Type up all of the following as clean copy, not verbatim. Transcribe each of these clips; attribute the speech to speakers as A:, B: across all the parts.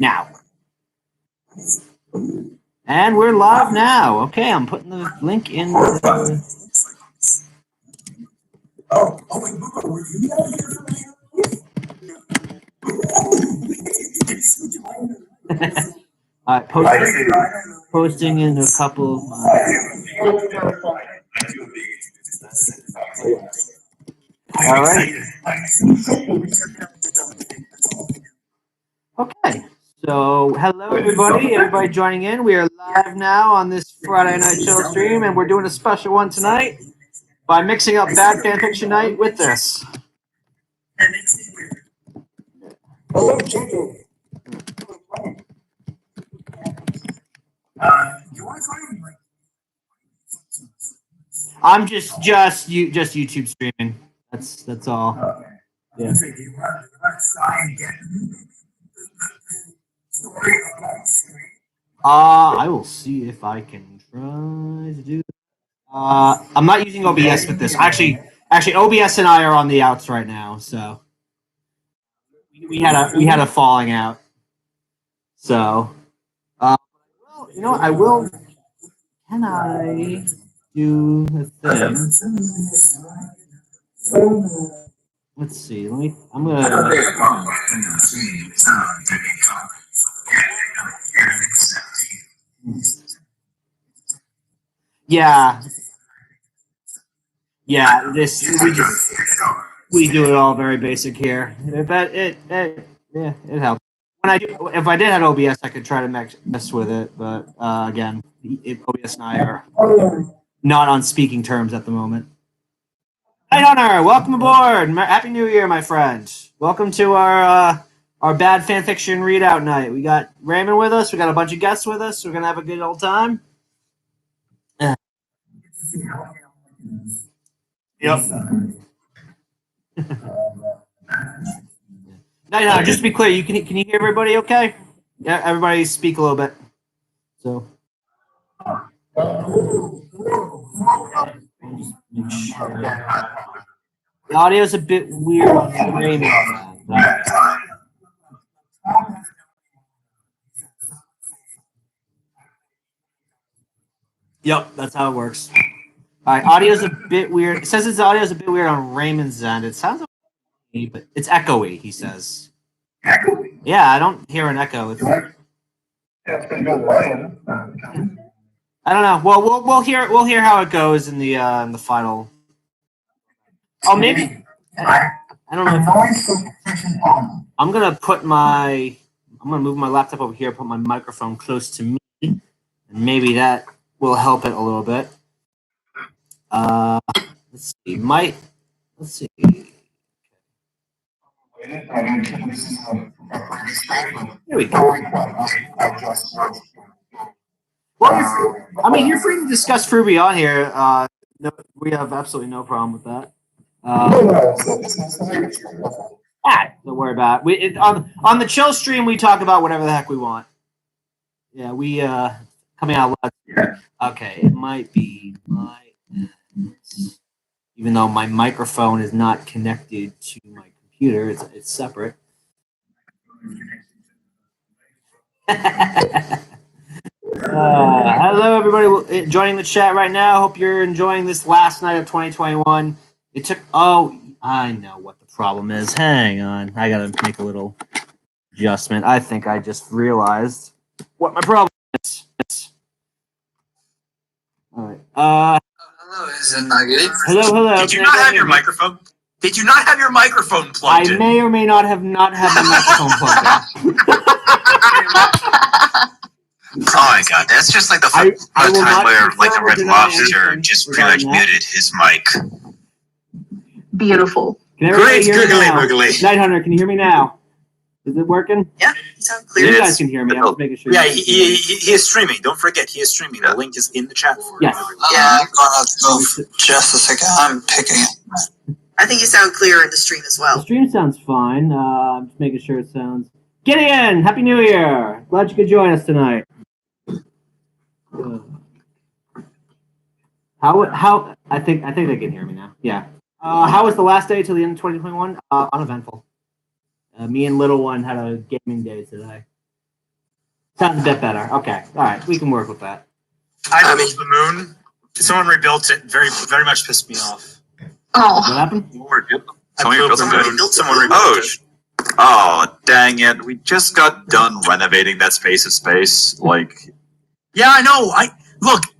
A: Now. And we're live now. Okay, I'm putting the link in. Posting in a couple of All right. Okay. So, hello everybody. Everybody joining in. We are live now on this Friday night chill stream, and we're doing a special one tonight by mixing up Bad Fanfiction Night with this. I'm just YouTube streaming. That's all. Yeah. I will see if I can try to do that. I'm not using OBS with this. Actually, OBS and I are on the outs right now, so we had a falling out. So, well, you know what? I will. Can I do the thing? Let's see. I'm gonna. Yeah. We do it all very basic here. But it helps. If I did have OBS, I could try to mess with it. But again, OBS and I are not on speaking terms at the moment. Hi, Hunter. Welcome aboard. Happy New Year, my friend. Welcome to our Bad Fanfiction readout night. We got Raymond with us. We got a bunch of guests with us. We're gonna have a good old time. Yep. No, just to be clear, can you hear everybody okay? Yeah, everybody speak a little bit. So. The audio's a bit weird on Raymond. Yep, that's how it works. All right, audio's a bit weird. It says its audio's a bit weird on Raymond's end. It sounds okay, but it's echoey, he says. Echoey? Yeah, I don't hear an echo. I don't know. Well, we'll hear how it goes in the final. Oh, maybe. I don't know. I'm gonna move my laptop over here. Put my microphone close to me, and maybe that will help it a little bit. Let's see. Let's see. Here we go. Well, I mean, you're free to discuss Fruby on here. No, we have absolutely no problem with that. Don't worry about it. On the chill stream, we talk about whatever the heck we want. Yeah, we coming out loud. Okay, it might be even though my microphone is not connected to my computer, it's separate. Hello, everybody joining the chat right now. Hope you're enjoying this last night of 2021. It took. Oh, I know what the problem is. Hang on, I gotta make a little adjustment. I think I just realized what my problem is. All right.
B: Hello, is it not good?
A: Hello.
B: Did you not have your microphone? Did you not have your microphone plugged in?
A: I may or may not have my microphone plugged in.
B: Oh my god, that's just like the time where like the Red Lobster just pretty much muted his mic.
C: Beautiful.
B: Great, googly.
A: Night Hunter, can you hear me now? Is it working?
B: Yeah, you sound clear.
A: You guys can hear me. I was making sure.
B: Yeah, he is streaming. Don't forget, he is streaming. The link is in the chat for
A: yes.
B: everyone. Yeah, I'm gonna go just a second. I'm picking it. I think you sound clear in the stream as well.
A: The stream sounds fine. I'm just making sure it sounds. Gideon, Happy New Year! Glad you could join us tonight. How? I think they can hear me now. Yeah. How was the last day till the end of 2021? Uneventful. Me and Little One had a gaming day today. Sounds a bit better. Okay. All right. We can work with that.
C: I built the moon. Someone rebuilt it. Very much pissed me off.
A: What happened?
C: Somebody built someone rebuilt it.
B: Oh, dang it. We just got done renovating that space of space. Like,
C: yeah, I know.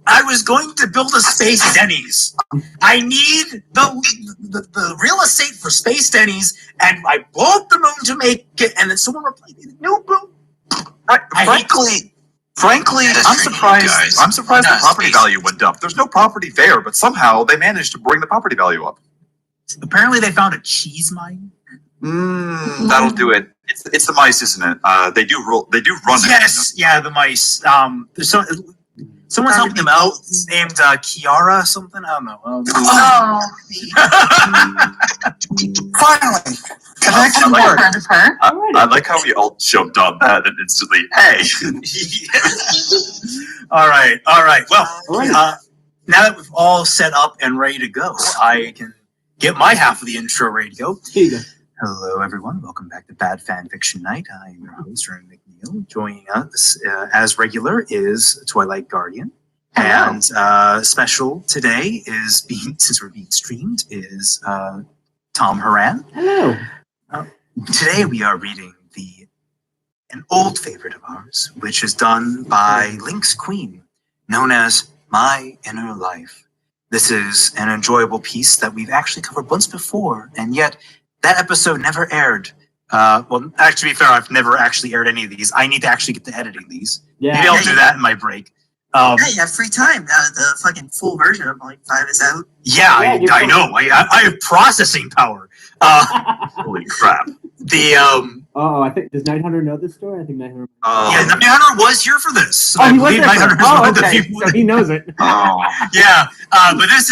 C: I was going to build a Space Denny's. I need the real estate for Space Denny's, and I blew up the moon to make it, and then someone replied, no, bro.
B: Frankly, I'm surprised. I'm surprised the property value went up. There's no property there, but somehow they managed to bring the property value up.
C: Apparently, they found a cheese mine.
B: That'll do it. It's the mice, isn't it? They do run.
C: Yes, the mice. There's someone's helping them out named Kiara something. I don't know.
D: Finally, connection worked.
B: I like how we all jumped on that and instantly, hey.
C: All right. Well, now that we've all set up and ready to go, I can get my half of the intro ready to go.
A: Here you go.
C: Hello, everyone. Welcome back to Bad Fanfiction Night. I am your host, Raymond McNeil. Joining us, as regular, is Twilight Guardian.
D: Hello.
C: And special today is since we're being streamed, is Tom Haran.
A: Hello.
C: Today we are reading an old favorite of ours, which is done by Link's Queen, known as My Inner Life. This is an enjoyable piece that we've actually covered once before, and yet that episode never aired. Well, actually, to be fair, I've never actually aired any of these. I need to actually get to editing these. Yeah. Maybe I'll do that in my break.
D: Hey, you have free time now that the fucking full version of Point 5 is out.
C: Yeah, I know. I have processing power.
B: Holy crap.
A: I think, does 900 know this story? I think 900.
C: Yeah, 900 was here for this. So
A: he
C: I
A: was
C: believe
A: there
C: 900 is one of the people.
A: So he knows it.
C: Yeah, but this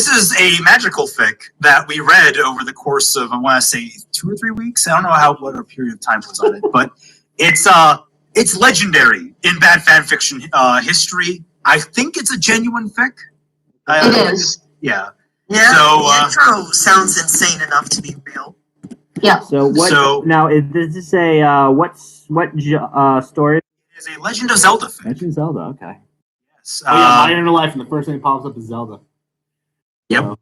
C: is a magical fic that we read over the course of, I want to say, 2 or 3 weeks. I don't know what our period of time was on it, but it's legendary in bad fanfiction history. I think it's a genuine fic.
E: It is.
C: Yeah.
D: Yeah.
C: So,
D: the intro sounds insane enough to be real.
E: Yeah.
A: So what? Now, does this say what story?
C: It's a Legend of Zelda fic.
A: Legend of Zelda. Okay.
C: Yes.
A: My Inner Life, and the first thing that pops up is Zelda.
C: Yep.
A: So.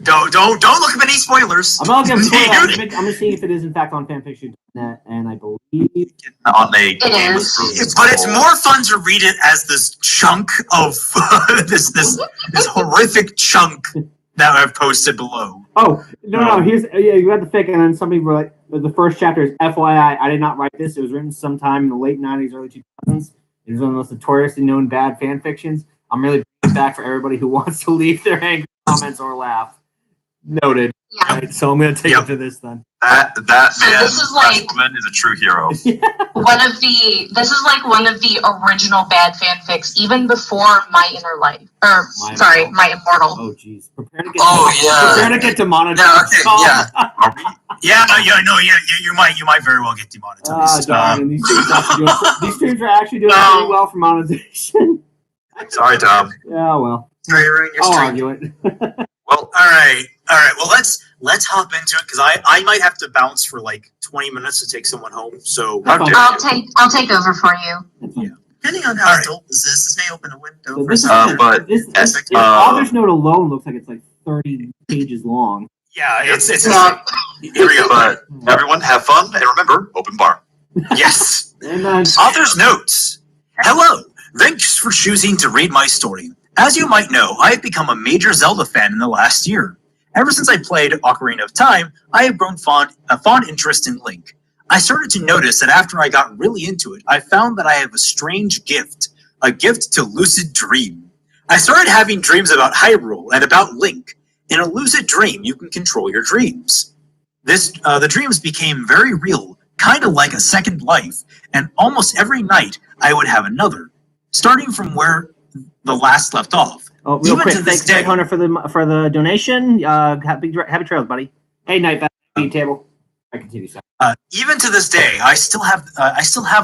C: Don't look up any spoilers.
A: I'm not gonna spoil it. I'm just seeing if it is in fact on fanfiction.net, and I believe
B: on a
E: it is.
C: But it's more fun to read it as this chunk of this horrific chunk that I've posted below.
A: Oh no! Here's you had the fic, and then somebody wrote the first chapter is FYI. I did not write this. It was written sometime in the late '90s, early 2000s. It was one of the most notoriously known bad fan fictions. I'm really back for everybody who wants to leave their angry comments or laugh. Noted.
E: Yeah.
A: Right, so I'm going to take it to this then.
B: That man,
E: this is like
B: woman is a true hero.
E: this is like one of the original bad fanfics, even before My Inner Life, My Immortal.
A: Oh jeez, prepare to get demonetized.
C: You might very well get demonetized.
A: These streams are actually doing pretty well for monetization.
B: Sorry, Tom.
A: Yeah, well.
D: I'll
A: argue it.
C: Well, all right. Well, let's hop into it because I might have to bounce for like 20 minutes to take someone home. So
E: I'll take over for you.
C: Yeah.
D: Depending on how adult this may open a window
A: So
D: for
A: something. This author's note alone looks like it's like 30 pages long.
C: Yeah, it's
B: here we go. But everyone have fun and remember, open bar.
C: Yes.
A: And
C: Author's notes. Hello. Thanks for choosing to read my story. As you might know, I have become a major Zelda fan in the last year. Ever since I played Ocarina of Time, I have grown a fond interest in Link. I started to notice that after I got really into it, I found that I have a strange gift, a gift to lucid dream. I started having dreams about Hyrule and about Link. In a lucid dream, you can control your dreams. The dreams became very real, kind of like a second life, and almost every night I would have another, starting from where the last left off.
A: Oh, real quick, thanks Hunter for the donation. Happy trails, buddy. Hey, night table. I continue.
C: Even to this day, I still have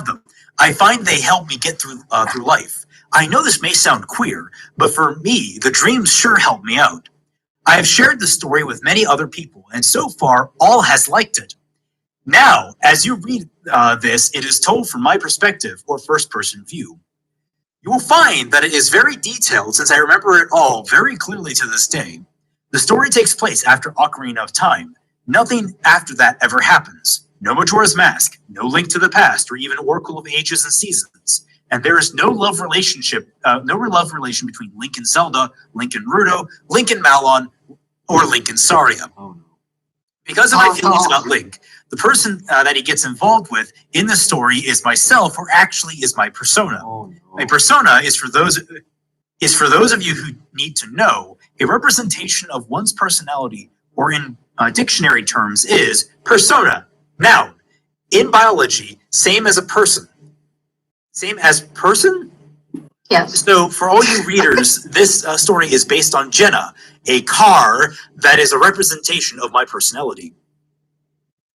C: them. I find they help me get through life. I know this may sound queer, but for me, the dreams sure help me out. I have shared the story with many other people, and so far, all has liked it. Now, as you read this, it is told from my perspective or first-person view. You will find that it is very detailed since I remember it all very clearly to this day. The story takes place after Ocarina of Time. Nothing after that ever happens. No Majora's Mask, no Link to the Past, or even Oracle of Ages and Seasons. And there is no love relation between Link and Zelda, Link and Ruto, Link and Malon, or Link and Saria. Because of my feelings about Link, the person that he gets involved with in the story is myself, or actually is my persona. My persona is for those of you who need to know, a representation of one's personality, or in dictionary terms, is persona. Noun. In biology, same as a person. Same as person?
E: Yes.
C: So for all you readers, this story is based on Jenna, a car that is a representation of my personality.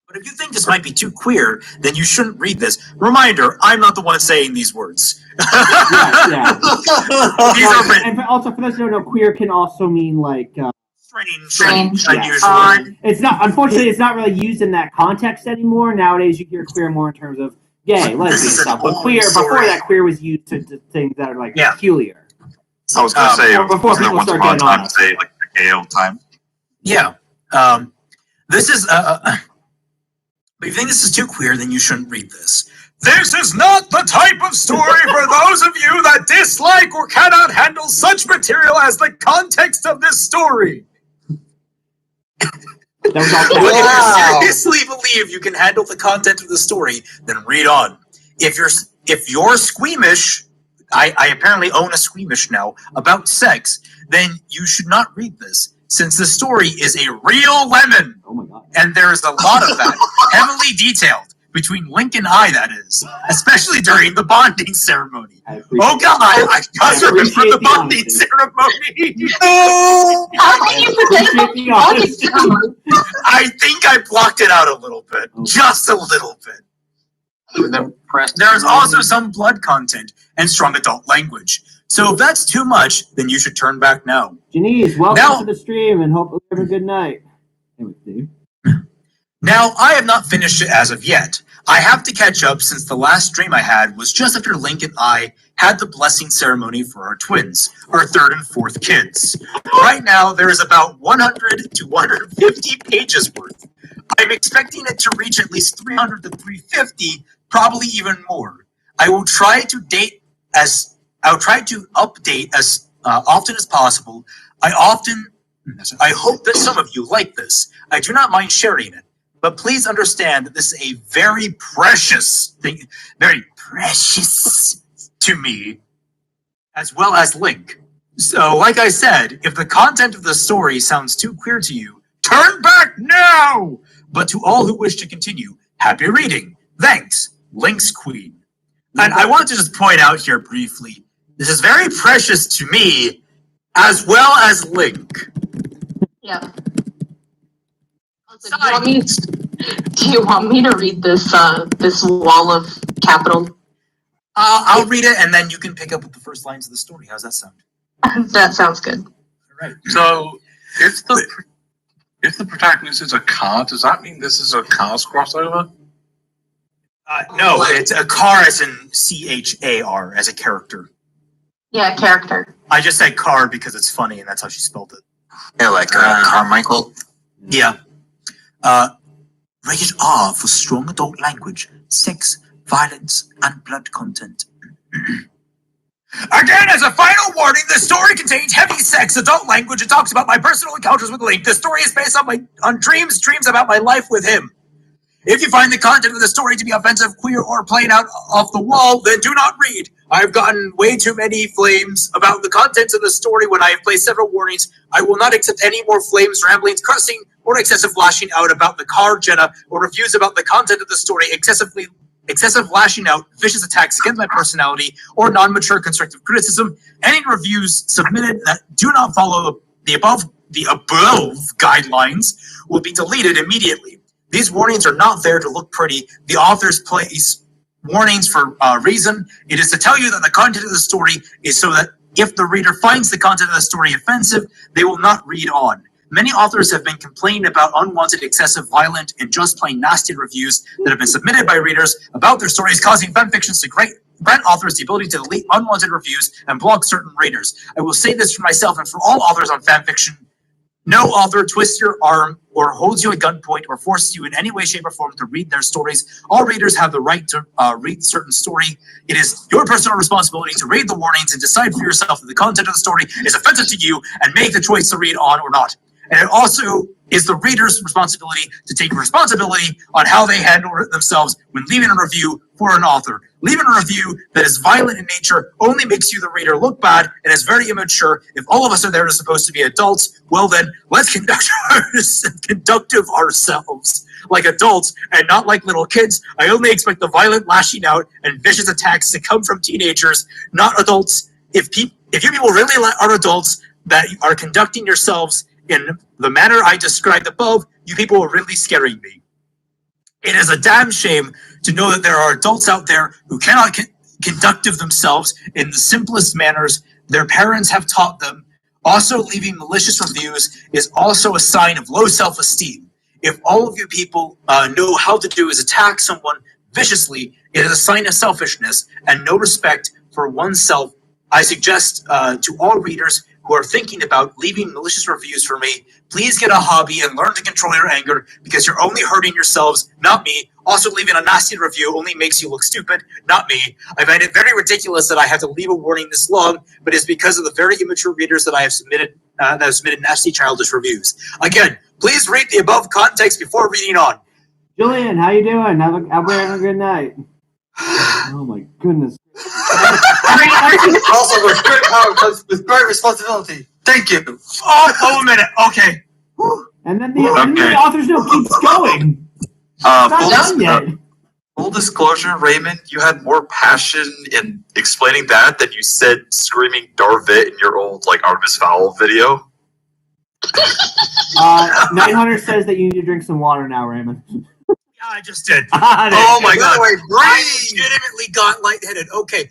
C: But if you think this might be too queer, then you shouldn't read this. Reminder, I'm not the one saying these words.
A: Yeah.
C: These are written.
A: And also, for those who don't know, queer can also mean like
C: Strange,
A: yeah.
C: unusual.
A: It's not. Unfortunately, it's not really used in that context anymore. Nowadays, you hear queer more in terms of gay, lesbian stuff. But queer, before that, quear was used to things that are like peculiar.
B: I was going to say,
A: before
B: wasn't there
A: people
B: once
A: start
B: upon a
A: getting
B: time
A: on
B: to say, like, the gay old time?
C: Yeah. This is but if you think this is too queer, then you shouldn't read this. This is not the type of story for those of you that dislike or cannot handle such material as the context of this story. If you seriously believe you can handle the content of the story, then read on. If you're squeamish, I apparently own a squeamish now, about sex, then you should not read this, since the story is a real lemon.
A: Oh my god.
C: And there is a lot of that, heavily detailed, between Link and I, that is, especially during the bonding ceremony. Oh god, I just remember the bonding ceremony.
E: How can you forget the bonding ceremony?
C: I think I blocked it out a little bit, just a little bit. There's also some blood content and strong adult language. So if that's too much, then you should turn back now.
A: Janice, welcome to the stream and hope you have a good night.
C: Now, I have not finished it as of yet. I have to catch up since the last stream I had was just after Link and I had the blessing ceremony for our twins, our third and fourth kids. Right now, there is about 100 to 150 pages worth. I'm expecting it to reach at least 300 to 350, probably even more. I will try to update as often as possible. I hope that some of you like this. I do not mind sharing it. But please understand that this is a very precious thing, very precious to me, as well as Link. So, like I said, if the content of the story sounds too queer to you, turn back now! But to all who wish to continue, happy reading. Thanks, Link's Queen. And I want to just point out here briefly, this is very precious to me, as well as Link.
E: Yeah. Do you want me to read this this wall of capital?
C: I'll read it, and then you can pick up with the first lines of the story. How's that sound?
E: That sounds good.
C: All right.
B: So, if the protagonist is a car, does that mean this is a Cars crossover?
C: No, it's a car as in C-H-A-R, as a character.
E: Yeah, character.
C: I just said car because it's funny, and that's how she spelled it.
D: Yeah, like Carmichael.
C: Yeah. Rated R for strong adult language, sex, violence, and blood content. Again, as a final warning, the story contains heavy sex, adult language, and talks about my personal encounters with Link. The story is based on dreams about my life with him. If you find the content of the story to be offensive, queer, or plain out off the wall, then do not read. I've gotten way too many flames about the contents of the story when I have placed several warnings. I will not accept any more flames, ramblings, cursing, or excessive lashing out about the car, Jenna, or reviews about the content of the story, excessive lashing out, vicious attacks against my personality, or non-mature constructive criticism. Any reviews submitted that do not follow the above guidelines will be deleted immediately. These warnings are not there to look pretty. The authors place warnings for a reason. It is to tell you that the content of the story is so that if the reader finds the content of the story offensive, they will not read on. Many authors have been complaining about unwanted, excessive, violent, and just plain nasty reviews that have been submitted by readers about their stories, causing fanfictions to grant authors the ability to delete unwanted reviews and block certain readers. I will say this for myself and for all authors on fanfiction. No author twists your arm or holds you at gunpoint or forces you in any way, shape, or form to read their stories. All readers have the right to read certain story. It is your personal responsibility to read the warnings and decide for yourself if the content of the story is offensive to you and make the choice to read on or not. And it also is the reader's responsibility to take responsibility on how they handle themselves when leaving a review for an author. Leaving a review that is violent in nature only makes you, the reader, look bad and is very immature. If all of us are there to supposed to be adults, well then, let's conduct ourselves like adults and not like little kids. I only expect the violent lashing out and vicious attacks to come from teenagers, not adults. If you people really are adults that are conducting yourselves in the manner I described above, you people are really scaring me. It is a damn shame to know that there are adults out there who cannot conduct themselves in the simplest manners their parents have taught them. Also, leaving malicious reviews is also a sign of low self-esteem. If all of you people know how to do is attack someone viciously, it is a sign of selfishness and no respect for oneself. I suggest to all readers who are thinking about leaving malicious reviews for me, please get a hobby and learn to control your anger because you're only hurting yourselves, not me. Also, leaving a nasty review only makes you look stupid, not me. I find it very ridiculous that I have to leave a warning this long, but it's because of the very immature readers that I have submitted nasty, childish reviews. Again, please read the above context before reading on.
A: Julian, how you doing? Have a good night. Oh my goodness.
D: Also, with great power comes with great responsibility. Thank you.
C: Oh, a minute. Okay.
A: And then the author's note keeps going.
F: Full disclosure, Raymond, you had more passion in explaining that than you said screaming Darvit in your old Artemis Fowl video.
A: 900 says that you need to drink some water now, Raymond.
C: Yeah, I just did.
F: Oh my god.
C: I legitimately got lightheaded. Okay.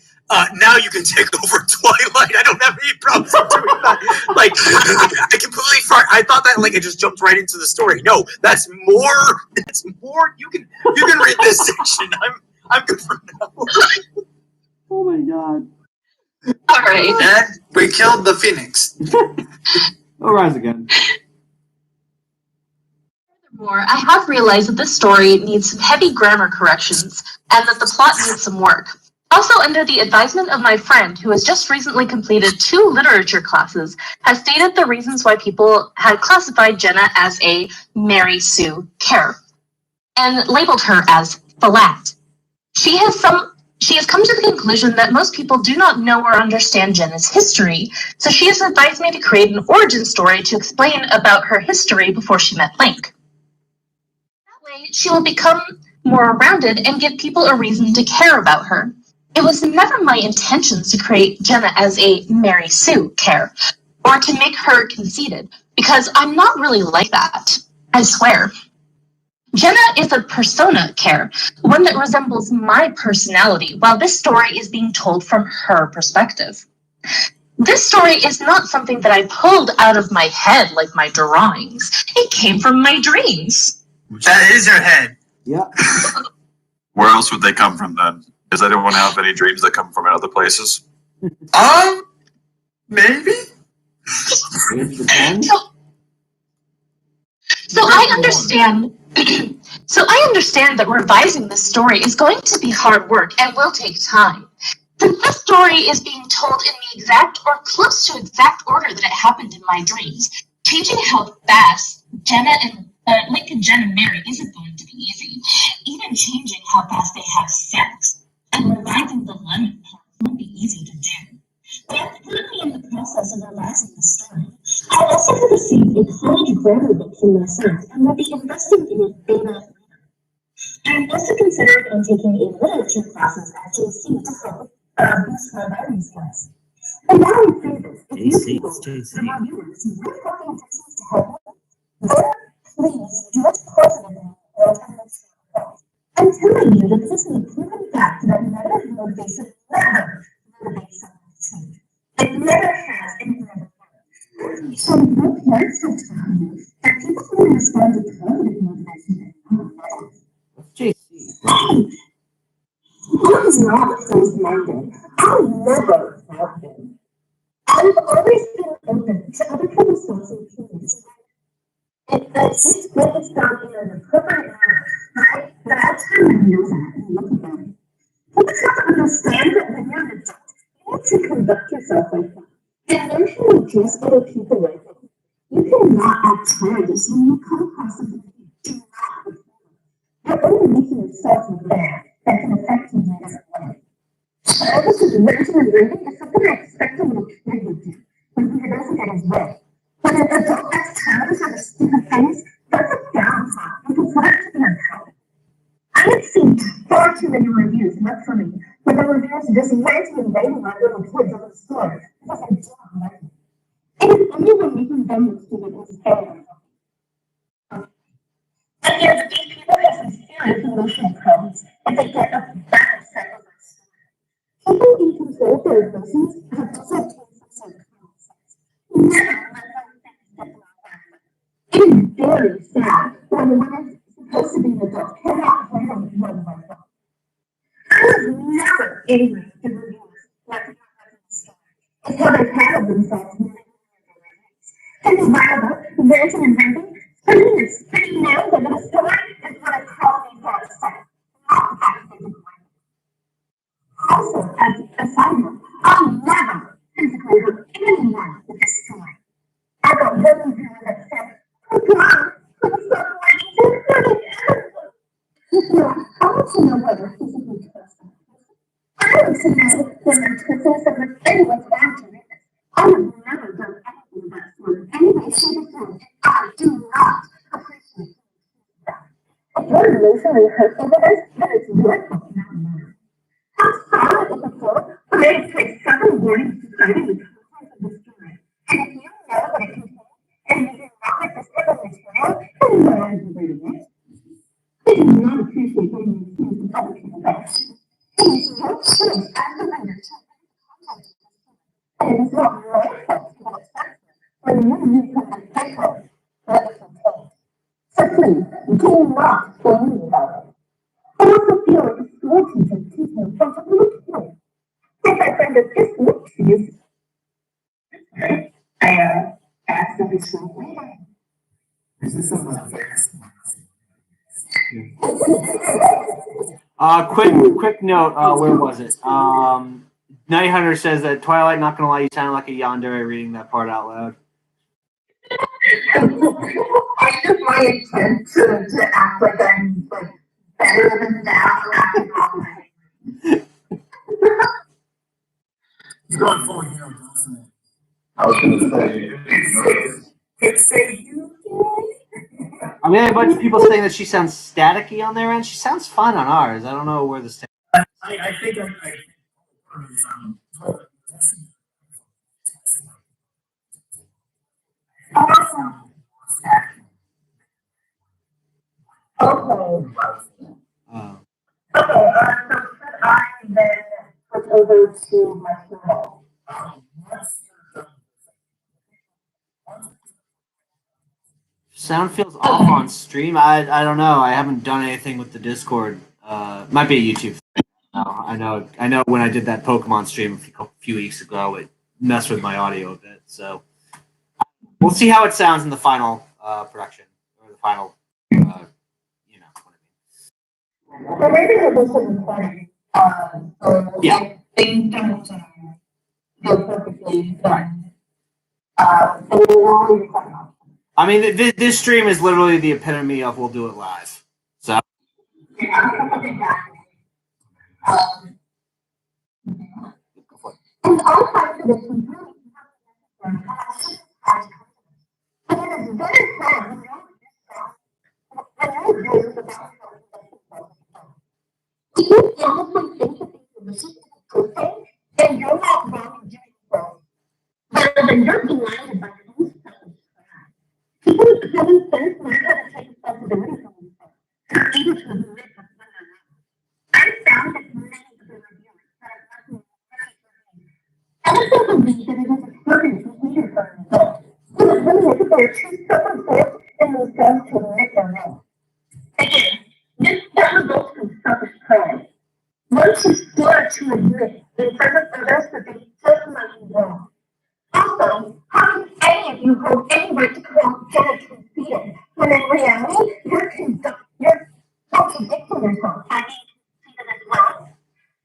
C: Now you can take over Twilight. I don't have any problems with doing that. I completely I thought that it just jumped right into the story. No, that's more. That's more. You can read this section. I'm good for now.
A: Oh my god.
E: All right.
D: And we killed the Phoenix.
A: Oh, rise again.
E: Furthermore, I have realized that this story needs some heavy grammar corrections and that the plot needs some work. Also, under the advisement of my friend, who has just recently completed 2 literature classes, has stated the reasons why people had classified Jenna as a Mary Sue Care and labeled her as flat. She has come to the conclusion that most people do not know or understand Jenna's history, so she has advised me to create an origin story to explain about her history before she met Link. That way, she will become more rounded and give people a reason to care about her. It was never my intentions to create Jenna as a Mary Sue Care, or to make her conceited, because I'm not really like that, I swear. Jenna is a persona Care, one that resembles my personality, while this story is being told from her perspective. This story is not something that I pulled out of my head like my drawings. It came from my dreams.
C: That is your head.
A: Yeah.
F: Where else would they come from then? Does anyone have any dreams that come from other places?
D: Maybe?
E: So I understand. So I understand that revising this story is going to be hard work and will take time. Since this story is being told in the exact or close to exact order that it happened in my dreams, changing how fast Link and Jenna marry isn't going to be easy. Even changing how fast they have sex and revising the lemon part won't be easy to do. But I'm currently in the process of revising the story. I also have received a college grammar book from my friend and will be investing in it beta later. I'm also considering taking a literature classes at JC to help boost my writing skills. And now I'm famous. If you people, from our viewers, you're helping Texans to help me, then please do us positive or I'm telling you that this is a proven fact that negative motivation never motivates someone to change. It never has and never will. So no parents have told you
G: was not closed-minded. I never have been. I've always been open to other people's thoughts and opinions. It's good to start in an appropriate manner, right? But I kind of know that and look at them. You just have to understand that when you're an adult, you need to conduct yourself like that. And learn how to address other people like that. You cannot act childish when you come across something that you do not agree with. You're only making yourself aware that can affect you in a different way. This is venting and raving is something I expect a little kid would do when he doesn't get his way. When an adult acts childish on a stupid things, that's a downside and consider it to be unhealthy. I have seen far too many reviews, not for me, but the reviews just ranting and raving on little kids over the store because I don't like it. It is only when making them look stupid is fair. And yet, these people have some serious emotional problems if they get a bad set of us. People in control of their emotions have also taken some common sense. Never let those things get them off that way. It is very sad when one is supposed to be an adult cannot handle one like that. I was never angry at the reviewers like the story. It's how they handled themselves when they were their reviews. And the Bible, ranting and raving, screaming and spitting nails over the story is what I call me for a second, not backstabbing. Also, as a side note, I'll never physically hurt anyone with this story. I got one reviewer that said, "Oh God, please stop writing this." I want to know whether physically trust them. I want to know when they're twisting something anyone's bound to read this. I have never done anything of that sort. Anyway, shape, or form, and I do not appreciate that. If you're emotionally hurt over this, then it's your fault, not mine. How solid is the quote? But it takes 7 warnings describing the contents of the story. And if you know what it contains, and you do not like this type of material, then why are you reading it? I do not appreciate getting accused of other people's actions. It is your choice as the reader to read the content of the story. And it is not my fault to get upset when you read something typo what it contains. So please, do not blame me about it. I also feel like a school teacher teaching from a little kid. If I find that this looks easy, I asked them to show me. Is this someone fast?
A: Quick note. Where was it? Night Hunter says that Twilight. Not gonna lie, you sounded like a yandere reading that part out loud.
G: I just wanted to act like I'm like better than that acting all night.
C: He's going full hero, doesn't it?
F: I was gonna say,
G: you.
A: I mean, a bunch of people saying that she sounds staticky on their end. She sounds fine on ours. I don't know where the
C: I think
G: Awesome. Okay. Okay, so should I then switch over to my channel?
A: sound feels off on stream. I don't know. I haven't done anything with the Discord. Might be a YouTube thing. I know when I did that Pokemon stream a few weeks ago, it messed with my audio a bit. So we'll see how it sounds in the final production or the final.
G: Well, maybe it was recording. So
A: Yeah.
G: Things don't go perfectly done. So we're always talking about.
A: I mean, this stream is literally the epitome of we'll do it live. So.
G: And all parts of this is really but it is very fun. If you honestly think that these delicious cooking, then you're not wrong in doing so. Rather than you're blinded by your own selfish pride. People with common sense learn how to take responsibility for themselves. They're able to admit that when they're wrong. I found that many of the reviewers that are working also believe that it is important to hear from an adult. So that when they look at their true self-report and themselves to admit their wrong. Again, this results from selfish pride. Once you scared to admit in front of others that they just might be wrong. Also, how can any of you hold any right to call genital fear when in reality you're contradicting yourself? I mean, conceited as well.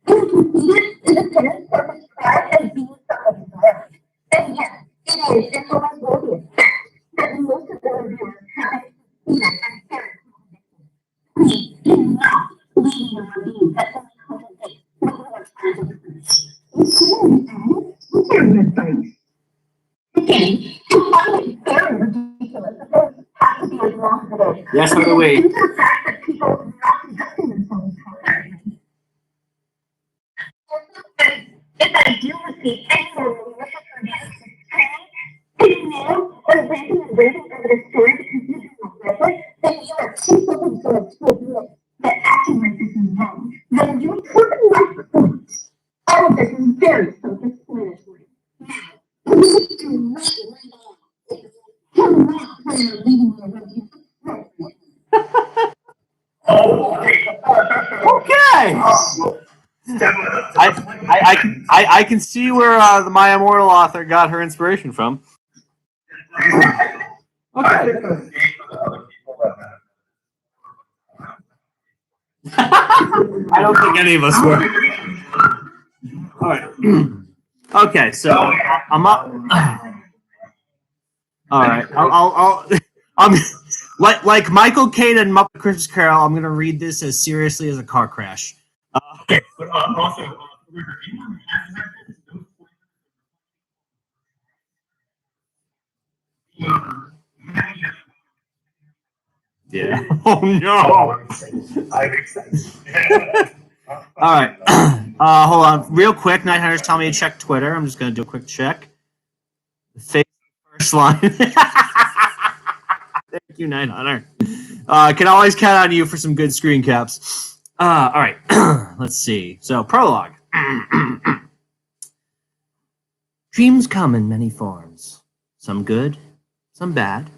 G: Being conceited is a tenant selfish pride and being somebody's right. And yes, it is and always will be a fact that most of the reviewers have been conceited and very contradicting. Please do not leave your reviews that only contradict what you are trying to preach. You shouldn't be honest with your advice. Again, I find it very ridiculous that there has to be as long as it is.
A: Yes, so do we.
G: Due to the fact that people are not conducting themselves properly. If I do receive any more malicious reviews this mail or ranting and raving over the story because you do not like it, then you are too fucking good to admit that acting like this is wrong. Then you proven my point. All of this is very self-explanatory. Now, please do not read on. Do not plan on leaving me a review.
A: Okay. I can see where my immortal author got her inspiration from. Okay. I don't think any of us were. All right. Okay, so I'm up. All right. I'm like Michael Caine and Muppet Christmas Carol. I'm gonna read this as seriously as a car crash. Okay.
H: But also,
A: Yeah. Oh no. All right. Hold on, real quick. Night Hunters, tell me to check Twitter. I'm just gonna do a quick check. First line. Thank you, Night Hunter. I can always count on you for some good screen caps. All right. Let's see. So, prologue. Dreams come in many forms. Some good, some bad,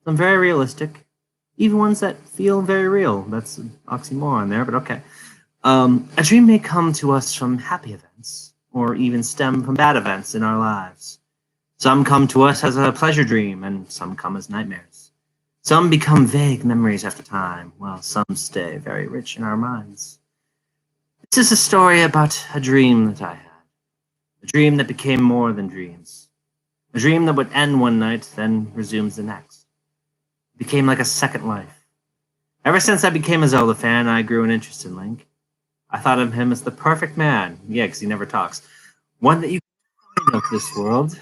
A: some very realistic, even ones that feel very real. That's an oxymoron there, but okay. A dream may come to us from happy events, or even stem from bad events in our lives. Some come to us as a pleasure dream, and some come as nightmares. Some become vague memories after time, while some stay very rich in our minds. This is a story about a dream that I had. A dream that became more than dreams. A dream that would end one night, then resumes the next. It became like a second life. Ever since I became a Zelda fan, I grew an interest in Link. I thought of him as the perfect man. Yeah, because he never talks. One that you can find of this world.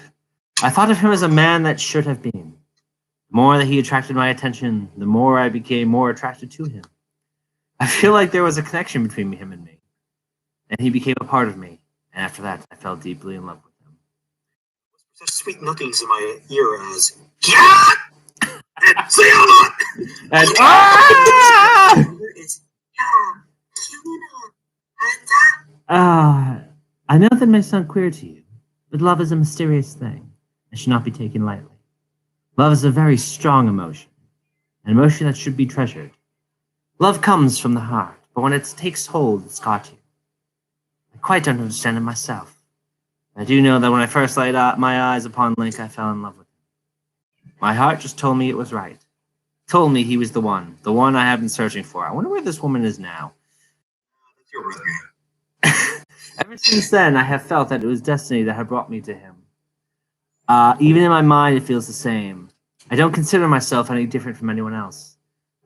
A: I thought of him as a man that should have been. The more that he attracted my attention, the more I became more attracted to him. I feel like there was a connection between him and me. And he became a part of me. And after that, I fell deeply in love with him.
C: Such sweet nothings in my ear as Cat and Zelda
A: And I know that may sound queer to you, but love is a mysterious thing and should not be taken lightly. Love is a very strong emotion, an emotion that should be treasured. Love comes from the heart, but when it takes hold, it's got you. I quite don't understand it myself. I do know that when I first laid my eyes upon Link, I fell in love with him. My heart just told me it was right. It told me he was the one I have been searching for. I wonder where this woman is now. Ever since then, I have felt that it was destiny that had brought me to him. Even in my mind, it feels the same. I don't consider myself any different from anyone else.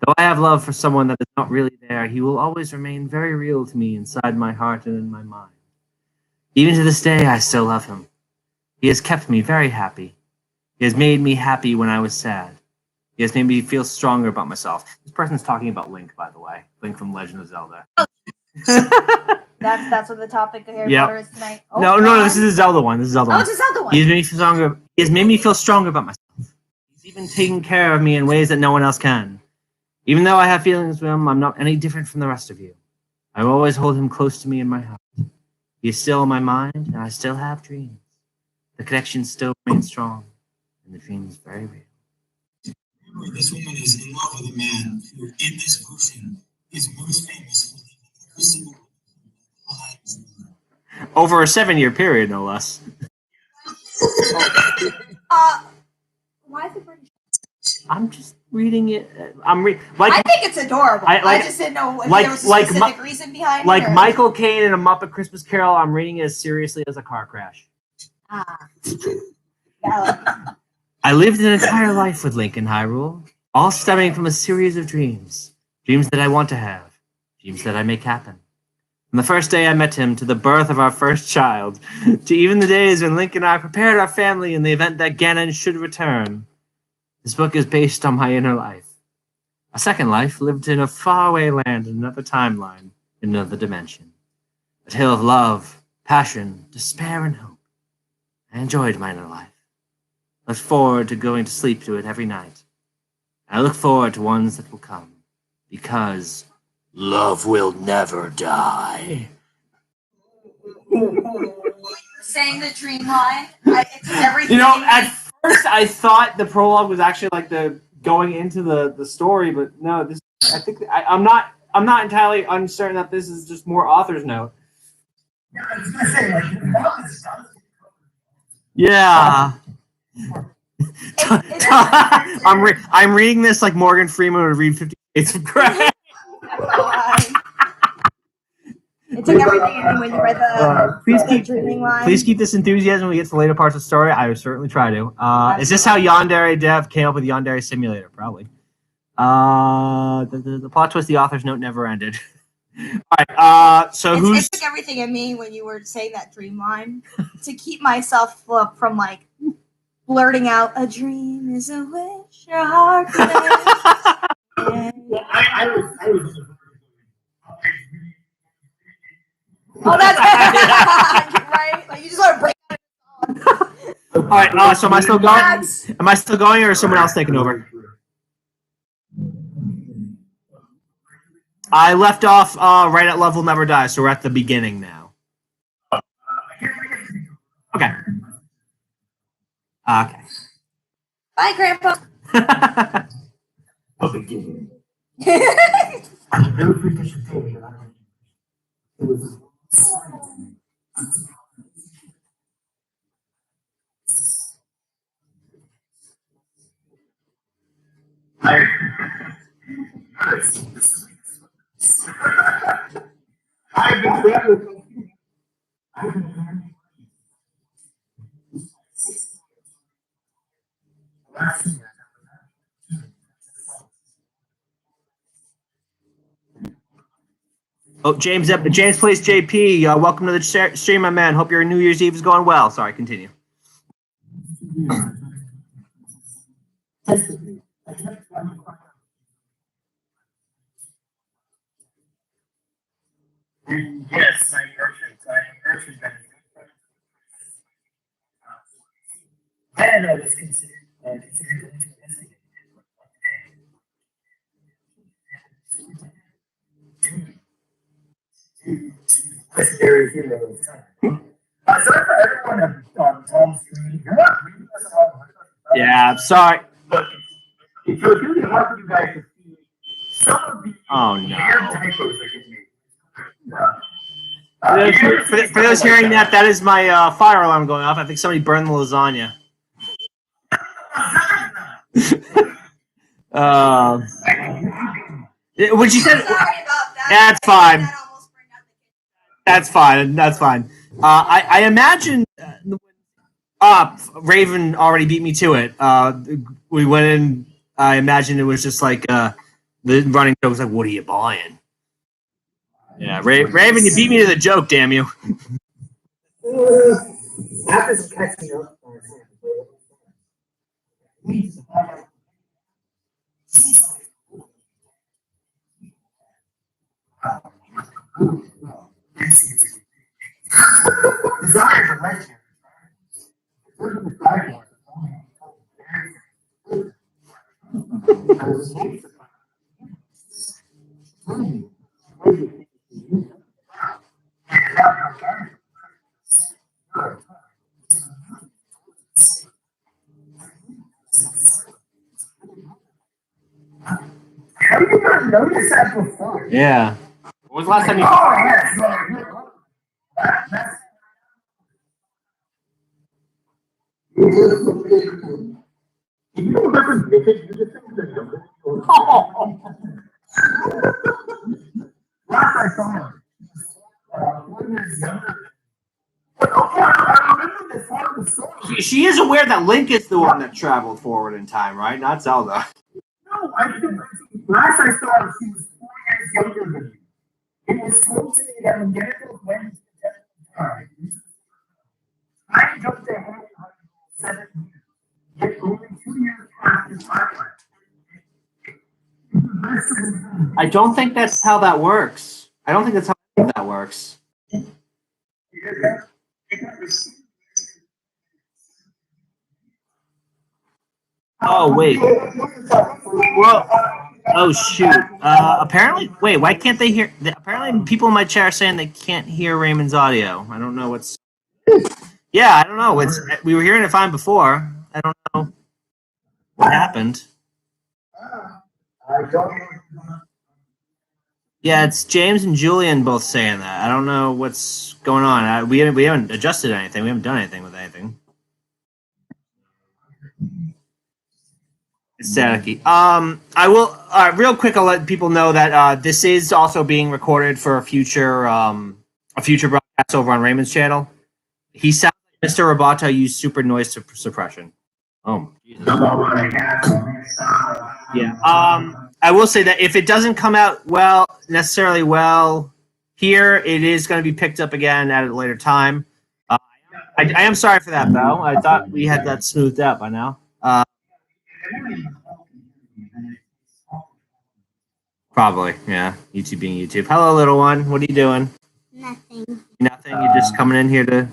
A: Though I have love for someone that is not really there, he will always remain very real to me inside my heart and in my mind. Even to this day, I still love him. He has kept me very happy. He has made me happy when I was sad. He has made me feel stronger about myself. This person's talking about Link, by the way. Link from Legend of Zelda.
I: That's what the topic of Harry
A: Yep.
I: Potter is tonight. Oh,
A: No, this is a Zelda one. This is a Zelda
I: Oh,
A: one.
I: it's a Zelda one.
A: He has made me feel stronger. He has made me feel stronger about myself. He's even taken care of me in ways that no one else can. Even though I have feelings for him, I'm not any different from the rest of you. I will always hold him close to me in my heart. He is still in my mind, and I still have dreams. The connection still remains strong, and the dream is very real.
C: This woman is in love with a man who, in this version, is most famous for every single
A: Over a 7-year period, no less.
H: Why is it British?
A: I'm just reading it. I think
H: it's adorable. I just didn't know if there was a specific reason behind it.
A: Like Michael Caine in A Muppet Christmas Carol, I'm reading it as seriously as a car crash. I lived an entire life with Lincoln Hyrule, all stemming from a series of dreams. Dreams that I want to have. Dreams that I make happen. From the first day I met him, to the birth of our first child, to even the days when Link and I prepared our family in the event that Ganon should return. This book is based on my inner life. A second life lived in a faraway land in another timeline, in another dimension. A tale of love, passion, despair, and hope. I enjoyed my inner life. I look forward to going to sleep to it every night. I look forward to ones that will come, because love will never die.
H: Saying the dream line. It's everything.
A: At first I thought the prologue was actually like the going into the story, but no, this I think I'm not entirely uncertain that this is just more author's note. Yeah. I'm reading this like Morgan Freeman would read 50 Shades of Grey.
H: It took everything in when you read the dreaming line.
A: Please keep this enthusiasm when we get to the later parts of the story. I will certainly try to. Is this how Yandere Dev came up with Yandere Simulator? Probably. The plot twist, the author's note never ended. All right. It
H: took everything in me when you were saying that dream line to keep myself from like blurting out, "A dream is a wish your heart makes."
G: I was
H: Oh, that's right. Like you just want to break out.
A: All right. So am I still going? Am I still going, or is someone else taking over? I left off right at level never die, so we're at the beginning now. Okay. Okay.
H: Bye, Grandpa.
A: Oh, James plays JP. Welcome to the stream, my man. Hope your New Year's Eve is going well. Sorry, continue.
G: Yes, I'm nurtured by and I was considered to investigate legendary hero of time. Sorry for everyone on Tom's screen. You're not reading this a lot.
A: Yeah, I'm sorry.
G: But it's really hard for you guys to see some of the weird typos that get made.
A: For those hearing that is my fire alarm going off. I think somebody burned the lasagna. When she said, that's fine. That's fine. That's fine. I imagine Raven already beat me to it. We went in. I imagine it was just like the running joke was like, "What are you buying?" Yeah, Raven, you beat me to the joke. Damn you.
G: After catching up, desire to let you. How did you not notice that before?
A: Yeah. When was the last time you?
G: Oh, yes. Last I saw her, 4 years younger. But okay, I remember this part of the story.
A: She is aware that Link is the one that traveled forward in time, right? Not Zelda.
G: No, I think last I saw her, she was 4 years younger than you. It was supposed to be that when Ganondorf went into the Temple of Time, I jumped ahead 7 years. Yet only 2 years past his timeline.
A: I don't think that's how that works. I don't think that's how that works. Oh, wait. Well, oh, shoot. Apparently, wait, why can't they hear? Apparently, people in my chat are saying they can't hear Raymond's audio. I don't know what's. Yeah, I don't know. We were hearing it fine before. I don't know what happened. Yeah, it's James and Julian both saying that. I don't know what's going on. We haven't adjusted anything. We haven't done anything with anything. It's staticky. I will real quick. I'll let people know that this is also being recorded for a future broadcast over on Raymond's channel. He sounds like Mr. Roboto used super noise suppression. Oh, Jesus. Yeah. I will say that if it doesn't come out necessarily well here, it is going to be picked up again at a later time. I am sorry for that, though. I thought we had that smoothed out by now. Probably, yeah. YouTube being YouTube. Hello, little one. What are you doing?
H: Nothing.
A: Nothing. You're just coming in here to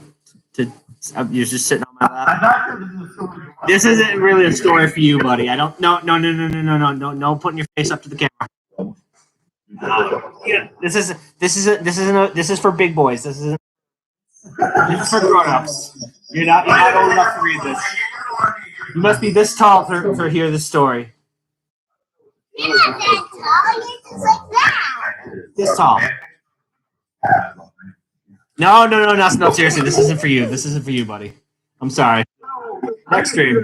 A: you're just sitting on my lap. This isn't really a story for you, buddy. I don't. No. Putting your face up to the camera. Yeah. This is for big boys. This is for grown-ups. You're not old enough to read this. You must be this tall to hear this story.
H: You're not that tall. You're just like that.
A: This tall. No, seriously, this isn't for you. This isn't for you, buddy. I'm sorry. Next stream.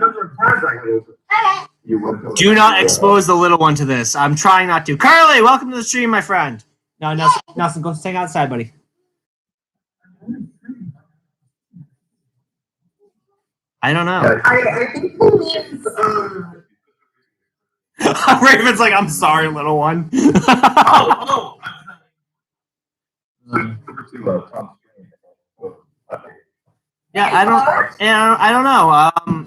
A: Do not expose the little one to this. I'm trying not to. Carly, welcome to the stream, my friend. No, Nelson, go stay outside, buddy. I don't know.
G: I think he means,
A: Raven's like, I'm sorry, little one. Yeah, I don't know.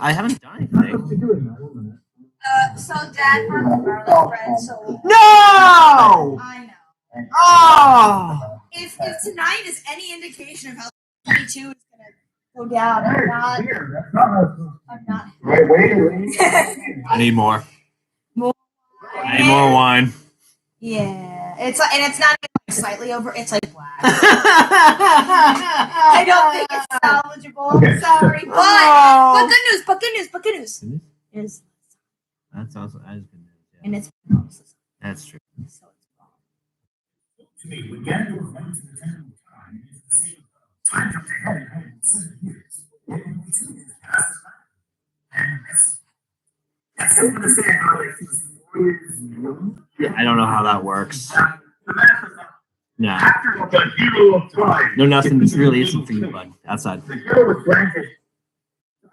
A: I haven't done anything.
H: So Dad brought the garlic bread, so.
A: No!
H: I know.
A: Oh!
H: If tonight is any indication of how 22 is gonna go down, I'm not.
A: I need more.
H: More.
A: I need more wine.
H: Yeah, it's not even like slightly over. It's like black. I don't think it's salvageable. Sorry, but good news. Is
A: That's also good news. Yeah.
H: and it's
A: That's true.
H: so it's wrong.
G: to me, when Ganondorf went to the Temple of Time, it was the same time jumped ahead 107 years. Yet only 2 years past his time. And that's so to say how like he was 4 years young.
A: Yeah, I don't know how that works.
G: The math is not.
A: No.
G: After the hero of time.
A: No, nothing. This really isn't for you, bud. Outside.
G: The hero was granted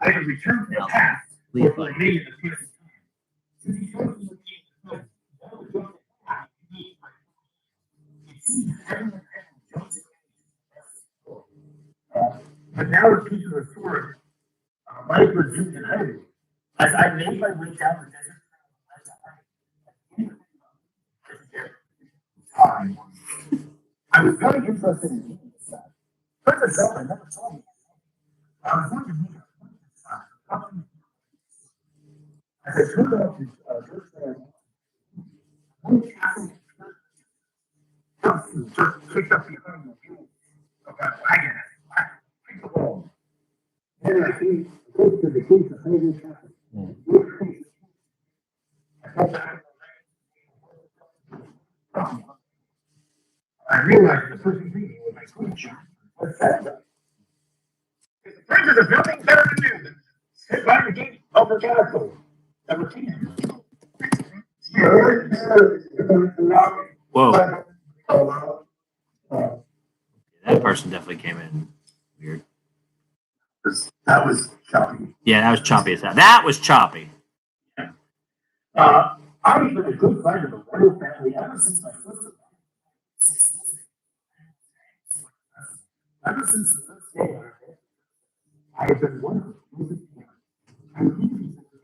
G: either return to the past
A: Please,
G: or
A: bud.
G: remain in the present time. Since he chose to return to the past, it seems everyone jumped in. But now the piece of the story, life resumed in Italy. As I made my way down the desert, I was very interested in meeting this guy. But Zelda never told me. I was going to meet him. As I turned out to church there, one Catholic just kicked up behind the wheel of that wagon. I the wall. Then I see close to the case of Holy Catholic. I realized the person reading was my teacher. What's that? Bridges are building better than new. Sit by the gate of the castle.
A: Whoa. That person definitely came in weird.
G: That was choppy.
A: Yeah, that was choppy as hell. That was choppy.
G: I've been a good friend of the royal family ever since my first ever since the first day I have been one of the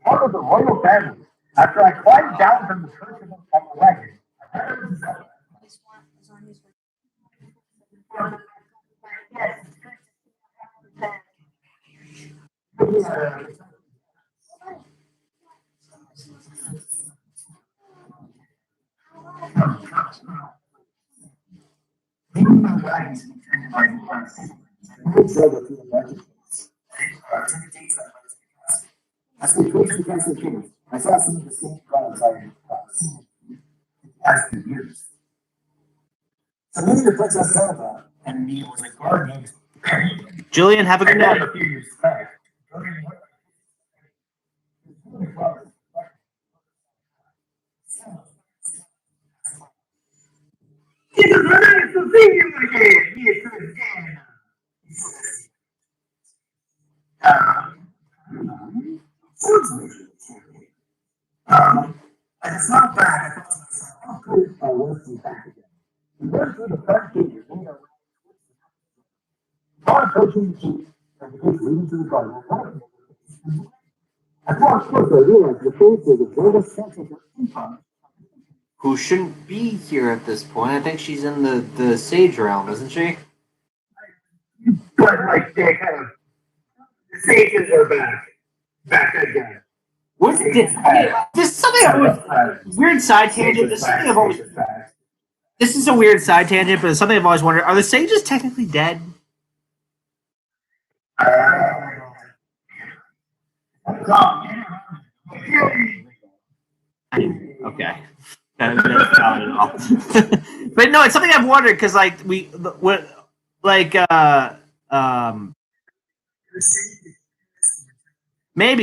G: part of the royal family. After I climbed down from the church on the wagon, I heard it was as we approached the castle gate, I saw some of the same crowds I had seen in the past few years. So maybe the Princess Zelda and me was a guard named Perry.
A: Julian, have a good night.
G: A few years back. It is nice to see you again. Yes, again. And it's not bad. I thought to myself, how could I want to be back again? We went through the front gate and made our way upon approaching the gate and the gate leading to the garden. As I walked closer, I realized the face was a very eccentric teapot.
A: Who shouldn't be here at this point. I think she's in the sage realm, isn't she?
G: But like they kind of the sages are back again.
A: What's this? This is something I always weird side tangent. This is something I've always. This is a weird side tangent, but it's something I've always wondered: are the sages technically dead? Okay. That's not at all. But no, it's something I've wondered because, like, maybe,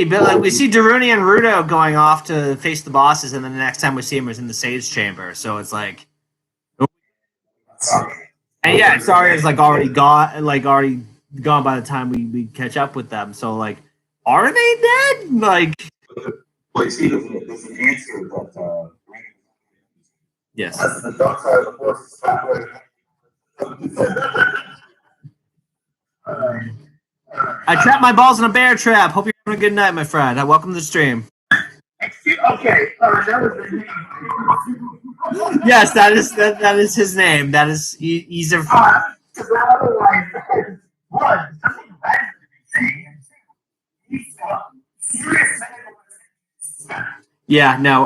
A: but like we see Daruni and Rudo going off to face the bosses, and then the next time we see him is in the Sage Chamber. So it's like, and yeah, Zarya's like already gone by the time we catch up with them. So like, are they dead? Like,
G: Wait, see, there's an answer that
A: yes.
G: the dark side of the force is halfway.
A: I trapped my balls in a bear trap. Hope you're having a good night, my friend. Welcome to the stream.
G: Okay, that was the name.
A: Yes, that is his name. That is he's a.
G: Because otherwise, one, something bad to be saying. He's serious.
A: Yeah, no.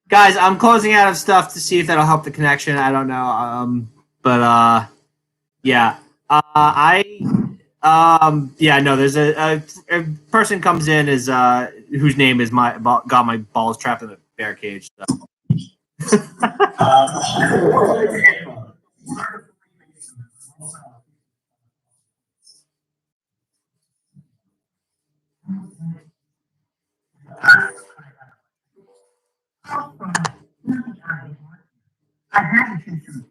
A: Guys, I'm closing out of stuff to see if that'll help the connection. I don't know. Yeah. No. There's a person comes in is whose name is got my balls trapped in the bear cage. So.
G: I had to take some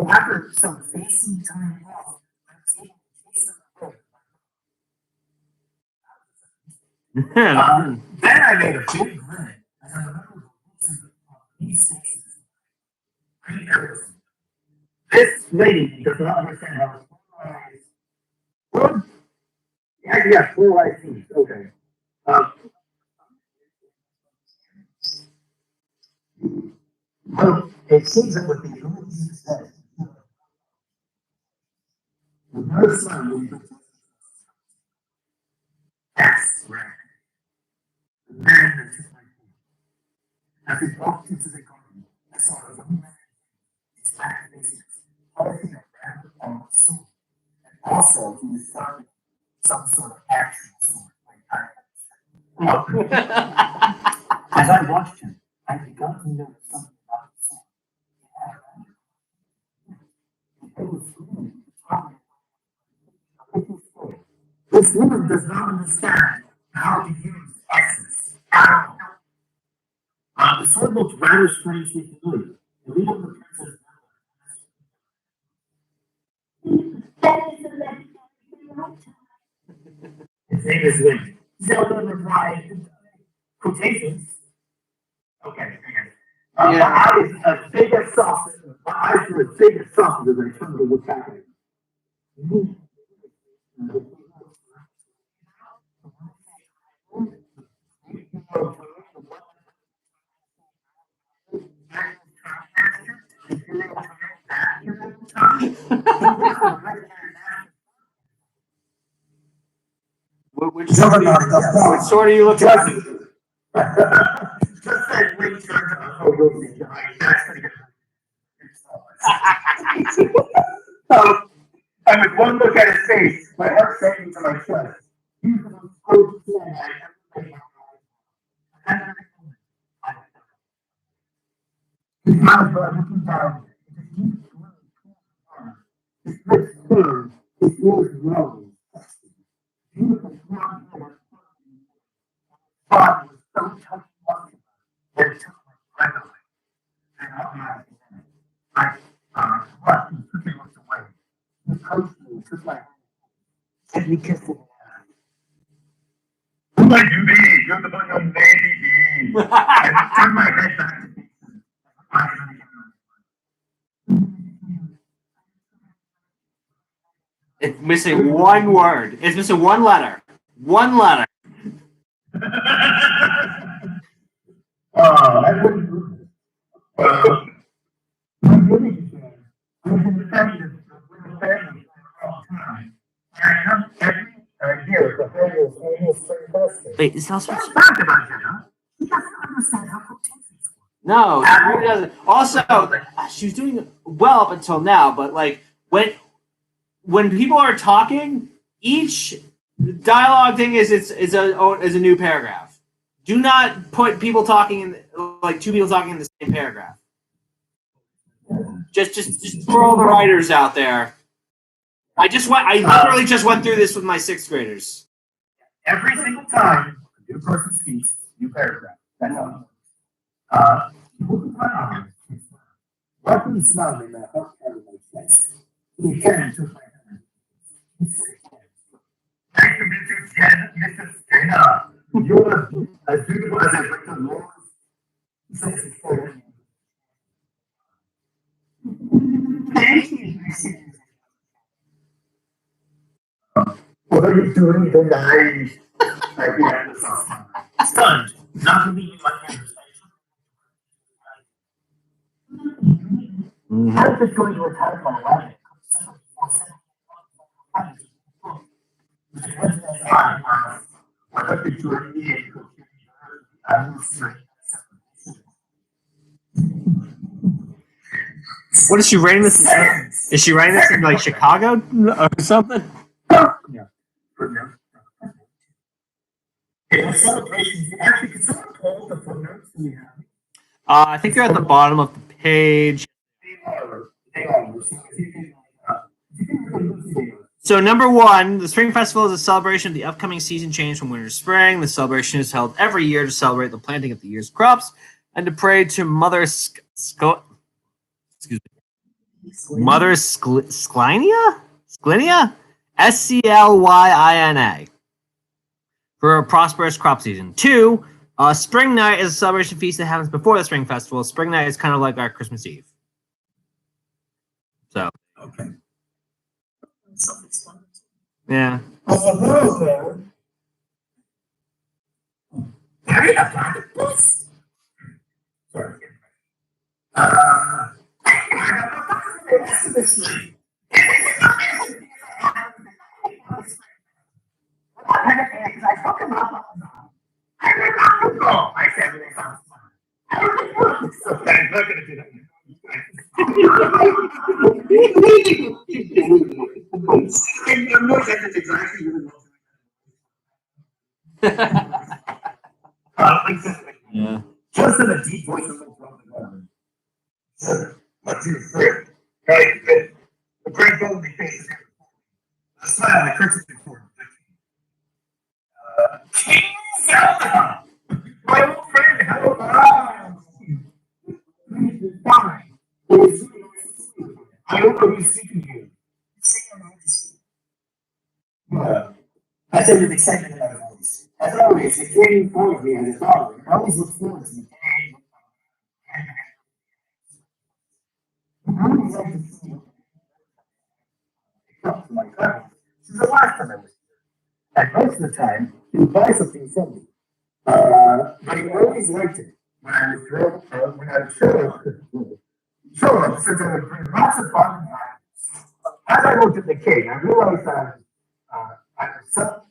G: after some facing time off, I was able to chase them away. Then I made a big run, and I remember these faces. This lady does not understand how it's yeah, 4 ICs. Okay. Well, it seems that with the abilities instead, the nurse son will be that's right. The man that took my food. As we walked into the garden, I saw a young man, his back facing us, holding a rabbit on the sword. And also, he was starting some sort of action sword, like I
C: As I watched him, I began to notice something about himself. This woman does not understand how to use S's at all. The sword looks rather strangely familiar. The leader of the princess. His name is Link. Zelda replied, quotations. Okay, hang on.
A: Yeah.
C: My eyes as big as saucers. My eyes were as big as saucers as I turned to look back at him.
A: Which sword are you looking at?
C: Just said Link turned to Uncle Wilson. And with one look at his face, my heart sank into my chest. He was the most gorgeous man I ever met. His eyes were looking down into deep blue pools. His lips firm, his ears low. Beautiful blonde hair. Body was so touchy muscular that it took my breath away. And up my hand, I rushed and quickly looked away. He approached me and took my hand. Gently kissed it. Who might you be? You're the one young lady. I turned my head back to me.
A: It's missing one word. It's missing one letter. One letter.
C: I wouldn't do this. I'm really sad. I've been friends with the family for a long time. And I come every year to Harry's annual spring festival.
A: Wait, is that supposed to...
C: Talk about it, huh? He doesn't understand how quotations work.
A: No, she really doesn't. Also, she was doing well up until now, but like when people are talking, each dialogue thing is a new paragraph. Do not put people talking in like two people talking in the same paragraph. Just for all the writers out there. I literally just went through this with my sixth graders.
C: Every single time a new person speaks, new paragraph. That's how it works. Welcome smiling that hot paradise face. He again took my hand. He said, nice to meet you again, Mr. Skinner. You're as beautiful as I break the laws. He said, thank you. What are you doing tonight? Stunned, not believing my hands. How is this going to attack my life?
A: What is she writing this in? Is she writing this in like Chicago or something?
C: Yeah. Actually, could someone pull the footnotes we have?
A: I think they're at the bottom of the page. So number one, the Spring Festival is a celebration of the upcoming season change from winter to spring. The celebration is held every year to celebrate the planting of the year's crops and to pray to Mother Sklynia? Scynia? For a prosperous crop season. Two, Spring Night is a celebration feast that happens before the Spring Festival. Spring Night is kind of like our Christmas Eve. So.
C: Okay.
A: Yeah.
C: Sorry.
A: Yeah.
G: Just in a deep voice from the garden. Sir, what's your friend? Right, the great golden face. A smile that curses before him. King Zelda! My old friend, how are you? Fine. I don't know who's speaking to you. Say your majesty. I said with excitement in my voice. As always, the king informed me of his father. I always look forward to the day. I always like to see up to my cousin. Since the last time I was here. And most of the time, he would buy something from me. But he always liked it when I was sure, since I would bring lots of fun. As I looked at the king, I realized that I was somewhat.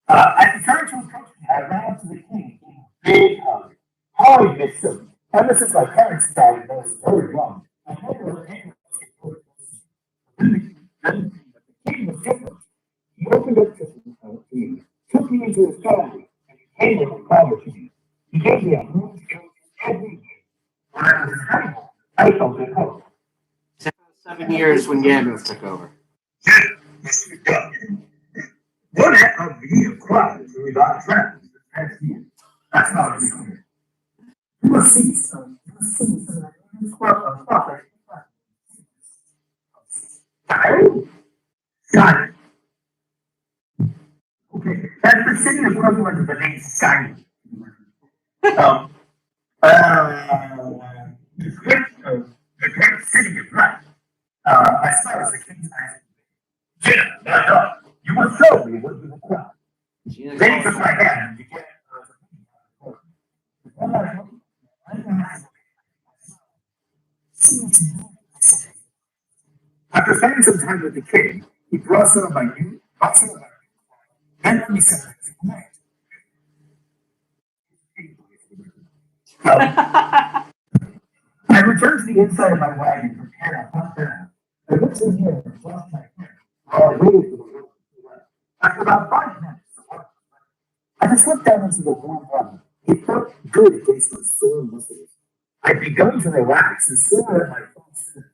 G: As he turned to approach me, I ran up to the king, gave him a big hug. Oh, you miss him. Ever since my parents died, I was very young. I never heard anyone get good. Then the king was different. He opened up to me, took me into his family, and became like a father to me. He gave me a huge coat every day. When I was in high school, I felt at home.
A: 7 years when Gandalf took over.
G: Mr. Duncan. What have we acquired through our travels this past year? That's not really clear. You will see some profit. Got it. Okay, that's the city of equivalent of the name Sky. The great city of light. As far as the king's eyes. Jenna, you must show me what you require. Then he took my hand and began. After spending some time with the king, he brought some of my new, and let me say I returned to the inside of my wagon and prepared a hot bath. I looked in here and flushed my hair while I waited for the work to be done. After about 5 minutes, I just slipped down into the warm water. It felt good against my sore muscles. I'd begun to relax and still let my thoughts slip.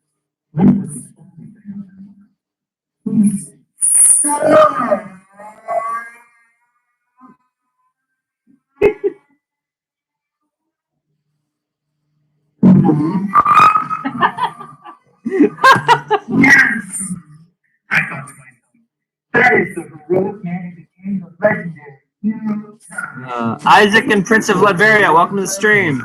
G: When was the only thing I remember? Yes! I thought to myself, that is the heroic man who became the legendary.
A: Isaac and Prince of Latveria, welcome to the stream.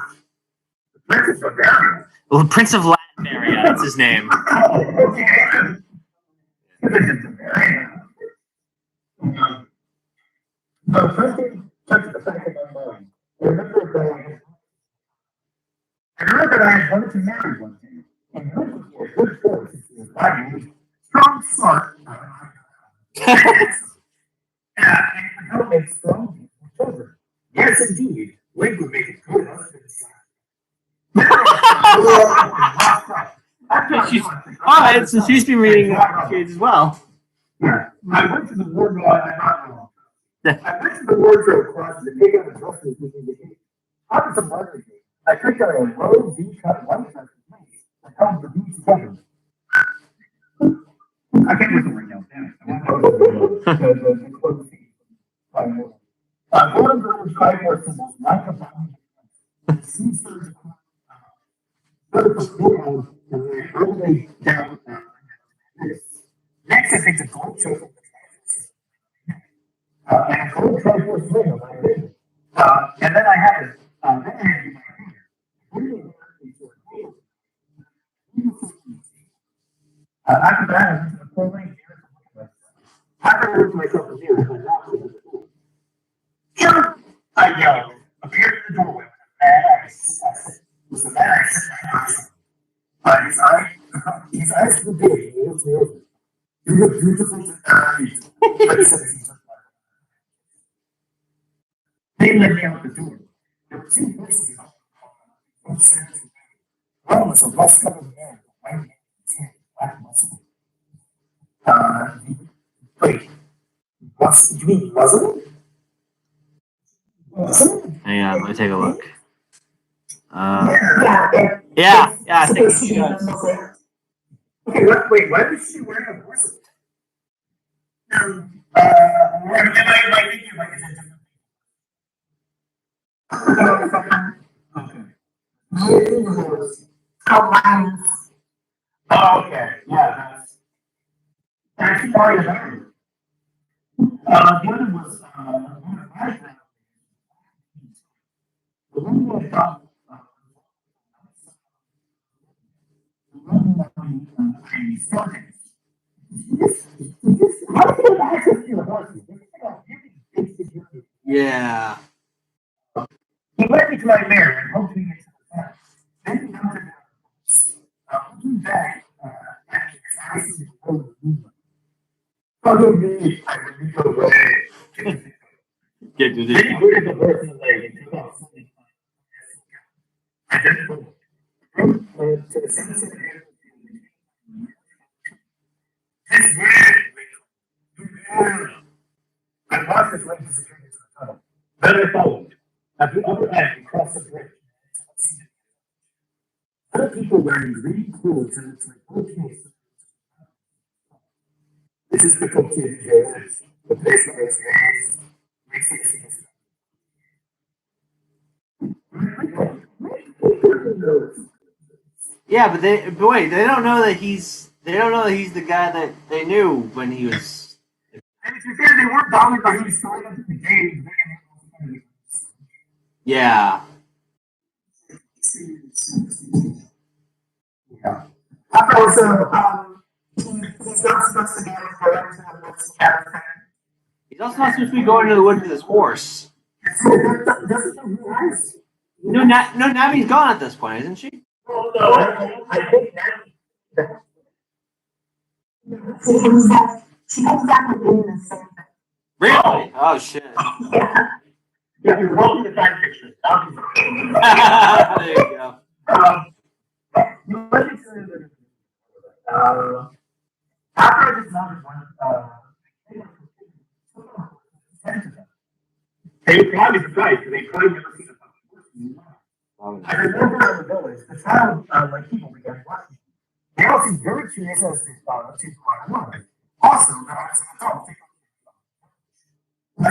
G: Prince of Bavaria.
A: Well, Prince of Latveria, that's his name.
G: The first thing touched the back of my mind. I remember that I had wanted to marry one day, and looking for a good force is my strong, smart, and it would help make strong people children. Yes, indeed, Link would make a good husband.
A: Alright, so she's been reading Shades as well.
G: Yeah, I went to the wardrobe. I went to the wardrobe closet to pick out a dress with the cake. Out of some wondering, I picked out a low V-cut white dress with lace that held the V together. I can't wait to ring out there. The clothes piece. Golden Girl Tribal symbols like a bound. Sea surge vertical foothold and then all the way down. Next, I picked a gold trophy. And a gold Triforce ring on my finger. And then I had it. Then I had it in my finger. After that, I went to the full length mirror. After I looked at myself in the mirror, I knocked on the door. Killer! I yelled, appeared in the doorway with a mad eyes. It was the man I set my eyes on. His eyes were big, and he looked me over. You look beautiful tonight. But he said he took my They let me out the door. There were 2 voices. One was a rust-covered man with white hair and black muscle. Wait. You mean Muslim?
A: Hang on, let me take a look.
G: Yeah.
A: Yeah, I think she does.
G: Okay, wait, why was she wearing a bracelet? Am I thinking like is it different? Okay. Oh, okay. Yeah, that's actually already done. The other was one of my friends. The one who I thought the one who I started. How do you have access to your horses?
A: Yeah.
G: He led me to my mare and hoped to get to the farm. Then he comes to the looking back, at his eyes in the road. Follow me, I will go away.
A: Get to
G: Then he
A: this.
G: booted the horse's leg and took off something. And then to the sunset area. This way! I watched his leg disappear into the tunnel. Then I followed. At the other end, we crossed the bridge. Other people wearing green clothes and it's like, okay, this is the Coquille Village, the place where it's raised.
A: Yeah, but wait, they don't know that he's the guy that they knew when he was.
G: And to be fair, they weren't bothered by him showing up at the game.
A: Yeah.
G: Yeah. Also, he's not supposed to be able to go into the woods character.
A: He's also not supposed to be going to the woods with his horse. No, Navi's gone at this point, isn't she?
G: Oh, no, I think Navi. She comes back with me in the same thing.
A: Really? Oh shit.
G: Yeah, you're welcome to Fanfiction.
A: There you go.
G: After I just noticed one, they were probably surprised because they probably never seen a fucking. I remember in the village, the town, like people began watching. They all seemed very curious as to why. Also, when I was an adult, I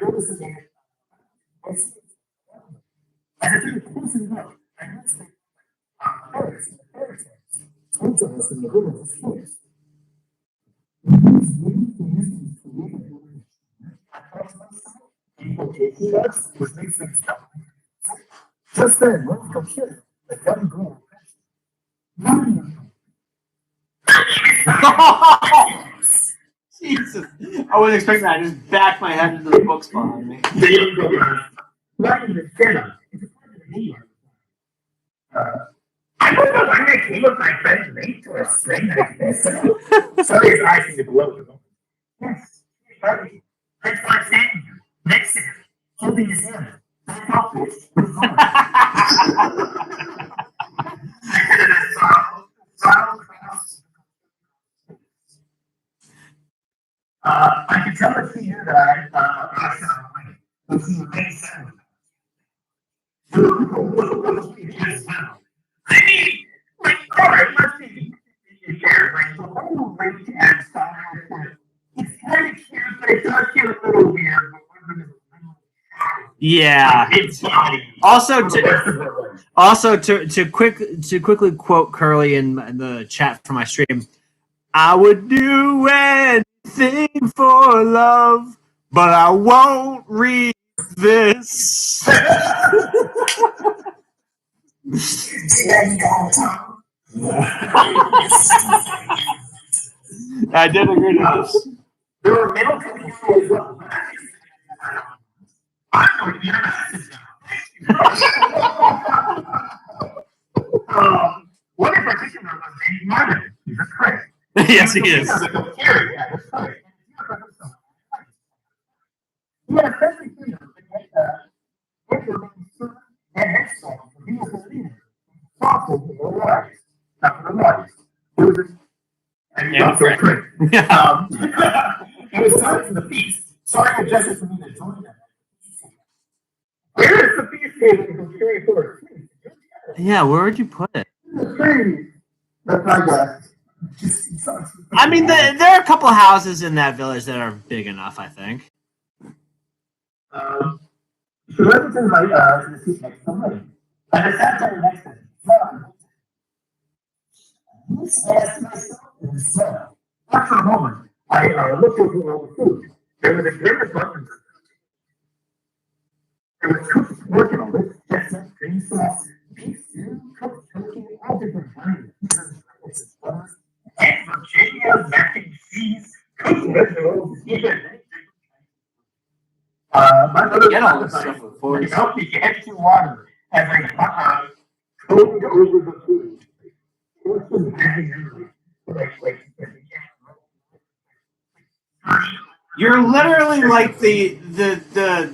G: noticed that as I took a closer look, I noticed that parrots came to us in the village forest. People taking us was make things stop. Just then, one computer, the young girl,
A: Jesus. I wasn't expecting that. I just backed my head into the books behind me.
G: the young girl, running the center. It's a part of the video. I don't know why I came with my friend's mate to a string like this. Sorry if I seem to blow you. Yes, sorry. Let's start standing here, next to him, holding his hand. Back off, bitch. I can tell it to you that I shot away. But he made sense. I mean, like, alright, let's be fair. Like, the whole rate and style, it's kind of cute, but it does get a little weird.
A: Yeah. Also to quickly quote Curly in the chat for my stream, I would do anything for love, but I won't read this. I did agree to this.
G: There were male people as well. One in particular was named Marvin. He's a prick.
A: Yes, he is.
G: Yeah, that's right. He had a friendly freedom with the and next song, he was the leader. Thoughtful for the lives. Not for the lives. It was a and he also a prick. It was was sorry for the feast. Sorry for justice for me to join them. Where is the feast table preparing for a feast?
A: Yeah, where would you put it?
G: That's my guess.
A: I mean, there are a couple houses in that village that are big enough, I think.
G: She went to the seat next to me. And I sat down next to him. Asked myself in the smell. After a moment, I looked over all the food. There was a great abundance. There was cooked pork and a rich chestnut, green sauce, beef stew, cooked turkey, all different kinds of cheeses, and Virginia, mac and cheese, cooked vegetables, even my mother
A: Get all this stuff with forks.
G: helped me get to water as I combed over the food.
A: You're literally like the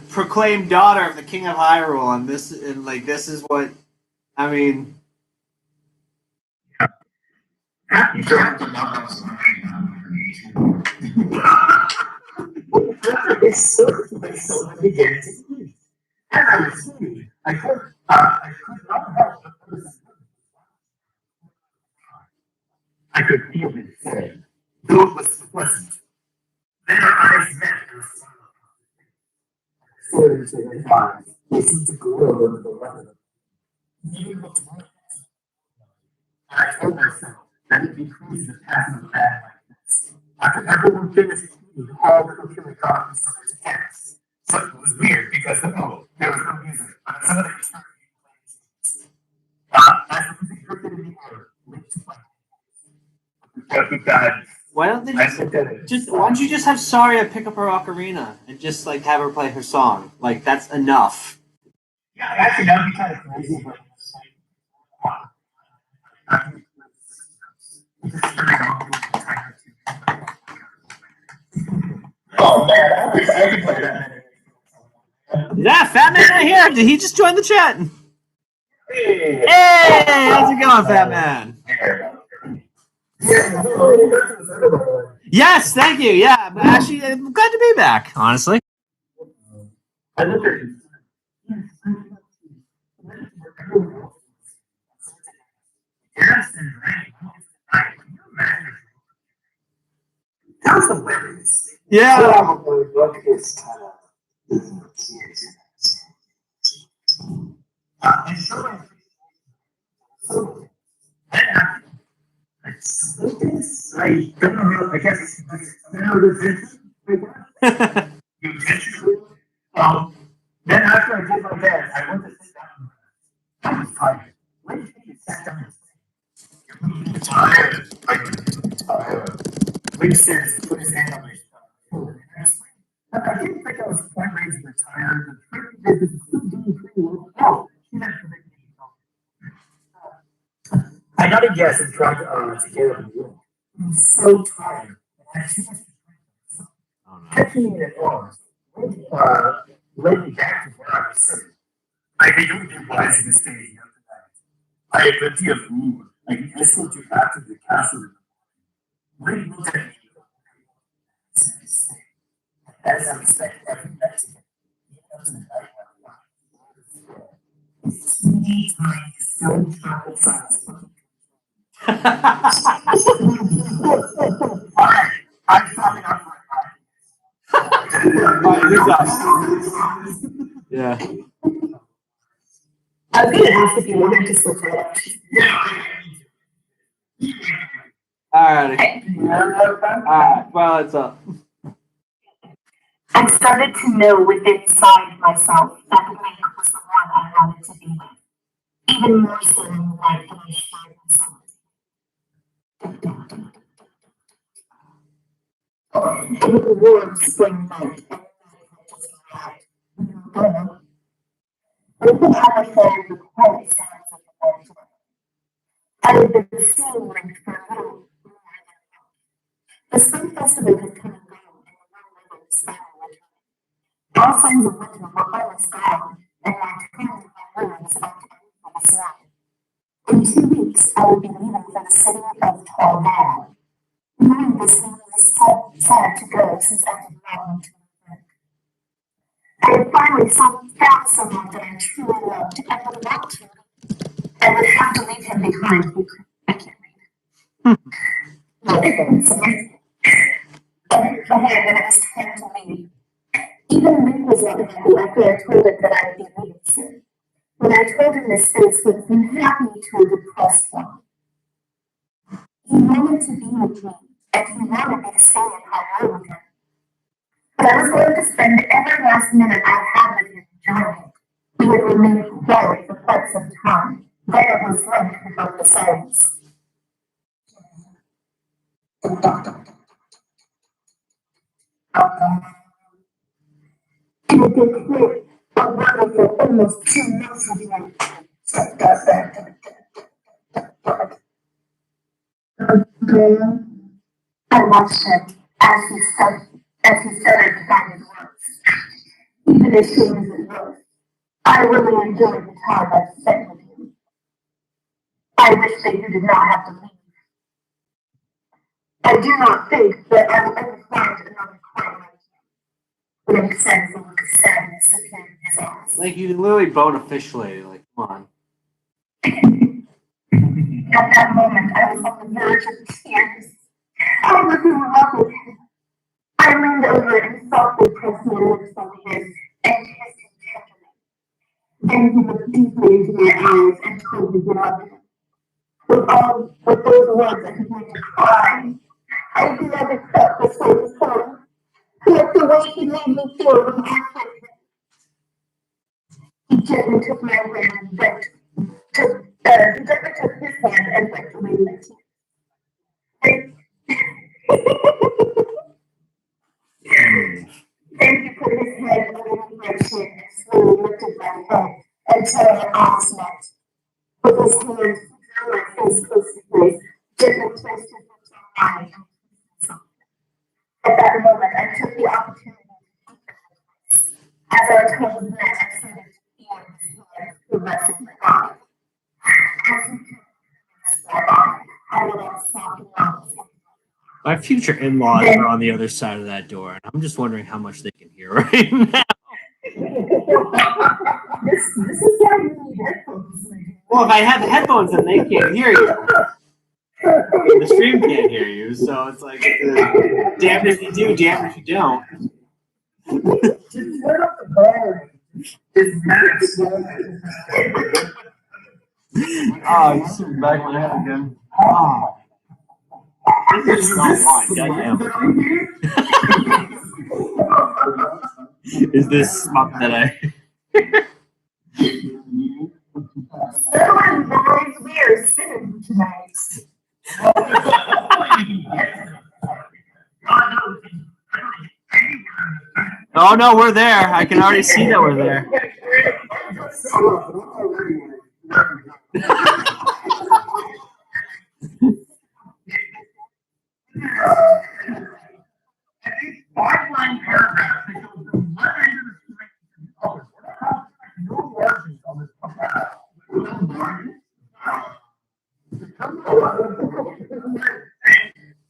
A: proclaimed daughter of the King of Hyrule, and this is what I mean.
G: As I was singing, I could not help but notice. I could feel his say, though it was pleasant. Then our eyes met and stared into his eyes. They seemed to glow under the weather. He looked right at me. And I told myself that it behooved the path of man like this. After everyone finished eating, all the cooking and gotten started to dance. So it was weird because there was no music. But somebody started as the music drifted in the air, linked to my
A: Why don't they why don't you just have Saria pick up her ocarina and just like have her play her song? Like that's enough.
G: Yeah, actually that would be kind of crazy, but oh man, I can play that.
A: Yeah, Fat Man right here. Did he just join the chat?
G: Hey,
A: How's it going, Fat Man? Yes, thank you. Yeah, but actually, I'm glad to be back. Honestly. Yeah.
G: I don't know. I guess then after I did my bed, I went to sit down. I was tired. When did you sit down? I'm tired. I'm tired. Lee says, put his hand on my shoulder. I didn't think I was quite ready to retire. The business is still doing pretty well. No, she meant to make me go. I got a yes and tried to get up and do it. I'm so tired. I had too much to drink. Catching me in arms. Led me back to where I was sitting. I think it would be wise to stay here tonight. I had plenty of food. I can escort you back to the castle. Ray looked at me. As I respect every Mexican, teeny tiny, stone chocolate size. Alright, I'm coming up
A: Yeah.
G: I was going to ask if you wanted to switch it up.
A: Alright. Well, it's up.
G: I started to know within inside myself that Link was the one I wanted to be with. Even more so than the life that I shared myself. It was a warm spring night, and I could have heard the quiet sounds of the water. I had been seeing Link for a little. The spring festival had come and gone, and the warm weather was finally returning. All signs of winter were almost gone, and my twin ruins up to the snow. In 2 weeks, I would be leaving for the city of Tall. Knowing this made me sad to go, life since I did not want to work. I had finally found someone that I truly loved and would want to. I would have to leave him behind. I can't read. No, sorry. And when it was time to leave, even Lee was not happy after I told it that I would be leaving soon. When I told him his face was unhappy to a depressed one. He wanted to be with me, and he wanted me to stay in Hawaii with him. But I was going to spend every last minute I had with him enjoying it. We would remain quiet for quite some time. Then it was left to broke the silence. It would get clear, a wonderful, almost too much of him. I watched him as he stuttered to find his words. Even as soon as it was, I really enjoyed the time I spent with you. I wish that you did not have to leave. I do not think that I will ever find another quite like you. Link said with a look of sadness appeared in his eyes.
A: Like, you literally bone a fish lady. Like, come on.
G: At that moment, I was on the verge of tears. I was in love with him. I leaned over and softly pressed my lips on his and kissed him tenderly. Then he looked deeply into my eyes and told me he loved him. With those words, I began to cry. I had never felt this way before. Like the way he made me feel when I was with him. He gently took my hand and went. He gently took his hand and went away my tears. Then he put his head underneath my chin and slowly lifted my head until our eyes met. With his hand drew my face close to his, gently placed his lips on mine and kissed me. At that moment, I took the opportunity to speak. As our toes met, I started to feel his hand caressing my body. As he caressed my body, I let out soft moans.
A: My future in-laws are on the other side of that door, and I'm just wondering how much they can hear right now.
G: This is why you need headphones.
A: Well, if I have headphones, then they can't hear you. The stream can't hear you, so it's like, damned if you do, damned if you don't.
G: Just turn up the volume. It's max.
A: Oh, you sit back my head again. Oh. This is not wine, goddamn. Is this smuck that I...
G: So I'm very weird sitting tonight.
A: Oh no, we're there. I can already see that we're there.
G: Five-line paragraph that goes from one end of the string to the other. No margins on this podcast. No margins.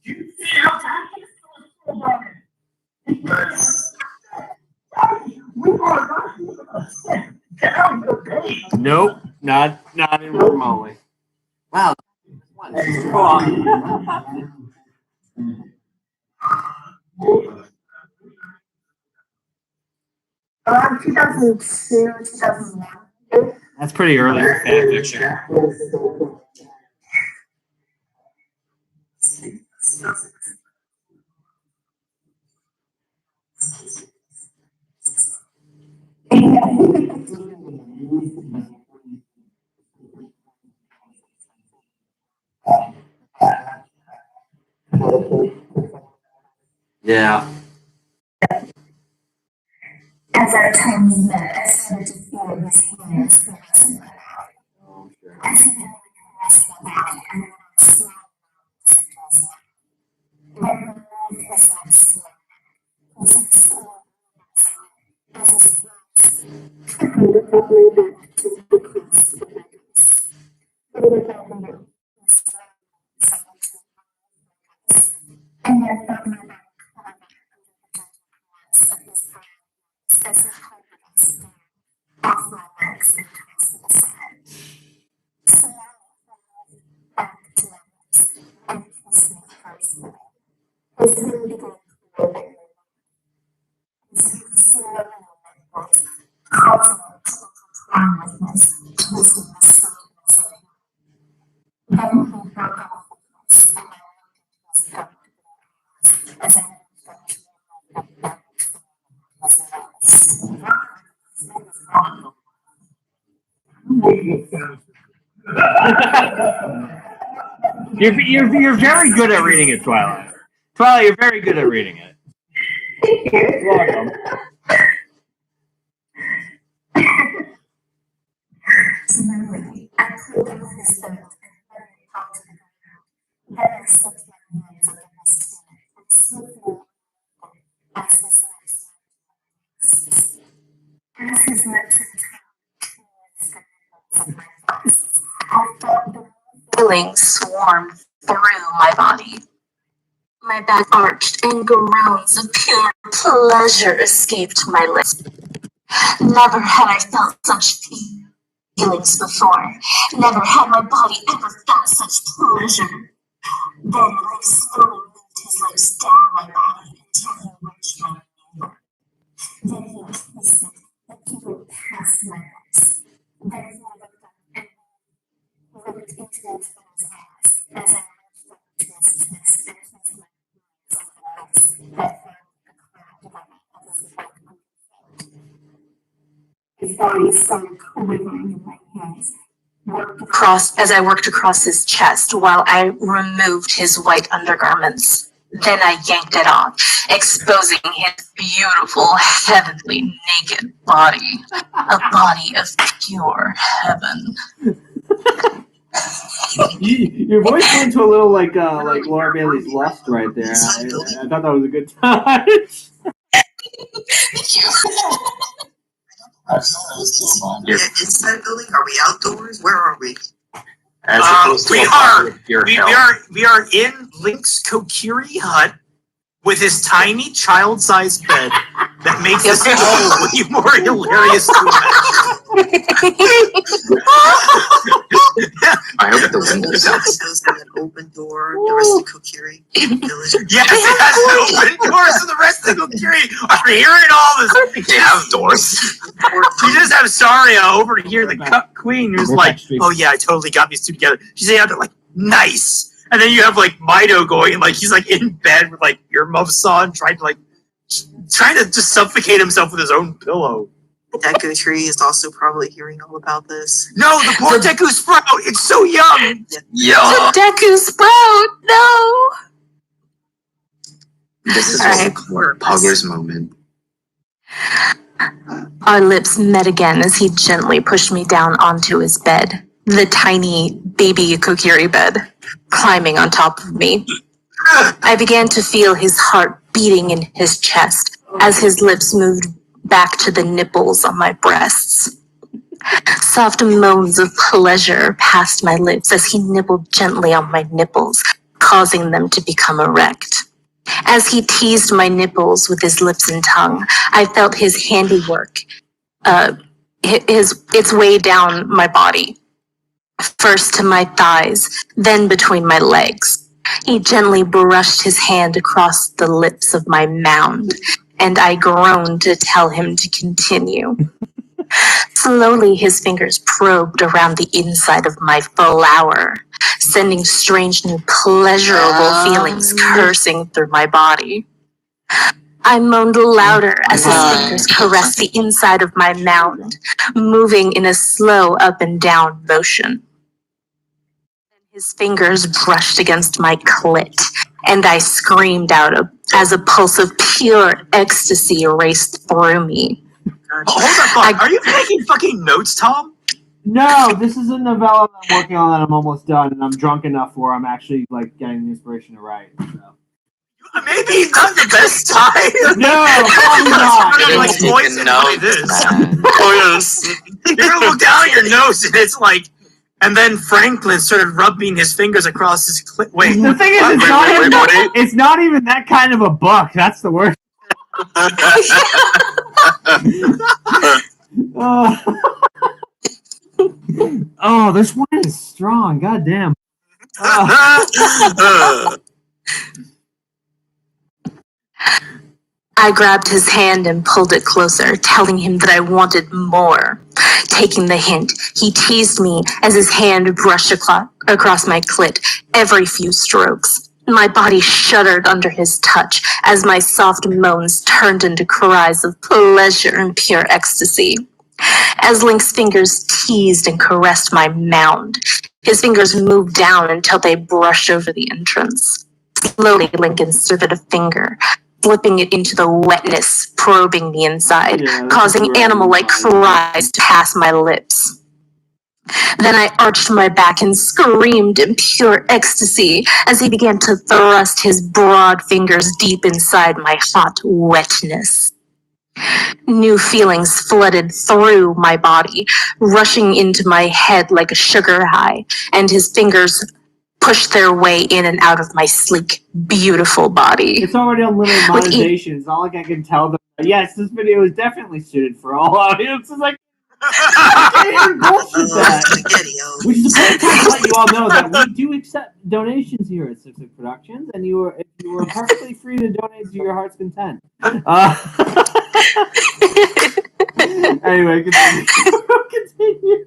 G: You see how tight it is to a full Yes. We are not even a cent down the page.
A: Nope, not even remotely. Wow. What is wrong?
G: 2002, 2001.
A: That's pretty early for fanfiction. Yeah.
G: As our tongues met, I started to feel his hands caressing my body. As he gently caressed my body, and then I smiled at his neck. Then he moved his lips to my neck. He said slowly, as his hands trickled all the way back to the crease of my face. A little bit later, he slowly settled to my face, and then felt my back
A: You're very good at reading it, Twilight. Twilight, you're very good at reading it. You're welcome.
E: Feelings swarmed through my body. My back arched and groans of pure pleasure escaped my lips. Never had I felt such feelings before. Never had my body ever felt such pleasure. Then life slowly moved his lips down my body until he reached my navel. Then he kissed it, and he went past my lips. Then he looked up and looked into his eyes as I reached up to his chest and kissed my hands on the lips that formed the cloud of his white underfoot. His body started quivering in my hands. As I worked across his chest while I removed his white undergarments. Then I yanked it off, exposing his beautiful, heavenly, naked body. A body of pure heaven.
A: Your voice went to a little like Laura Bailey's Lust right there. I thought that was a good time.
D: Is that building? Are we outdoors? Where are we?
C: We are in Link's Kokiri hut with his tiny child-sized bed that makes this all way more hilarious to
B: I hope the windows out.
D: Does have an open door. The rest of the Kokiri village.
C: Yes, it has open doors, so the rest of the Kokiri are hearing all this.
B: They have doors.
C: You just have Saria over here, the queen, who's like, "Oh yeah, I totally got these two together." She's out there like, "Nice." And then you have like Mido going, like he's like in bed with like earmuffs on, trying to just suffocate himself with his own pillow.
D: Deku Tree is also probably hearing all about this.
C: No, the poor Deku Sprout. It's so young.
E: The Deku Sprout. No.
B: This is a Pugger's moment.
E: Our lips met again as he gently pushed me down onto his bed, the tiny baby Kokiri bed, climbing on top of me. I began to feel his heart beating in his chest as his lips moved back to the nipples on my breasts. Soft moans of pleasure passed my lips as he nibbled gently on my nipples, causing them to become erect. As he teased my nipples with his lips and tongue, I felt his handiwork, its way down my body. First to my thighs, then between my legs. He gently brushed his hand across the lips of my mound, and I groaned to tell him to continue. Slowly, his fingers probed around the inside of my flower, sending strange new pleasurable feelings coursing through my body. I moaned louder as his fingers caressed the inside of my mound, moving in a slow up and down motion. His fingers brushed against my clit, and I screamed out as a pulse of pure ecstasy raced through me.
C: Hold up, are you taking fucking notes, Tom?
A: No, this is a novella that I'm working on that I'm almost done, and I'm drunk enough where I'm actually like getting the inspiration to write. So.
C: Maybe not the best time.
A: No, probably not.
C: Oh yes. You're gonna look down at your nose, and it's like. And then Franklin started rubbing his fingers across his clit. Wait,
A: the thing is, it's not even that kind of a book. That's the worst. Oh, this wine is strong. God damn.
E: I grabbed his hand and pulled it closer, telling him that I wanted more. Taking the hint, he teased me as his hand brushed across my clit every few strokes. My body shuddered under his touch as my soft moans turned into cries of pleasure and pure ecstasy. As Link's fingers teased and caressed my mound, his fingers moved down until they brushed over the entrance. Slowly, Link inserted a finger, slipping it into the wetness, probing the inside, causing animal-like cries to pass my lips. Then I arched my back and screamed in pure ecstasy as he began to thrust his broad fingers deep inside my hot wetness. New feelings flooded through my body, rushing into my head like a sugar high, and his fingers pushed their way in and out of my sleek, beautiful body.
A: It's already unlimited monetization. It's not like I can tell them, yes, this video is definitely suited for all audiences. Like, I can't even bullshit that. Which is a to let you all know that we do accept donations here at SickSlickProductions, and you are perfectly free to donate to your heart's content. Anyway, continue.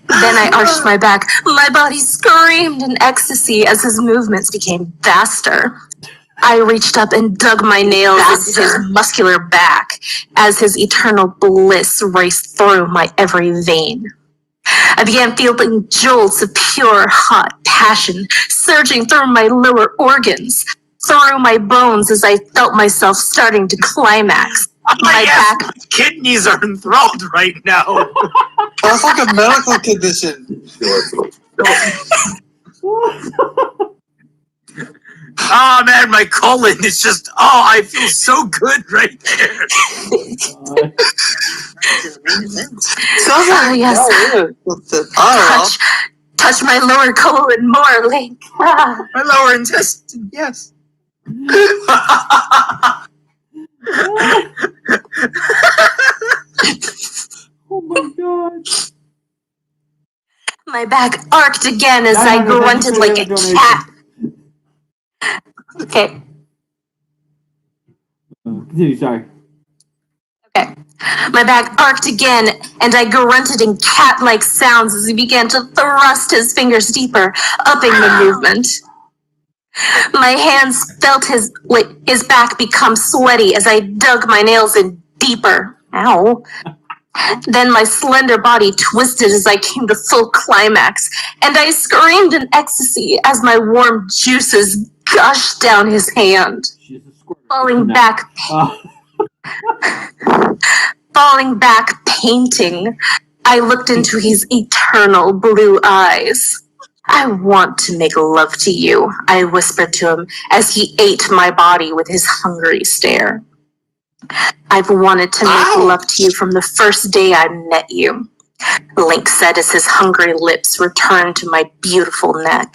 E: Then I arched my back. My body screamed in ecstasy as his movements became faster. I reached up and dug my nails into his muscular back as his eternal bliss raced through my every vein. I began feeling jolts of pure, hot passion surging through my lower organs, through my bones as I felt myself starting to climax. My back.
C: My kidneys are enthralled right now.
I: That's like a medical condition.
C: Oh man, my colon is just, I feel so good right there.
E: Yes. Touch my lower colon more, Link.
C: My lower intestine, yes.
A: Oh my god.
E: My back arced again as I grunted like a cat. Okay.
A: Continue, sorry.
E: Okay. My back arced again, and I grunted in cat-like sounds as he began to thrust his fingers deeper, upping the movement. My hands felt his back become sweaty as I dug my nails in deeper. Ow. Then my slender body twisted as I came to full climax, and I screamed in ecstasy as my warm juices gushed down his hand. Falling back, painting, I looked into his eternal blue eyes. I want to make love to you, I whispered to him as he ate my body with his hungry stare. I've wanted to make love to you from the first day I met you, Link said as his hungry lips returned to my beautiful neck.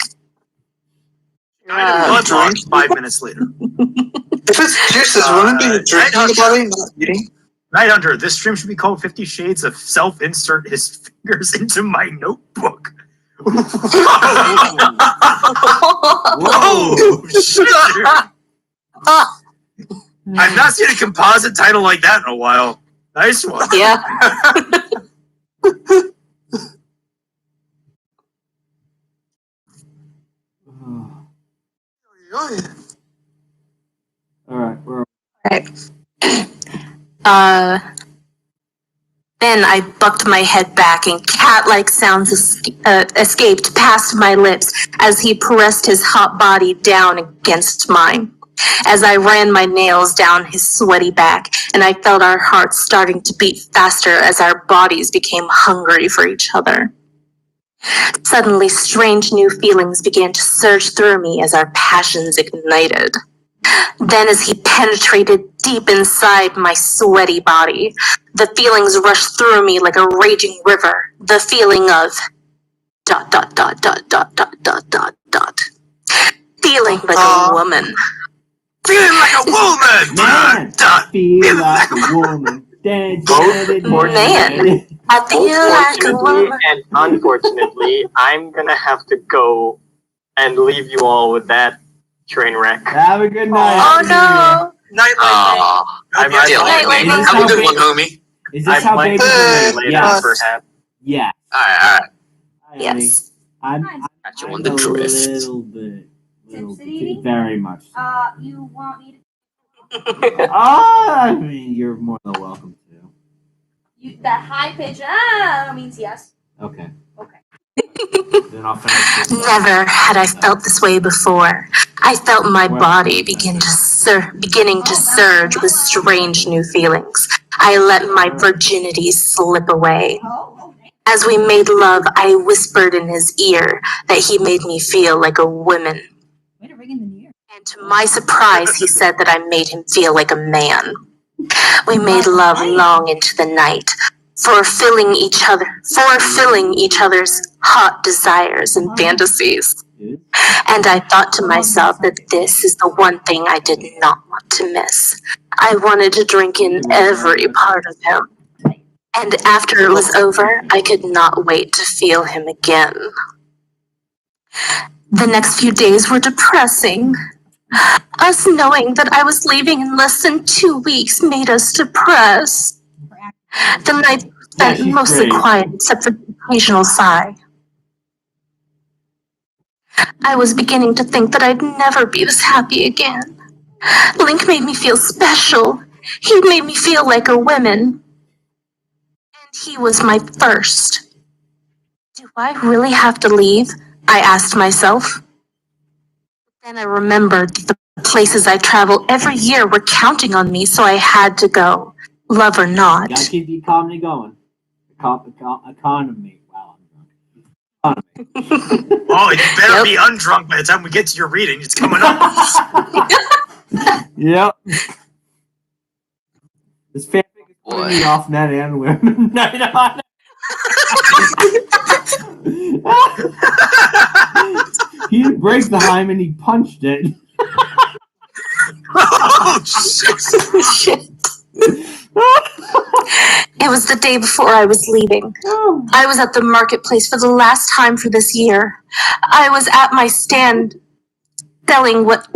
C: Blood loss 5 minutes later.
I: If it's juices, wouldn't it be drinking the body, not eating?
C: Night Hunter, this stream should be called 50 Shades of Self-Insert His Fingers into My Notebook. Whoa! Shit! I've not seen a composite title like that in a while. Nice one.
E: Yeah.
A: Alright, we're
E: Right. Then I bucked my head back and cat-like sounds escaped past my lips as he pressed his hot body down against mine. As I ran my nails down his sweaty back, and I felt our hearts starting to beat faster as our bodies became hungry for each other. Suddenly, strange new feelings began to surge through me as our passions ignited. Then as he penetrated deep inside my sweaty body, the feelings rushed through me like a raging river, the feeling of ... feeling like a woman.
C: Feeling like a woman!
A: Man, I feel like a woman.
E: Man, I feel like a
J: Fortunately
E: woman.
J: and unfortunately, I'm gonna have to go and leave you all with that train wreck.
A: Have a good night.
E: Oh no!
D: Night
J: I might
E: Night,
A: Is this
I: Have a
A: how
I: good one,
A: ba-
I: homie.
A: Is
J: I
A: this how
J: might
A: babies are made?
J: later,
A: Yes.
J: perhaps.
A: Yeah.
I: Alright.
A: Hi, honey.
E: Yes.
A: I'm
I: Got you on
A: I'm
I: the
A: a
I: drift.
A: little bit.
H: Tipsy?
A: Very much.
H: You want me
A: I mean, you're more than welcome to.
H: that high pitch means yes.
A: Okay.
H: Okay.
A: Then I'll finish this.
E: Never had I felt this way before. I felt my body beginning to surge with strange new feelings. I let my virginity slip away. As we made love, I whispered in his ear that he made me feel like a woman.
H: Way to ring in the new year.
E: And to my surprise, he said that I made him feel like a man. We made love long into the night, fulfilling each other's hot desires and fantasies. And I thought to myself that this is the one thing I did not want to miss. I wanted to drink in every part of him. And after it was over, I could not wait to feel him again. The next few days were depressing. Us knowing that I was leaving in less than 2 weeks made us depressed. The night spent
A: she's
E: mostly
A: great.
E: quiet except for the occasional sigh. I was beginning to think that I'd never be this happy again. Link made me feel special. He made me feel like a woman. And he was my first. Do I really have to leave? I asked myself. Then I remembered that the places I travel every year were counting on me, so I had to go, love or not.
A: Gotta keep the economy going. Economy. Wow, I'm drunk. Economy.
C: Oh, you better be undrunk by the time we get to your reading. It's coming up.
A: Yep. This fanfic is putting me off men and women. Night on. He didn't break the hymen, he punched it.
C: Oh, shit.
E: It was the day before I was leaving. I was at the marketplace for the last time for this year. I was at my stand selling what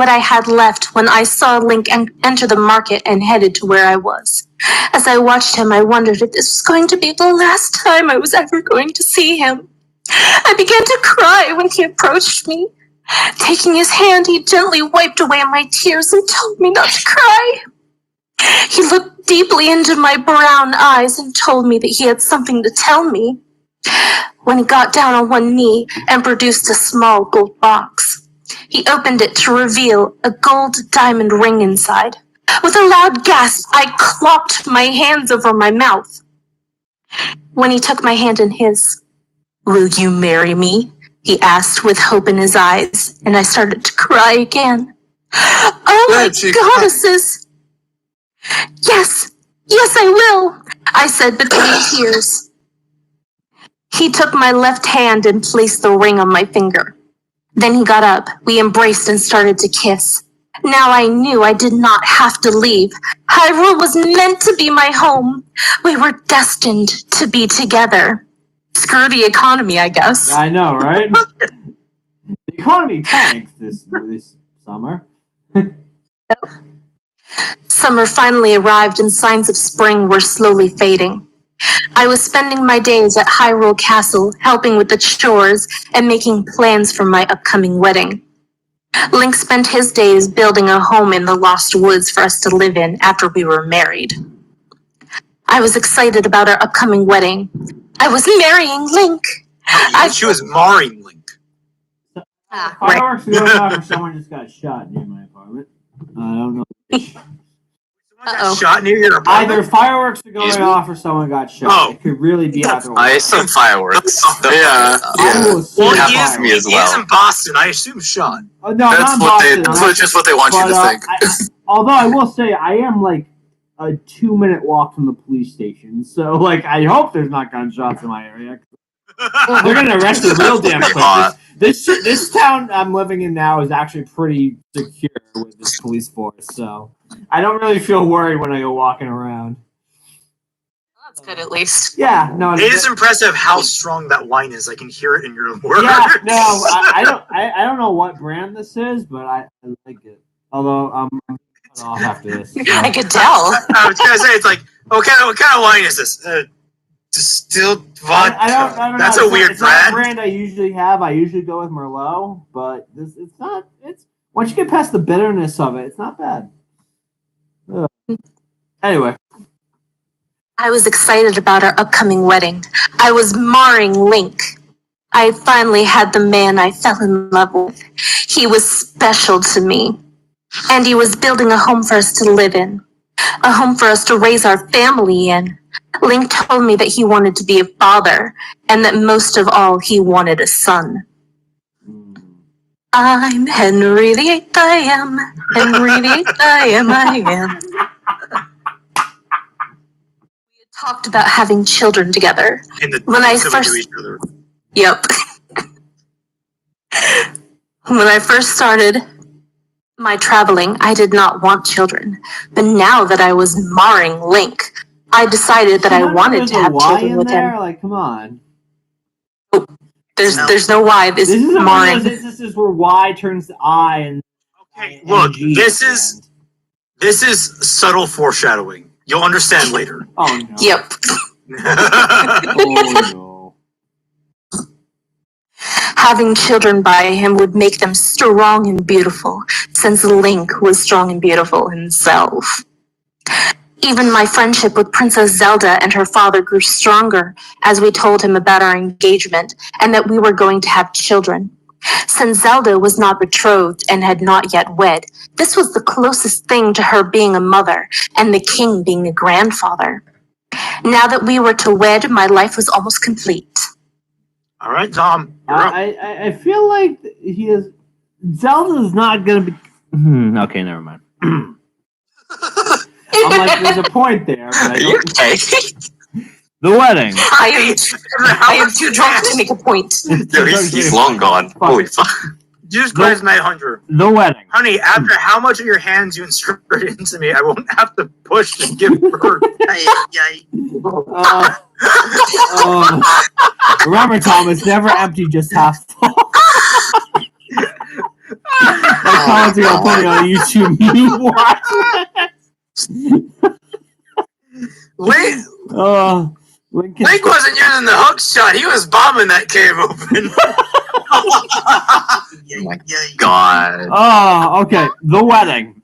E: I had left when I saw Link enter the market and headed to where I was. As I watched him, I wondered if this was going to be the last time I was ever going to see him. I began to cry when he approached me. Taking his hand, he gently wiped away my tears and told me not to cry. He looked deeply into my brown eyes and told me that he had something to tell me. When he got down on one knee and produced a small gold box, he opened it to reveal a gold diamond ring inside. With a loud gasp, I clopped my hands over my mouth. When he took my hand in his, "Will you marry me?" he asked with hope in his eyes, and I started to cry again. Oh my goddesses! Yes, I will, I said between tears. He took my left hand and placed the ring on my finger. Then he got up, we embraced and started to kiss. Now I knew I did not have to leave. Hyrule was meant to be my home. We were destined to be together. Screw the economy, I guess.
A: I know, right? The economy tanks this summer.
E: Summer finally arrived and signs of spring were slowly fading. I was spending my days at Hyrule Castle, helping with the chores and making plans for my upcoming wedding. Link spent his days building a home in the Lost Woods for us to live in after we were married. I was excited about our upcoming wedding. I was marrying Link.
C: She was marrying Link.
A: Fireworks going off or someone just got shot near my apartment. I don't know.
C: Shot near your apartment?
A: Either fireworks are going off or someone got shot.
C: Oh.
A: It could really be either one.
I: I assume fireworks.
A: I will assume
C: Well,
I: happens to me as
C: he is in Boston. I assume shot.
A: Oh, no,
I: That's
A: not in
I: what
A: Boston.
I: that's just what they want you to think.
A: Although I will say, I am like a 2-minute walk from the police station, so like I hope there's not gunshots in my area. They're gonna arrest the real damn
B: Pretty
A: quick.
B: hot.
A: This town I'm living in now is actually pretty secure with this police force, so I don't really feel worried when I go walking around.
E: That's good, at least.
A: Yeah, no,
C: It is impressive how strong that wine is. I can hear it in your words.
A: yeah, no, I don't know what brand this is, but I like it. Although I'm off after this. So.
E: I could tell.
C: I was gonna say it's like, what kind of wine is this? Distilled vodka.
A: I don't
C: That's
A: know.
C: a weird
A: it's not a
C: brand.
A: brand I usually have. I usually go with Merlot, but it's not. It's once you get past the bitterness of it, it's not bad. Ugh. Anyway.
E: I was excited about our upcoming wedding. I was marring Link. I finally had the man I fell in love with. He was special to me. And he was building a home for us to live in. A home for us to raise our family in. Link told me that he wanted to be a father, and that most of all, he wanted a son. I'm Henry VIII, I am. Henry VIII, I am. Talked about having children together. When I first, yep. When I first started my traveling, I did not want children. But now that I was marring Link, I decided that I wanted to have children with him.
A: Like, come on.
E: There's no Y. This is marring.
A: This is where Y turns to I and.
C: Okay, look,
A: G
C: this is subtle foreshadowing. You'll understand later.
A: Oh no.
E: Yep.
A: Oh no.
E: Having children by him would make them strong and beautiful, since Link was strong and beautiful himself. Even my friendship with Princess Zelda and her father grew stronger as we told him about our engagement and that we were going to have children. Since Zelda was not betrothed and had not yet wed, this was the closest thing to her being a mother and the king being a grandfather. Now that we were to wed, my life was almost complete.
C: All right, Tom. You're up.
A: I feel like he is. Zelda's not gonna be. Okay, never mind. I'm like, there's a point there. But I don't...
B: Okay.
A: The wedding.
E: I am too drunk to make a point.
B: Yo, he's long gone. Holy fuck.
C: Jesus Christ, Night Hunter.
A: The wedding.
C: Honey, after how much of your hands you inserted into me, I won't have to push to give birth.
A: Remember, Tom, it's never empty, just half full. That commenting I'm putting on YouTube. You watch
C: Link
A: Link
C: wasn't using the hook shot. He was bombing that cave open.
B: Oh my god.
A: Oh, okay. The wedding.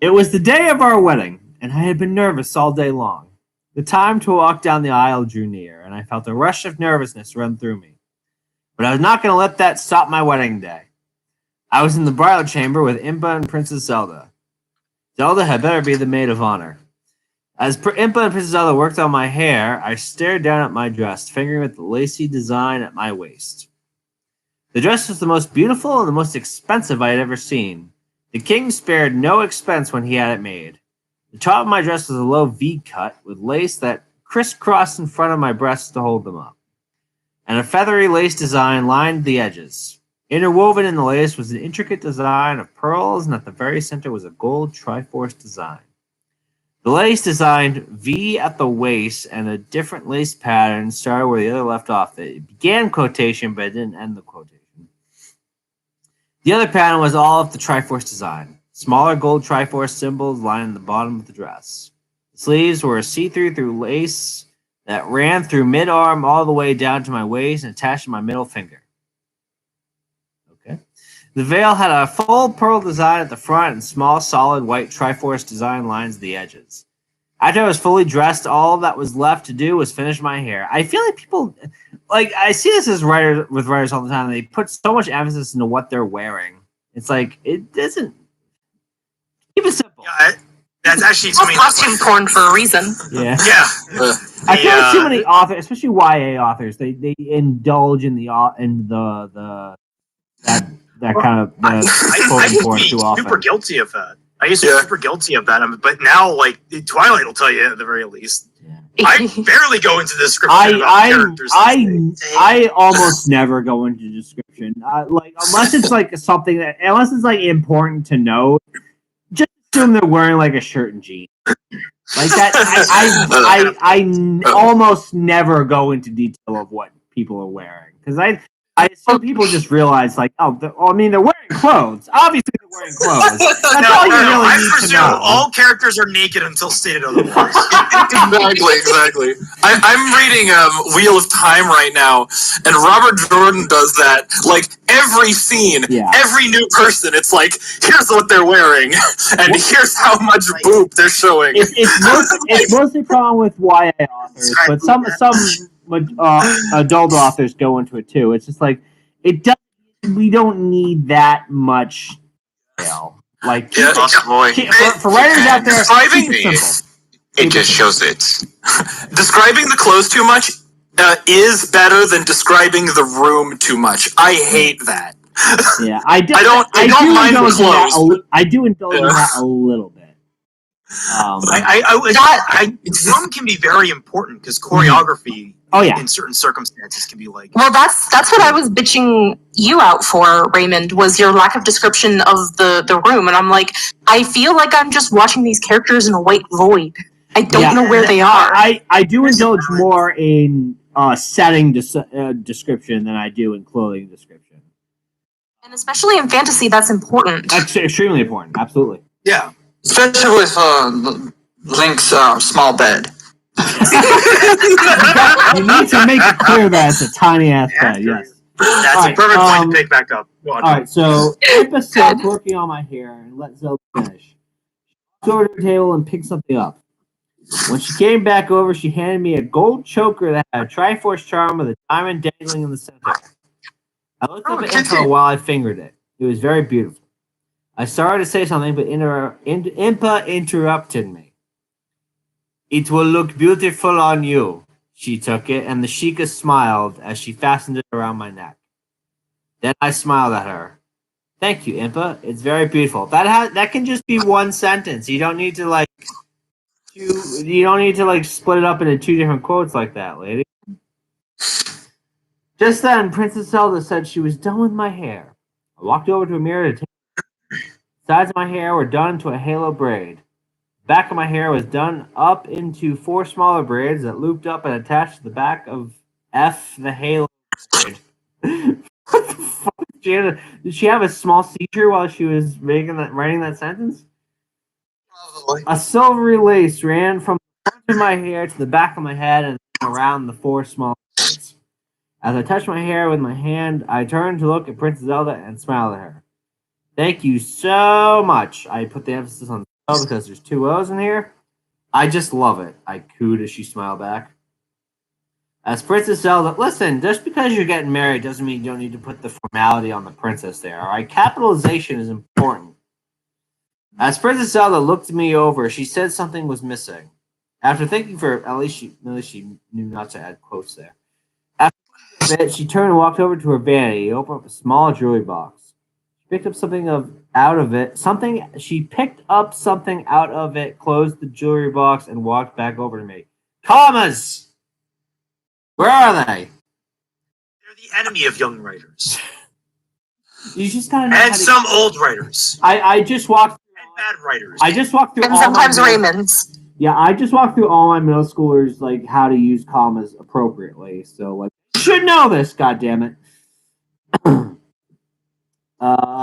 A: It was the day of our wedding, and I had been nervous all day long. The time to walk down the aisle drew near, and I felt a rush of nervousness run through me. But I was not going to let that stop my wedding day. I was in the bridal chamber with Impa and Princess Zelda. Zelda had better be the maid of honor. As Impa and Princess Zelda worked on my hair, I stared down at my dress, fingering at the lacy design at my waist. The dress was the most beautiful and the most expensive I had ever seen. The king spared no expense when he had it made. The top of my dress was a low V-cut with lace that crisscrossed in front of my breasts to hold them up, and a feathery lace design lined the edges. Interwoven in the lace was an intricate design of pearls, and at the very center was a gold Triforce design. The lace designed V at the waist and a different lace pattern started where the other left off. It began quotation, but it didn't end the quotation. The other pattern was all of the Triforce design. Smaller gold Triforce symbols lining the bottom of the dress. The sleeves were see-through lace that ran through mid-arm all the way down to my waist and attached to my middle finger. Okay. The veil had a full pearl design at the front and small, solid white Triforce design lines at the edges. After I was fully dressed, all that was left to do was finish my hair. I feel like people, like, I see this as writers all the time. They put so much emphasis into what they're wearing. It's like, it doesn't. Keep it simple.
C: Yeah, that's actually too many.
E: Costume porn for a reason.
A: Yeah.
C: Yeah.
A: I feel like too many authors, especially YA authors, they indulge in that kind of
C: I used to be
A: too often.
C: super guilty of that. But now, like, Twilight will tell you at the very least.
A: Yeah.
C: I barely go into description about characters.
A: I almost never go into description. Like unless it's like something unless it's like important to know, just assume they're wearing like a shirt and jeans. Like that, I almost never go into detail of what people are wearing because some people just realize like, oh, they're wearing clothes. Obviously, they're wearing clothes. That's all you really need to know.
C: All characters are naked until stated otherwise.
I: Exactly. I'm reading Wheel of Time right now, and Robert Jordan does that. Like every scene, every new person, it's like, here's what they're wearing, and here's how much boob they're showing.
A: It's mostly a problem with YA authors, but some adult authors go into it too. It's just like we don't need that much detail. Like for writers out there, keep it simple.
I: It just shows it. Describing the clothes too much is better than describing the room too much. I hate that.
A: Yeah, I do mind the clothes. I do indulge in that a little bit.
C: Drum can be very important because choreography in certain circumstances can be like...
E: Well, that's what I was bitching you out for, Raymond, was your lack of description of the room. And I'm like, I feel like I'm just watching these characters in a white void. I don't know where they are.
A: I do indulge more in setting description than I do in clothing description.
E: And especially in fantasy, that's important.
A: That's extremely important, absolutely.
C: Yeah.
I: Especially with Link's small bed.
A: You need to make it clear that it's a tiny ass bed, yes.
C: That's a perfect point to pick back up.
A: Alright, so Impa stopped working on my hair and let Zelda finish. She walked over to the table and picked something up. When she came back over, she handed me a gold choker that had a Triforce charm with a diamond dangling in the center. I looked up at Impa while I fingered it. It was very beautiful. I started to say something, but Impa interrupted me. It will look beautiful on you. She took it, and the Sheikah smiled as she fastened it around my neck. Then I smiled at her. Thank you, Impa. It's very beautiful. That can just be one sentence. You don't need to split it up into two different quotes like that, lady. Just then, Princess Zelda said she was done with my hair. I walked over to a mirror to take the sides of my hair were done into a halo braid. The back of my hair was done up into 4 smaller braids that looped up and attached to the back of the halo braid. What the fuck? Did she have a small seizure while she was writing that sentence? Probably. A silvery lace ran from the front of my hair to the back of my head and around the 4 small braids. As I touched my hair with my hand, I turned to look at Princess Zelda and smiled at her. Thank you so much. I put the emphasis on so because there's 2 O's in here. I just love it. I cooed as she smiled back. As Princess Zelda, listen, just because you're getting married doesn't mean you don't need to put the formality on the princess there, alright? Capitalization is important. As Princess Zelda looked me over, she said something was missing. After thinking for at least she knew not to add quotes there. After a bit, she turned and walked over to her vanity, opened up a small jewelry box. She picked up something out of it, closed the jewelry box, and walked back over to me. Commas! Where are they?
C: They're the enemy of young writers.
A: You just gotta know
C: and some old writers.
A: I just walked through
C: and bad writers.
A: I just walked through
E: and sometimes Raymond's.
A: Yeah, I just walked through all my middle schoolers like how to use commas appropriately. So like you should know this, goddammit.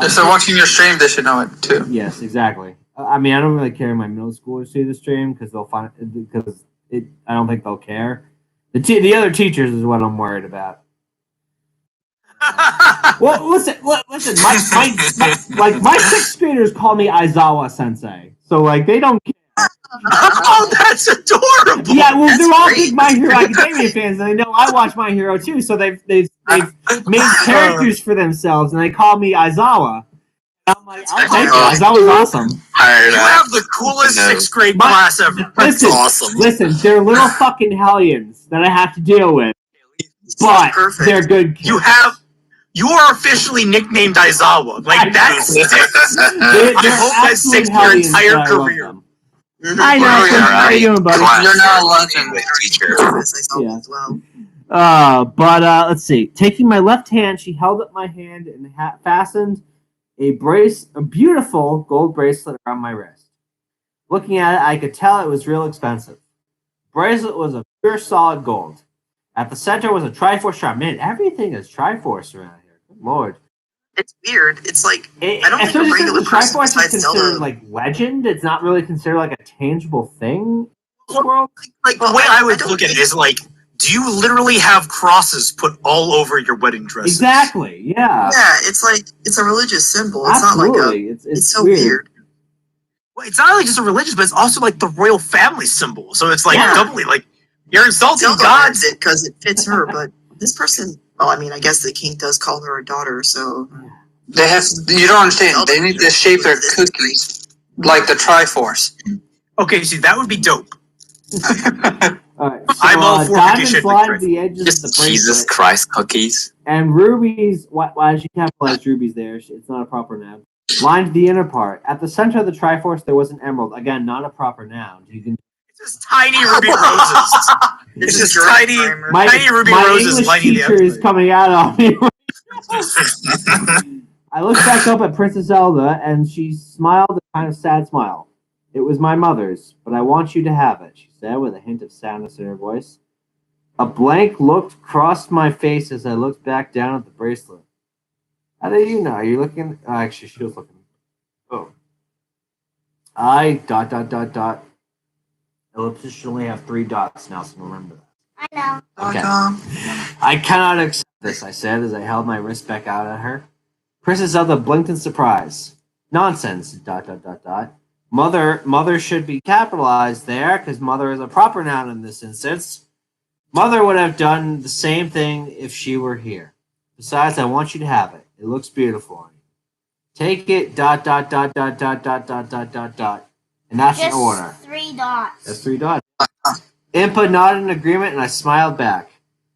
I: If they're watching your stream, they should know it too.
A: Yes, exactly. I mean, I don't really care if my middle schoolers see the stream because I don't think they'll care. The other teachers is what I'm worried about. Well, listen. My 6th graders call me Aizawa Sensei, so like they don't care.
C: Oh, that's adorable.
A: Yeah, well, they're all big My Hero Academia fans, and they know I watch My Hero too. So they've made characters for themselves, and they call me Aizawa. I'm like, I'll take it. Aizawa's awesome.
C: You have the coolest 6th grade class ever. That's awesome.
A: Listen, they're little fucking hellions that I have to deal with, but they're good kids.
C: You are officially nicknamed Aizawa. Like, that sticks. I hope that sticks your entire career.
A: I know. How you doing, buddy?
B: Class
K: You're not a
B: with
K: legend.
B: teacher.
A: Yeah.
D: As well.
A: But let's see. Taking my left hand, she held up my hand and fastened a beautiful gold bracelet around my wrist. Looking at it, I could tell it was real expensive. The bracelet was of pure solid gold. At the center was a Triforce charm. Man, everything is Triforce around here. Good Lord.
D: It's weird. It's like I don't think a
A: Especially
D: regular
A: since the
D: person
A: Triforce is
D: besides
A: considered
D: Zelda.
A: like legend. It's not really considered like a tangible thing in this world.
C: Like the way I would look at it is like, do you literally have crosses put all over your wedding dresses?
A: Exactly. Yeah.
D: Yeah, it's like it's a religious symbol. It's
A: Absolutely.
D: not like it's so weird.
C: Well, it's not only just a religious, but it's also like the royal family symbol. So it's like
A: Yeah.
C: doubly like you're insulting
D: Zelda
C: God.
D: likes it because it fits her, but this person. Well, I mean, I guess the king does call her a daughter, so.
K: They have. You don't understand. They need to shape their cookies like the Triforce.
C: Okay, see that would be dope.
A: All right, so,
C: I'm all for
A: diamonds
C: cookie
A: line
C: shaped
A: the edges of the
B: Just
A: bracelet,
B: Jesus Christ cookies.
A: and rubies. Why she capitalized rubies there? It's not a proper noun. Lined the inner part. At the center of the Triforce, there was an emerald. Again, not a proper noun. You can.
C: It's just tiny ruby roses. It's just tiny ruby roses
A: English
C: lining the
A: teacher is
C: outside.
A: coming out on me. I looked back up at Princess Zelda, and she smiled a kind of sad smile. It was my mother's, but I want you to have it, she said with a hint of sadness in her voice. A blank look crossed my face as I looked back down at the bracelet. How do you know? Are you looking? Oh, actually, she was looking. Oh. Ellipses should only have 3 dots now, so remember that.
H: I know.
A: Okay. I cannot accept this, I said as I held my wrist back out at her. Princess Zelda blinked in surprise. Nonsense, ... Mother should be capitalized there, because mother is a proper noun in this instance. Mother would have done the same thing if she were here. Besides, I want you to have it. It looks beautiful on you. Take it, ... And that's an order.
H: 3 dots.
A: That's 3 dots. Impa nodded in agreement, and I smiled back.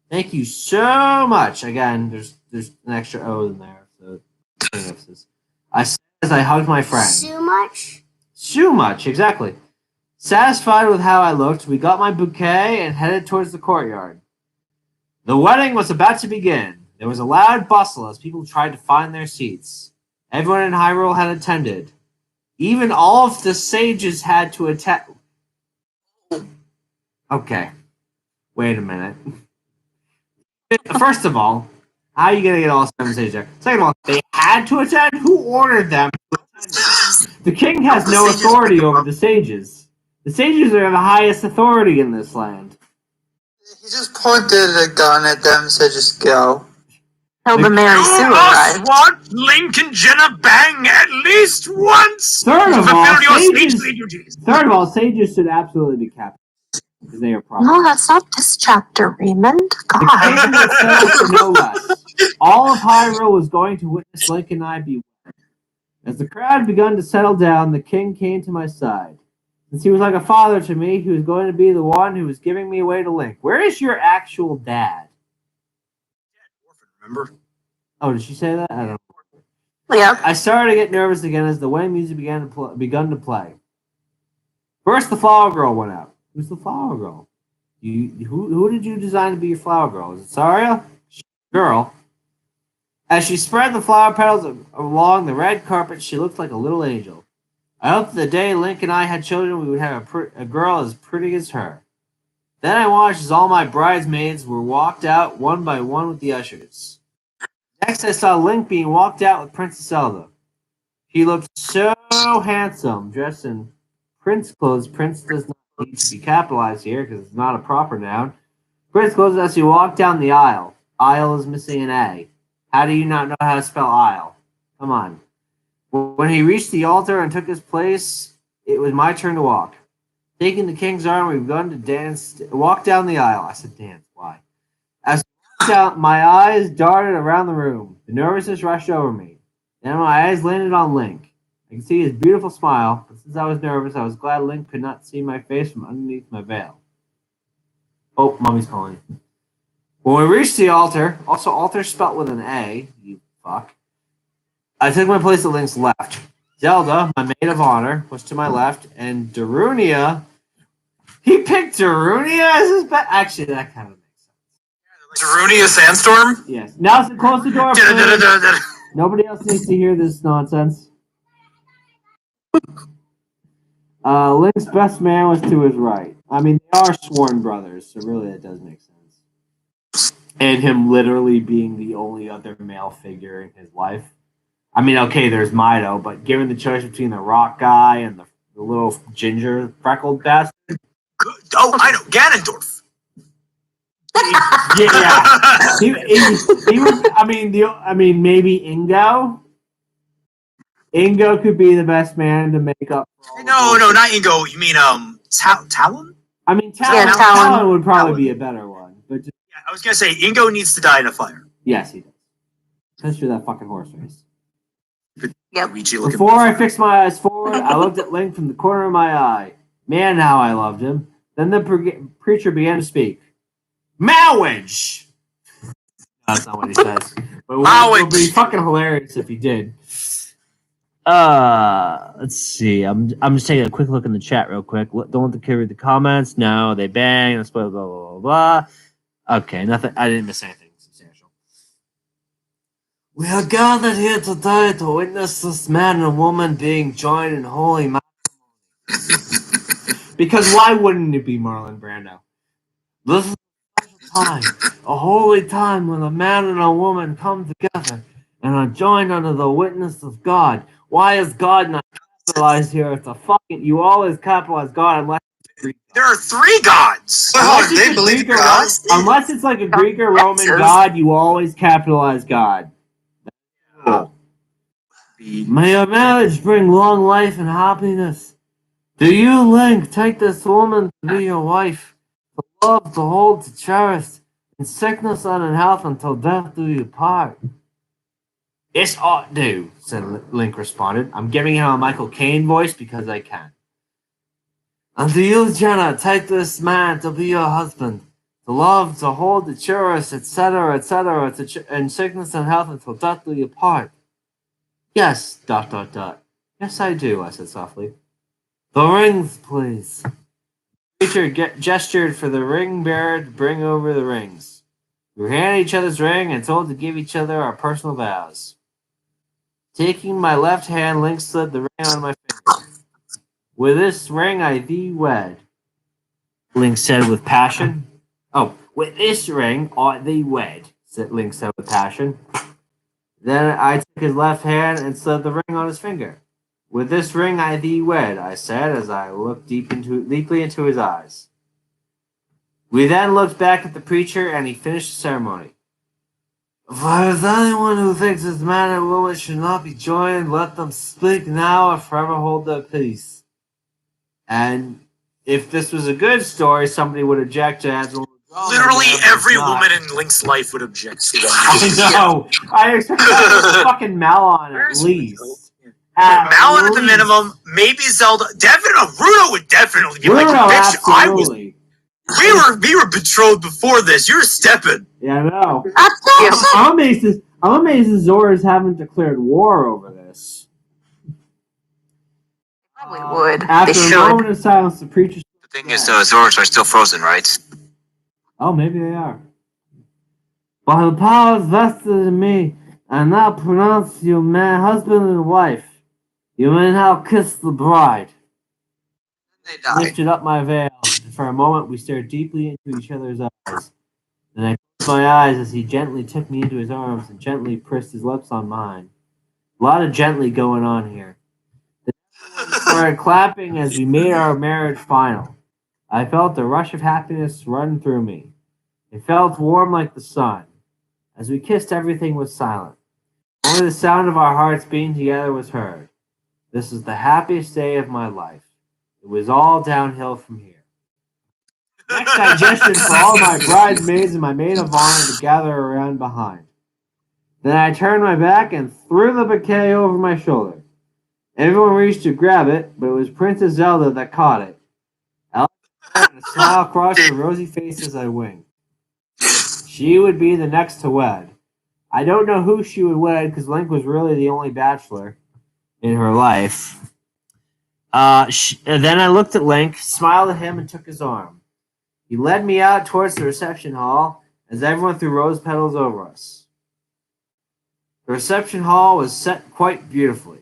A: Thank you so much. Again, there's an extra O in there. So I said as I hugged my friend.
H: So much?
A: So much, exactly. Satisfied with how I looked, we got my bouquet and headed towards the courtyard. The wedding was about to begin. There was a loud bustle as people tried to find their seats. Everyone in Hyrule had attended. Even all of the sages had to attend. Okay. Wait a minute. First of all, how are you going to get all 7 sages there? Second of all, they had to attend? Who ordered them to attend? The king has no authority over the sages. The sages are the highest authority in this land.
K: He just pointed a gun at them and said, just go.
E: Tell the Mary Sue
C: You
E: arrived.
C: must want Link and Jenna Bang at least once
A: Third
C: to
A: of all,
C: fulfill your
A: sages-
C: saintly duties.
A: Third of all, sages should absolutely be captured. Because they are proper.
E: No, that's not this chapter, Raymond.
A: The
E: God.
A: king itself for no less. All of Hyrule was going to witness Link and I be wed. As the crowd begun to settle down, the king came to my side. Since he was like a father to me, he was going to be the one who was giving me away to Link. Where is your actual dad?
C: Remember?
A: Oh, did she say that? I don't know.
E: Yeah.
A: I started to get nervous again as the wedding music begun to play. First, the flower girl went out. Who's the flower girl? Who did you design to be your flower girl? Is it Saria? Girl. As she spread the flower petals along the red carpet, she looked like a little angel. I hoped that the day Link and I had children, we would have a girl as pretty as her. Then I watched as all my bridesmaids were walked out one by one with the ushers. Next, I saw Link being walked out with Princess Zelda. He looked so handsome, dressed in prince clothes. Prince does not need to be capitalized here because it's not a proper noun. Prince clothes as he walked down the aisle. Aisle is missing an A. How do you not know how to spell aisle? Come on. When he reached the altar and took his place, it was my turn to walk. Taking the king's arm, we began to walk down the aisle. I said dance, why? As I walked out, my eyes darted around the room. The nervousness rushed over me. Then my eyes landed on Link. I could see his beautiful smile, but since I was nervous, I was glad Link could not see my face from underneath my veil. Oh, Mommy's calling. When we reached the altar, also altar spelt with an A, you fuck, I took my place at Link's left. Zelda, my maid of honor, was to my left, and Darunia. He picked Darunia as his pet. Actually, that kind of makes sense.
I: Darunia Sandstorm?
A: Yes. Now close the door, please. Nobody else needs to hear this nonsense. Link's best man was to his right. I mean, they are sworn brothers, so really that does make sense. And him literally being the only other male figure in his life. I mean, okay, there's Mido, but given the choice between the rock guy and the little ginger freckled bastard.
C: Oh, I know, Ganondorf.
A: Yeah. He was. I mean, maybe Ingo. Ingo could be the best man to make up.
C: No, not Ingo. You mean Talon?
A: I mean, Talon would probably be a better one, but just,
C: yeah, I was gonna say Ingo needs to die in a fire.
A: Yes, he does. Especially that fucking horse race.
D: Yep.
A: Before I fixed my eyes forward, I looked at Link from the corner of my eye. Man, how I loved him. Then the preacher began to speak. Marriage! That's not what he says. But it would be fucking hilarious if he did. Let's see. I'm just taking a quick look in the chat real quick. Don't let the kid read the comments. No, they bang. Let's blah, blah, blah, blah, blah. Okay, nothing. I didn't miss anything substantial. We are gathered here today to witness this man and woman being joined in holy matrimony. Because why wouldn't it be Marlon Brando? This is a special time, a holy time when a man and a woman come together and are joined under the witness of God. Why is God not capitalized here? It's a fucking... You always capitalize God unless...
C: There are 3 gods!
K: They believe in God?
A: Unless it's like a Greek or Roman god, you always capitalize God. May your marriage bring long life and happiness. Do you, Link, take this woman to be your wife, to love, to hold, to cherish, in sickness and in health until death do you part? Yes, ought do, said Link responded. I'm giving him a Michael Caine voice because I can. And do you, Jenna, take this man to be your husband, to love, to hold, to cherish, etc., etc., in sickness and health until death do you part? Yes, ... Yes, I do, I said softly. The rings, please. The preacher gestured for the ring bearer to bring over the rings. We were handed each other's ring and told to give each other our personal vows. Taking my left hand, Link slid the ring on my finger. With this ring I thee wed, Link said with passion. Oh, with this ring I thee wed, Link said with passion. Then I took his left hand and slid the ring on his finger. With this ring I thee wed, I said as I looked deeply into his eyes. We then looked back at the preacher and he finished the ceremony. If there is anyone who thinks this man and woman should not be joined, let them speak now or forever hold their peace. And if this was a good story, somebody would object to it.
C: Literally every woman in Link's life would object to that.
A: I know. I expect fucking Malon at least.
C: Malon at the minimum, maybe Zelda. Ruto would definitely be like, bitch,
A: absolutely.
C: We were betrothed before this. You're stepping.
A: Yeah, I know. I'm amazed that Zoras haven't declared war over this.
D: Probably would.
A: After a moment of silence, the preacher...
B: The thing is, the Zoras are still frozen, right?
A: Oh, maybe they are. By the powers vested in me, I now pronounce you man, husband and wife. You may now kiss the bride.
K: They die.
A: Lifted up my veil, and for a moment we stared deeply into each other's eyes. Then I closed my eyes as he gently took me into his arms and gently pressed his lips on mine. A lot of gently going on here. The started clapping as we made our marriage final. I felt a rush of happiness run through me. It felt warm like the sun. As we kissed, everything was silent. Only the sound of our hearts beating together was heard. This was the happiest day of my life. It was all downhill from here. Next, I gestured for all my bridesmaids and my maid of honor to gather around behind. Then I turned my back and threw the bouquet over my shoulder. Everyone reached to grab it, but it was Princess Zelda that caught it. And a smile crossed her rosy face as I winked. She would be the next to wed. I don't know who she would wed because Link was really the only bachelor. in her life. Then I looked at Link, smiled at him, and took his arm. He led me out towards the reception hall as everyone threw rose petals over us. The reception hall was set quite beautifully.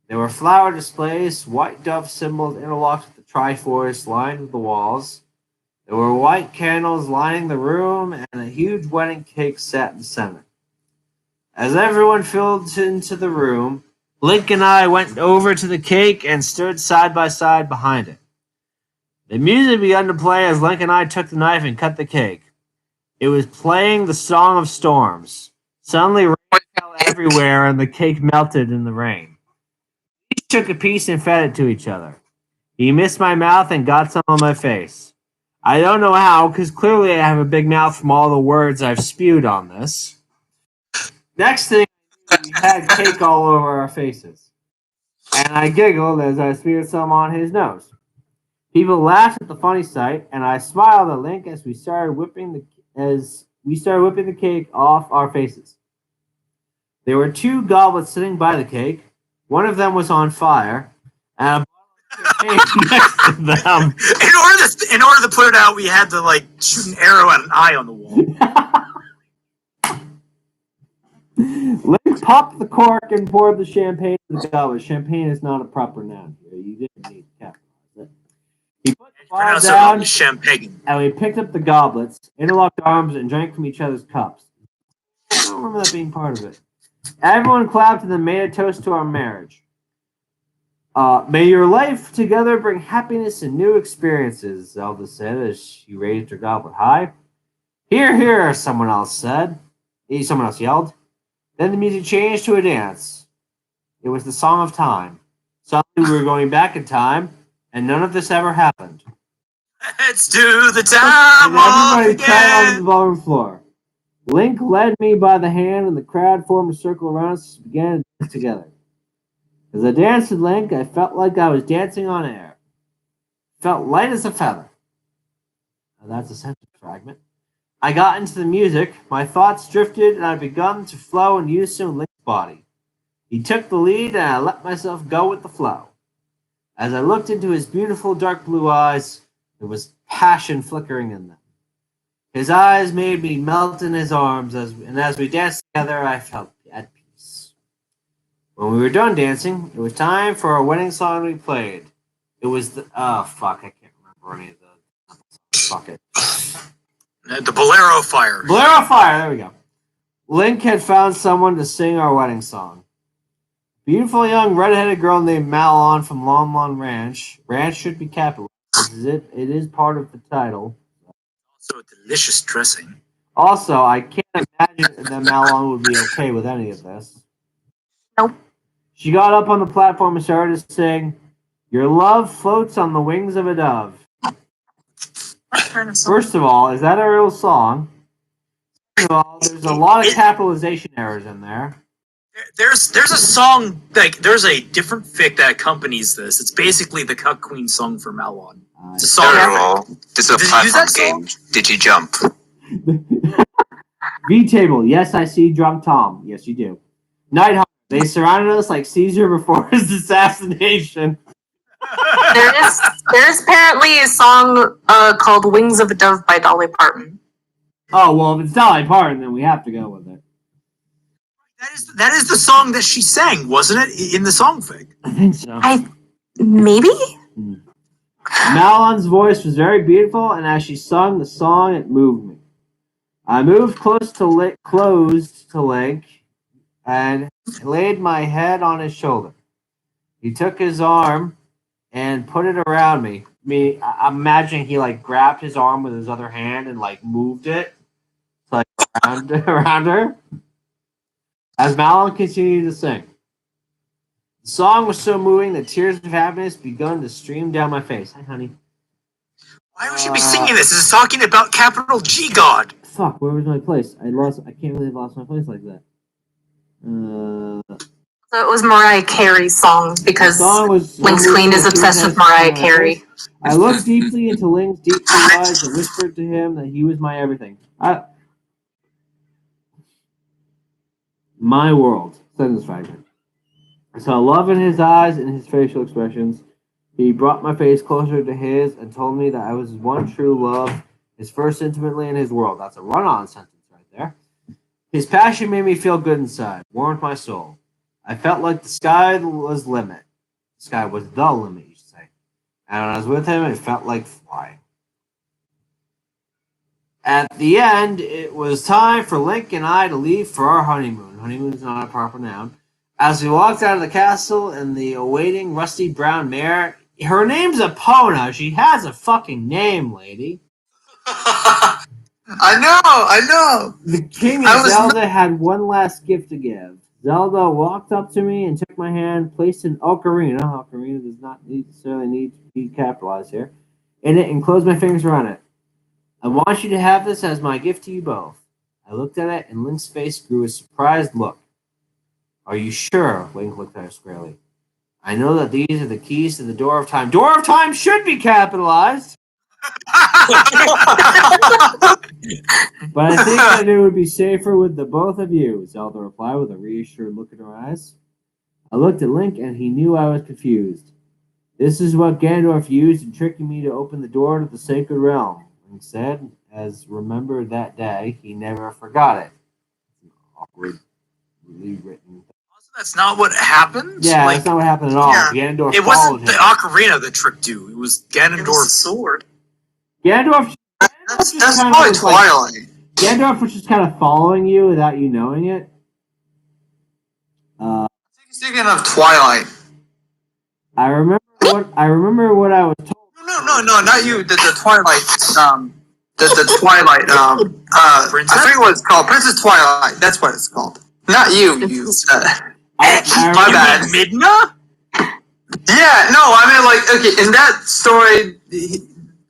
A: There were flower displays, white dove symbols interlocked with the Triforce lined the walls. There were white candles lining the room, and a huge wedding cake sat in the center. As everyone filled into the room, Link and I went over to the cake and stood side by side behind it. The music began to play as Link and I took the knife and cut the cake. It was playing the Song of Storms. Suddenly, rain fell everywhere, and the cake melted in the rain. We each took a piece and fed it to each other. He missed my mouth and got some on my face. I don't know how, because clearly I have a big mouth from all the words I've spewed on this. Next thing, we had cake all over our faces. And I giggled as I smeared some on his nose. People laughed at the funny sight, and I smiled at Link as we started whipping the cake off our faces. There were 2 goblets sitting by the cake. One of them was on fire, and a bottle of champagne next to them.
C: In order to put it out, we had to like shoot an arrow at an eye on the wall.
A: Link popped the cork and poured the champagne in the goblet. Champagne is not a proper noun here. You didn't need to capitalize it. He put the bottle down,
C: champagne,
A: and we picked up the goblets, interlocked arms, and drank from each other's cups. I don't remember that being part of it. Everyone clapped and then made a toast to our marriage. May your life together bring happiness and new experiences, Zelda said as she raised her goblet high. Hear, hear, someone else yelled. Then the music changed to a dance. It was the Song of Time. Suddenly we were going back in time, and none of this ever happened.
C: Let's do the time
A: and everybody sat on the ballroom floor. Link led me by the hand, and the crowd formed a circle around us and began to dance together. As I danced with Link, I felt like I was dancing on air. Felt light as a feather. Now that's a sentence fragment. I got into the music, my thoughts drifted, and I begun to flow in unison with Link's body. He took the lead, and I let myself go with the flow. As I looked into his beautiful dark blue eyes, there was passion flickering in them. His eyes made me melt in his arms, and as we danced together, I felt at peace. When we were done dancing, it was time for our wedding song we played. It was the... Oh, fuck, I can't remember any of the... Fuck it.
C: The Bolero Fire.
A: Bolero Fire, there we go. Link had found someone to sing our wedding song. Beautiful young red-headed girl named Malon from Lon Lon Ranch. Ranch should be capitalized. It is part of the title.
C: Also a delicious dressing.
A: Also, I can't imagine that Malon would be okay with any of this.
E: Nope.
A: She got up on the platform and started to sing, "Your love floats on the wings of a dove." First of all, is that a real song? Second of all, there's a lot of capitalization errors in there.
C: There's a song, like, there's a different fic that accompanies this. It's basically the Cuck Queen song for Malon. It's a song.
B: This is a platform game. Did you jump?
A: V-Table, yes, I see Drunk Tom. Yes, you do. Nighthawk, they surrounded us like Caesar before his assassination.
L: There is apparently a song called Wings of a Dove by Dolly Parton.
A: Oh, well, if it's Dolly Parton, then we have to go with it.
C: That is the song that she sang, wasn't it, in the song fic?
A: I think so.
L: Maybe?
A: Malon's voice was very beautiful, and as she sung the song, it moved me. I moved close to Link and laid my head on his shoulder. He took his arm and put it around me. I'm imagining he like grabbed his arm with his other hand and like moved it like around her. As Malon continued to sing. The song was so moving that tears of happiness begun to stream down my face. Hi, honey.
C: Why would you be singing this? This is talking about capital G God.
A: Fuck, where was my place? I can't believe I lost my place like that.
L: So it was Mariah Carey's song because Link's Queen is obsessed with Mariah Carey.
A: I looked deeply into Link's deep blue eyes and whispered to him that he was my everything. My world. Sentence fragment. I saw love in his eyes and his facial expressions. He brought my face closer to his and told me that I was his one true love, his first intimately in his world. That's a run-on sentence right there. His passion made me feel good inside, warmed my soul. I felt like the sky was the limit. The sky was the limit, you should say. And when I was with him, it felt like flying. At the end, it was time for Link and I to leave for our honeymoon. Honeymoon is not a proper noun. As we walked out of the castle and the awaiting rusty brown mare, her name's Epona. She has a fucking name, lady.
K: I know.
A: The king and Zelda had one last gift to give. Zelda walked up to me and took my hand, placed an ocarina. Ocarina does not necessarily need to be capitalized here. In it, and closed my fingers around it. I want you to have this as my gift to you both. I looked at it, and Link's face grew a surprised look. Are you sure? Link looked at her squarely. I know that these are the keys to the Door of Time. Door of Time should be capitalized! But I think that it would be safer with the both of you, Zelda replied with a reassured look in her eyes. I looked at Link, and he knew I was confused. This is what Ganondorf used in tricking me to open the door to the sacred realm, Link said, as remembered that day, he never forgot it. It's an awkwardly written.
C: That's not what happened?
A: Yeah, that's not what happened at all.
C: Yeah.
A: Ganondorf
C: It
A: followed
C: wasn't the
A: him.
C: ocarina that tricked you. It was Ganondorf's
D: sword.
A: Ganondorf.
K: That's probably Twilight.
A: Ganondorf was just kind of following you without you knowing it.
K: Speaking of Twilight,
A: I remember what I was told.
K: no, not you. The Twilight. The Twilight. I forget what it's called. Princess Twilight. That's what it's called. Not you. My bad.
C: Midna?
K: Yeah, no, I mean, like, okay, in that story,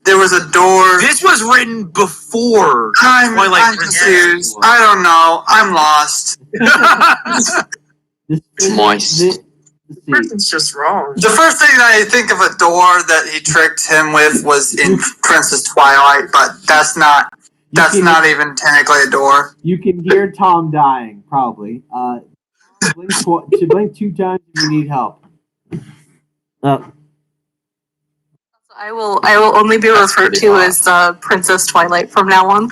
K: there was a door.
C: This was written before Twilight
K: I'm
C: Princess.
K: confused. I don't know. I'm lost.
D: The person's just wrong.
K: The first thing that I think of a door that he tricked him with was in Princess Twilight, but that's not even technically a door.
A: You can hear Tom dying, probably. Blink 2 times if you need help.
L: I will only be referred to as Princess Twilight from now on.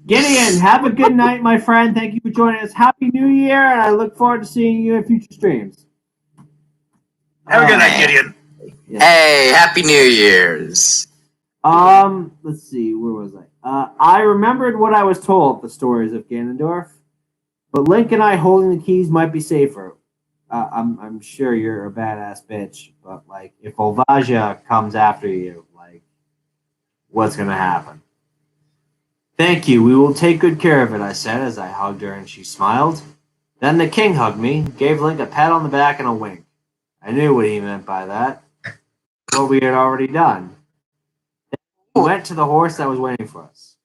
A: Gideon, have a good night, my friend. Thank you for joining us. Happy New Year, and I look forward to seeing you in future streams.
C: Have a good night, Gideon.
A: Yeah.
M: Hey, Happy New Year's.
A: Let's see, where was I? I remembered what I was told, the stories of Ganondorf, but Link and I holding the keys might be safer. I'm sure you're a badass bitch, but like, if Volvagia comes after you, like, what's gonna happen? Thank you, we will take good care of it, I said as I hugged her and she smiled. Then the king hugged me, gave Link a pat on the back and a wink. I knew what he meant by that. What we had already done. Then we went to the horse that was waiting for us.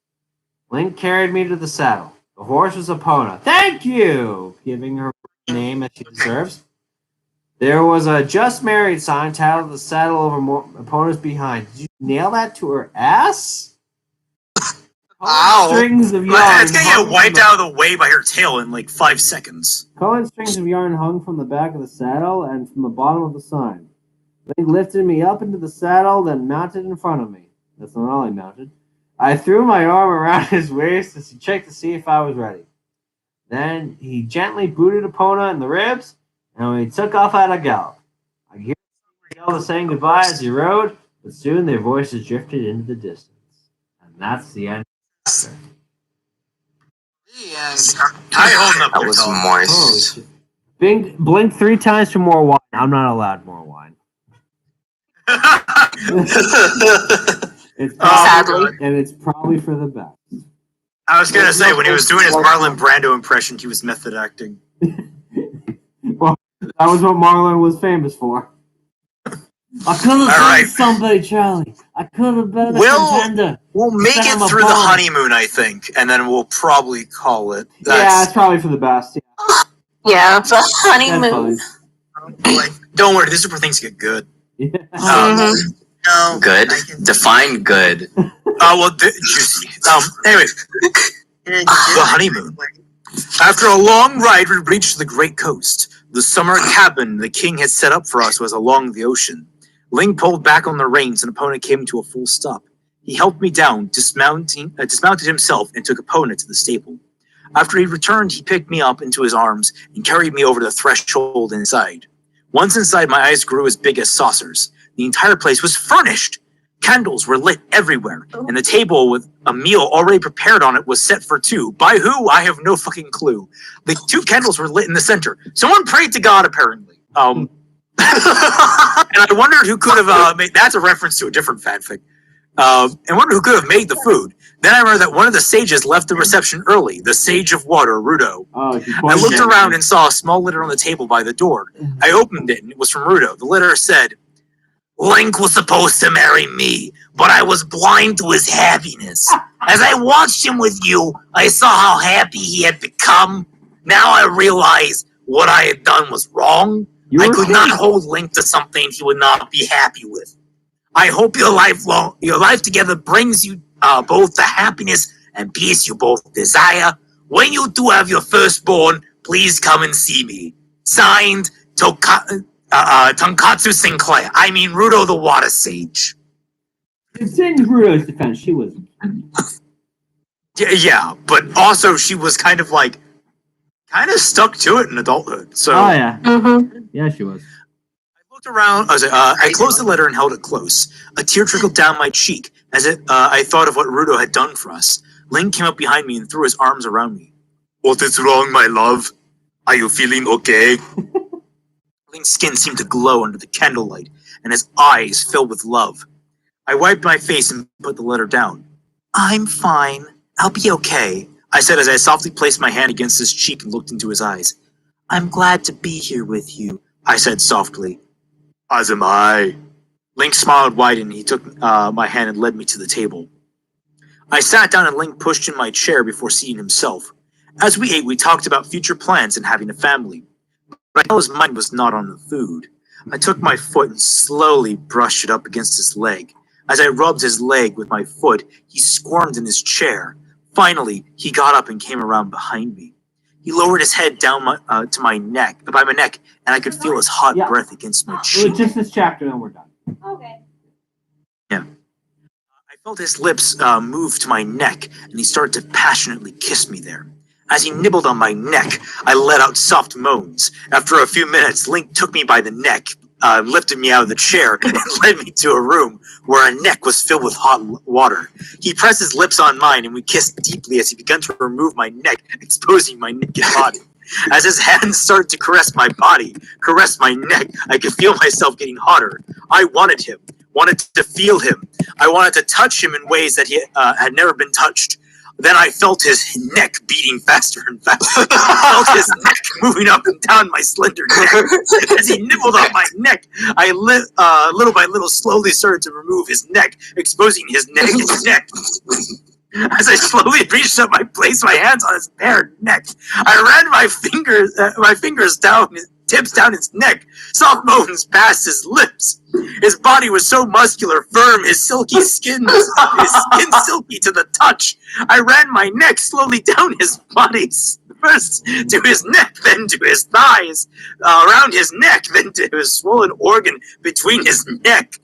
A: Link carried me to the saddle. The horse was Epona. Thank you! Giving her name as she deserves. There was a just married sign titled the saddle over Epona's behind. Did you nail that to her ass?
K: Ow.
A: Strings of yarn.
C: It's gonna get wiped out of the way by her tail in like 5 seconds.
A: Colored strings of yarn hung from the back of the saddle and from the bottom of the sign. Link lifted me up into the saddle, then mounted in front of me. That's not all he mounted. I threw my arm around his waist as he checked to see if I was ready. Then he gently booted Epona in the ribs, and we took off at a gallop. I could hear Zelda saying goodbye as he rode, but soon their voices drifted into the distance. And that's the end.
M: That was moist.
A: Blink 3 times for more wine. I'm not allowed more wine.
L: Sadly.
A: And it's probably for the best.
C: I was gonna say, when he was doing his Marlon Brando impression, he was method acting.
A: Well, that was what Marlon was famous for. I could have been somebody, Charlie. I could have been a contender.
C: We'll make it through the honeymoon, I think, and then we'll probably call it.
A: Yeah, it's probably for the best.
L: Yeah, the honeymoon.
C: Don't worry, this is where things get good.
A: Yeah.
C: No,
M: good? Define good.
C: Well, juicy. Anyway, the honeymoon. After a long ride, we reached the Great Coast. The summer cabin the king had set up for us was along the ocean. Link pulled back on the reins and Opponent came to a full stop. He helped me down, dismounted himself, and took Opponent to the stable. After he returned, he picked me up into his arms and carried me over the threshold inside. Once inside, my eyes grew as big as saucers. The entire place was furnished. Candles were lit everywhere, and the table with a meal already prepared on it was set for two. By who? I have no fucking clue. The 2 candles were lit in the center. Someone prayed to God, apparently. And I wondered who could have made... That's a reference to a different fanfic. And wondered who could have made the food. Then I remember that one of the sages left the reception early, the sage of water, Rudo. I looked around and saw a small letter on the table by the door. I opened it, and it was from Rudo. The letter said, Link was supposed to marry me, but I was blind to his happiness. As I watched him with you, I saw how happy he had become. Now I realize what I had done was wrong. I could not hold Link to something he would not be happy with. I hope your life together brings you both the happiness and peace you both desire. When you do have your firstborn, please come and see me. Signed, Tonkatsu Sinclair. I mean, Rudo the Water Sage.
N: It's in Rudo's defense, she was.
C: Yeah, but also she was kind of stuck to it in adulthood. So.
N: Oh yeah. Yeah, she was.
C: I looked around. I closed the letter and held it close. A tear trickled down my cheek as I thought of what Rudo had done for us. Link came up behind me and threw his arms around me. What is wrong, my love? Are you feeling okay? Link's skin seemed to glow under the candlelight, and his eyes filled with love. I wiped my face and put the letter down. I'm fine. I'll be okay, I said as I softly placed my hand against his cheek and looked into his eyes. I'm glad to be here with you, I said softly. As am I. Link smiled wide and he took my hand and led me to the table. I sat down and Link pushed in my chair before seating himself. As we ate, we talked about future plans and having a family. But I know his mind was not on the food. I took my foot and slowly brushed it up against his leg. As I rubbed his leg with my foot, he squirmed in his chair. Finally, he got up and came around behind me. He lowered his head down to my neck, and I could feel his hot breath against my cheek.
N: It was just this chapter, and we're done.
H: Okay.
C: Yeah. I felt his lips move to my neck, and he started to passionately kiss me there. As he nibbled on my neck, I let out soft moans. After a few minutes, Link took me by the neck, lifted me out of the chair, and led me to a room where a neck was filled with hot water. He pressed his lips on mine, and we kissed deeply as he began to remove my neck, exposing my naked body. As his hands started to caress my body, caress my neck, I could feel myself getting hotter. I wanted him, wanted to feel him. I wanted to touch him in ways that he had never been touched. Then I felt his neck beating faster and faster. I felt his neck moving up and down my slender neck. As he nibbled on my neck, I little by little slowly started to remove his neck, exposing his naked neck. As I slowly reached up, I placed my hands on his bare neck. I ran my fingers down, tips down his neck. Soft moans passed his lips. His body was so muscular, firm, his silky skin silky to the touch. I ran my neck slowly down his body, first to his neck, then to his thighs, around his neck, then to his swollen organ between his neck.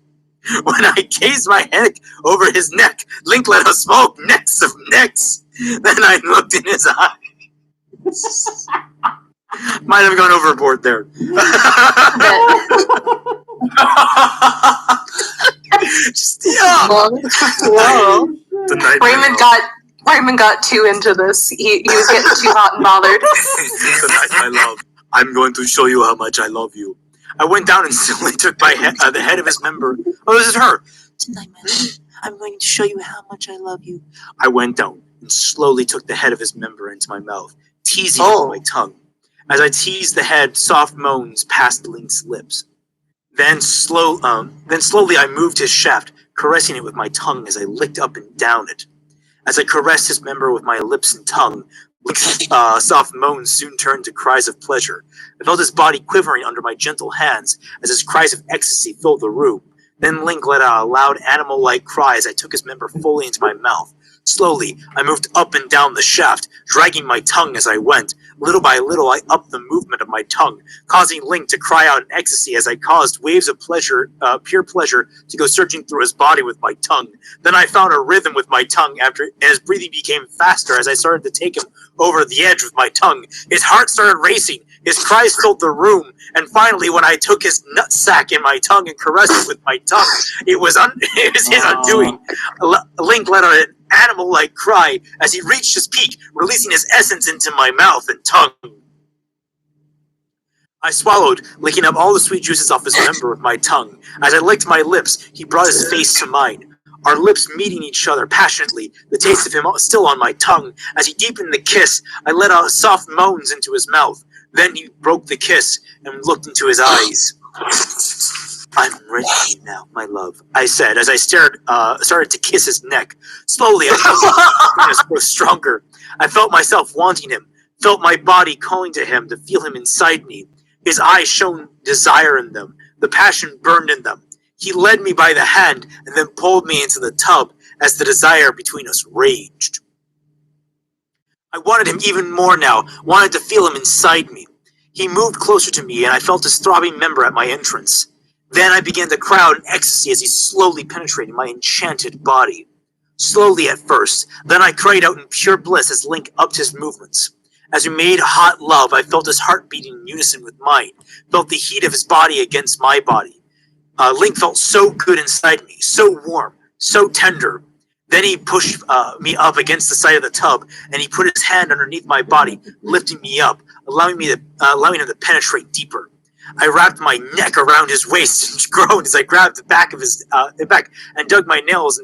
C: When I gazed my head over his neck, Link let out small necks of necks. Then I looked in his eyes. Might have gone overboard there.
L: Whoa. Raymond got too into this. He was getting too hot and bothered.
C: Tonight, my love, I'm going to show you how much I love you. I went down and slowly took the head of his member. Oh, this is her. Tonight, my love, I'm going to show you how much I love you. I went down and slowly took the head of his member into my mouth, teasing it with my tongue. As I teased the head, soft moans passed Link's lips. Then slowly I moved his shaft, caressing it with my tongue as I licked up and down it. As I caressed his member with my lips and tongue, Link's soft moans soon turned to cries of pleasure. I felt his body quivering under my gentle hands as his cries of ecstasy filled the room. Then Link let out a loud animal-like cry as I took his member fully into my mouth. Slowly, I moved up and down the shaft, dragging my tongue as I went. Little by little, I upped the movement of my tongue, causing Link to cry out in ecstasy as I caused waves of pleasure, pure pleasure, to go searching through his body with my tongue. Then I found a rhythm with my tongue and his breathing became faster as I started to take him over the edge with my tongue. His heart started racing. His cries filled the room, and finally, when I took his nutsack in my tongue and caressed it with my tongue, it was his undoing. Link let out an animal-like cry as he reached his peak, releasing his essence into my mouth and tongue. I swallowed, licking up all the sweet juices off his member with my tongue. As I licked my lips, he brought his face to mine. Our lips meeting each other passionately, the taste of him still on my tongue. As he deepened the kiss, I let out soft moans into his mouth. Then he broke the kiss and looked into his eyes. I'm ready now, my love, I said as I started to kiss his neck. Slowly, I felt his grow stronger. I felt myself wanting him, felt my body calling to him to feel him inside me. His eyes shone desire in them. The passion burned in them. He led me by the hand and then pulled me into the tub as the desire between us raged. I wanted him even more now, wanted to feel him inside me. He moved closer to me and I felt his throbbing member at my entrance. Then I began to cry out in ecstasy as he slowly penetrated my enchanted body. Slowly at first, then I cried out in pure bliss as Link upped his movements. As we made hot love, I felt his heart beating in unison with mine, felt the heat of his body against my body. Link felt so good inside me, so warm, so tender. Then he pushed me up against the side of the tub, and he put his hand underneath my body, lifting me up, allowing him to penetrate deeper. I wrapped my neck around his waist and groaned as I grabbed the back of his back and dug my nails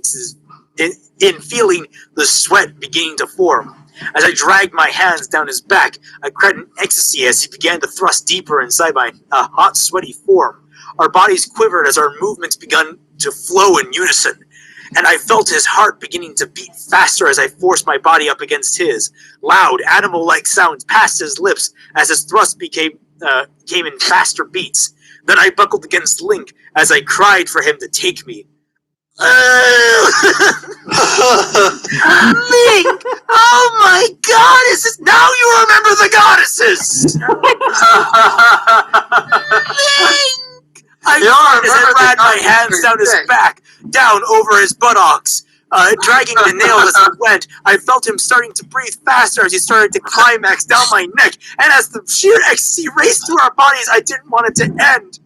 C: in feeling the sweat beginning to form. As I dragged my hands down his back, I cried in ecstasy as he began to thrust deeper inside my hot, sweaty form. Our bodies quivered as our movements began to flow in unison, and I felt his heart beginning to beat faster as I forced my body up against his. Loud, animal-like sounds passed his lips as his thrust came in faster beats. Then I buckled against Link as I cried for him to take me. Link! Oh my goddesses! Now you remember the goddesses! Link! I ran my hands down his back, down over his buttocks, dragging the nails as he went. I felt him starting to breathe faster as he started to climax down my neck, and as the sheer ecstasy raced through our bodies, I didn't want it to end.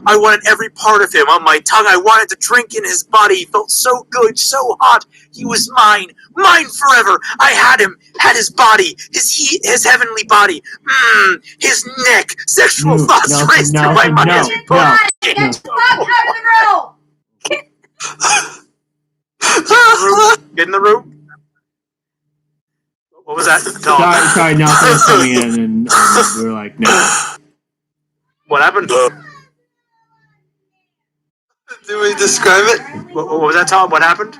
C: I wanted every part of him on my tongue. I wanted to drink in his body. He felt so good, so hot. He was mine forever. I had him, had his body, his heavenly body, his neck. Sexual thoughts raced through my mind as we both.
H: Get the fuck out of the room!
C: Get in the room. What was that?
N: Sorry, Nelson's coming in, and we were like, no.
C: What happened?
K: Do we describe it?
C: What was that, Tom? What happened?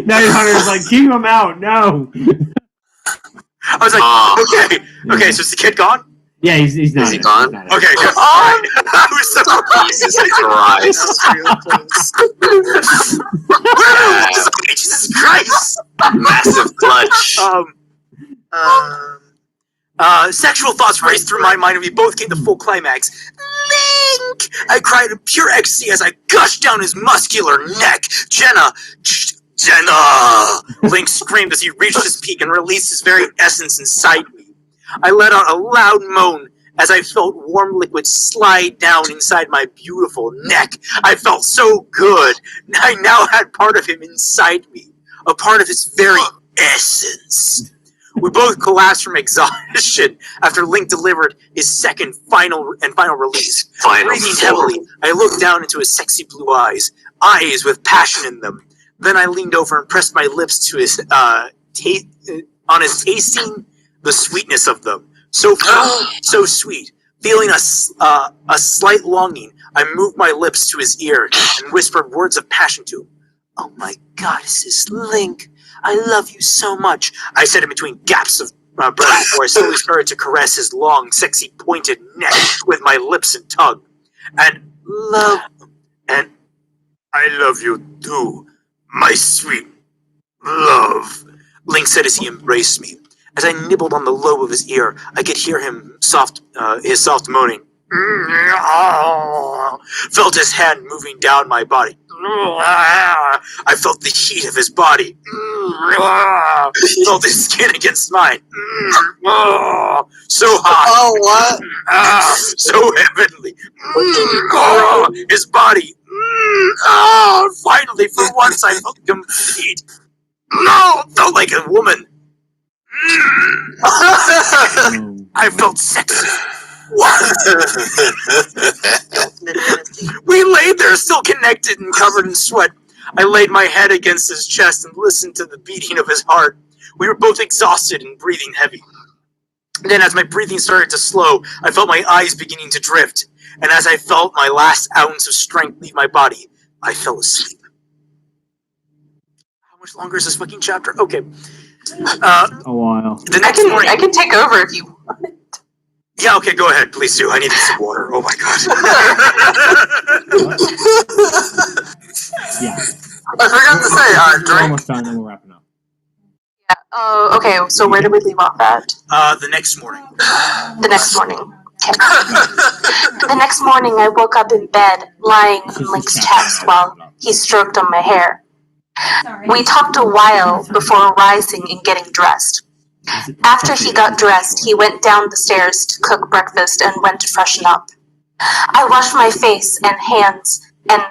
N: Night Hunter's like, keep him out, no.
C: I was like, okay, so is the kid gone?
N: Yeah, he's not.
M: Is he gone?
C: Okay, good. I was so surprised. Jesus Christ!
M: Massive clutch.
C: Sexual thoughts raced through my mind and we both came to full climax. Link! I cried in pure ecstasy as I gushed down his muscular neck. Jenna! Link screamed as he reached his peak and released his very essence inside me. I let out a loud moan as I felt warm liquid slide down inside my beautiful neck. I felt so good. I now had part of him inside me, a part of his very essence. We both collapsed from exhaustion after Link delivered his second final release. Breathing heavily, I looked down into his sexy blue eyes with passion in them. Then I leaned over and pressed my lips to his on his tasting the sweetness of them. So full, so sweet. Feeling a slight longing, I moved my lips to his ear and whispered words of passion to him. Oh my goddesses, Link, I love you so much, I said in between gaps of breath before I slowly started to caress his long, sexy, pointed neck with my lips and tongue. And I love you too, My sweet love, Link said as he embraced me. As I nibbled on the lobe of his ear, I could hear him his soft moaning. Felt his hand moving down my body. I felt the heat of his body. Felt his skin against mine. So hot.
K: Oh, what?
C: So heavenly. His body. Finally, for once, I felt complete. No, felt like a woman. I felt sexy. We laid there, still connected and covered in sweat. I laid my head against his chest and listened to the beating of his heart. We were both exhausted and breathing heavy. Then, as my breathing started to slow, I felt my eyes beginning to drift. And as I felt my last ounce of strength leave my body, I fell asleep. How much longer is this fucking chapter? Okay.
N: A while.
C: The next morning,
L: I can take over if you want.
C: Yeah, okay, go ahead, please do. I need some water. Oh my god.
N: Yeah.
K: I forgot to say,
N: We're
K: drink.
N: almost done and we're wrapping up.
L: Yeah. Oh, okay. So where did we leave off at?
C: The next morning.
L: The next morning. Okay. The next morning, I woke up in bed, lying on Link's chest while he stroked on my hair. We talked a while before rising and getting dressed. After he got dressed, he went down the stairs to cook breakfast and went to freshen up. I washed my face and hands, and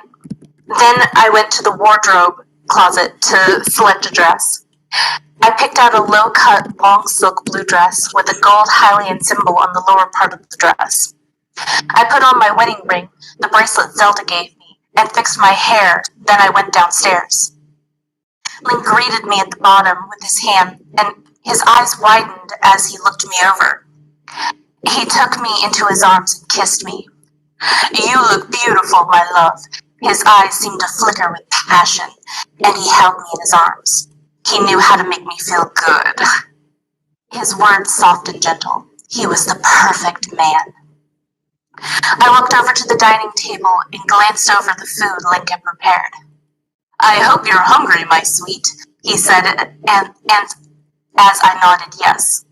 L: then I went to the wardrobe closet to select a dress. I picked out a low-cut, long silk blue dress with a gold Hylian symbol on the lower part of the dress. I put on my wedding ring, the bracelet Zelda gave me, and fixed my hair, then I went downstairs. Link greeted me at the bottom with his hand, and his eyes widened as he looked me over. He took me into his arms and kissed me. "You look beautiful, my love." His eyes seemed to flicker with passion, and he held me in his arms. He knew how to make me feel good. His words soft and gentle. He was the perfect man. I walked over to the dining table and glanced over the food Link had prepared. "I hope you're hungry, my sweet," he said, and as I nodded yes.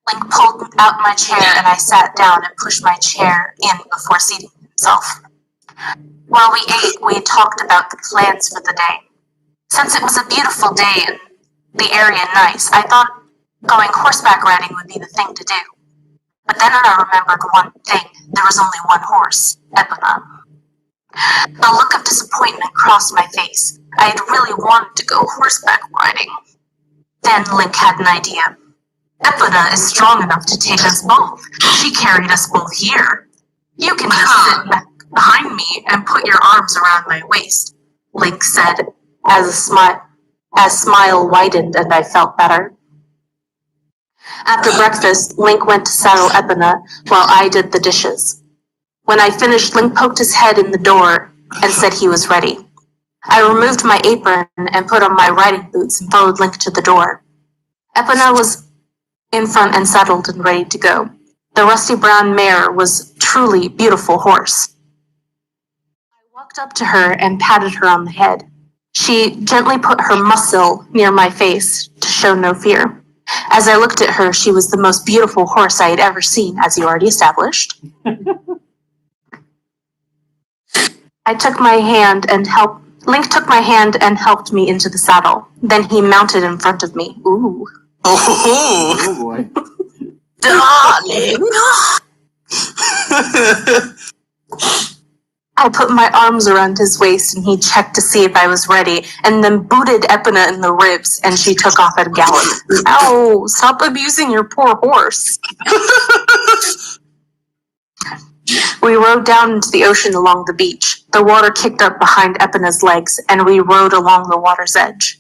L: Link pulled out my chair and I sat down and pushed my chair in before seating himself. While we ate, we talked about the plans for the day. Since it was a beautiful day and the area nice, I thought going horseback riding would be the thing to do. But then I remembered one thing. There was only one horse, Epona. A look of disappointment crossed my face. I had really wanted to go horseback riding. Then Link had an idea. "Epona is strong enough to take us both. She carried us both here. You can just sit back behind me and put your arms around my waist," Link said as smile widened and I felt better. After breakfast, Link went to saddle Epona while I did the dishes. When I finished, Link poked his head in the door and said he was ready. I removed my apron and put on my riding boots and followed Link to the door. Epona was in front and saddled and ready to go. The rusty brown mare was truly beautiful horse. I walked up to her and patted her on the head. She gently put her muzzle near my face to show no fear. As I looked at her, she was the most beautiful horse I had ever seen, as you already established. Link took my hand and helped me into the saddle. Then he mounted in front of me. Ooh.
K: Oh
A: boy.
L: Darling. I put my arms around his waist and he checked to see if I was ready and then booted Epona in the ribs and she took off at a gallop. Ow, stop abusing your poor horse. We rode down into the ocean along the beach. The water kicked up behind Epona's legs and we rode along the water's edge.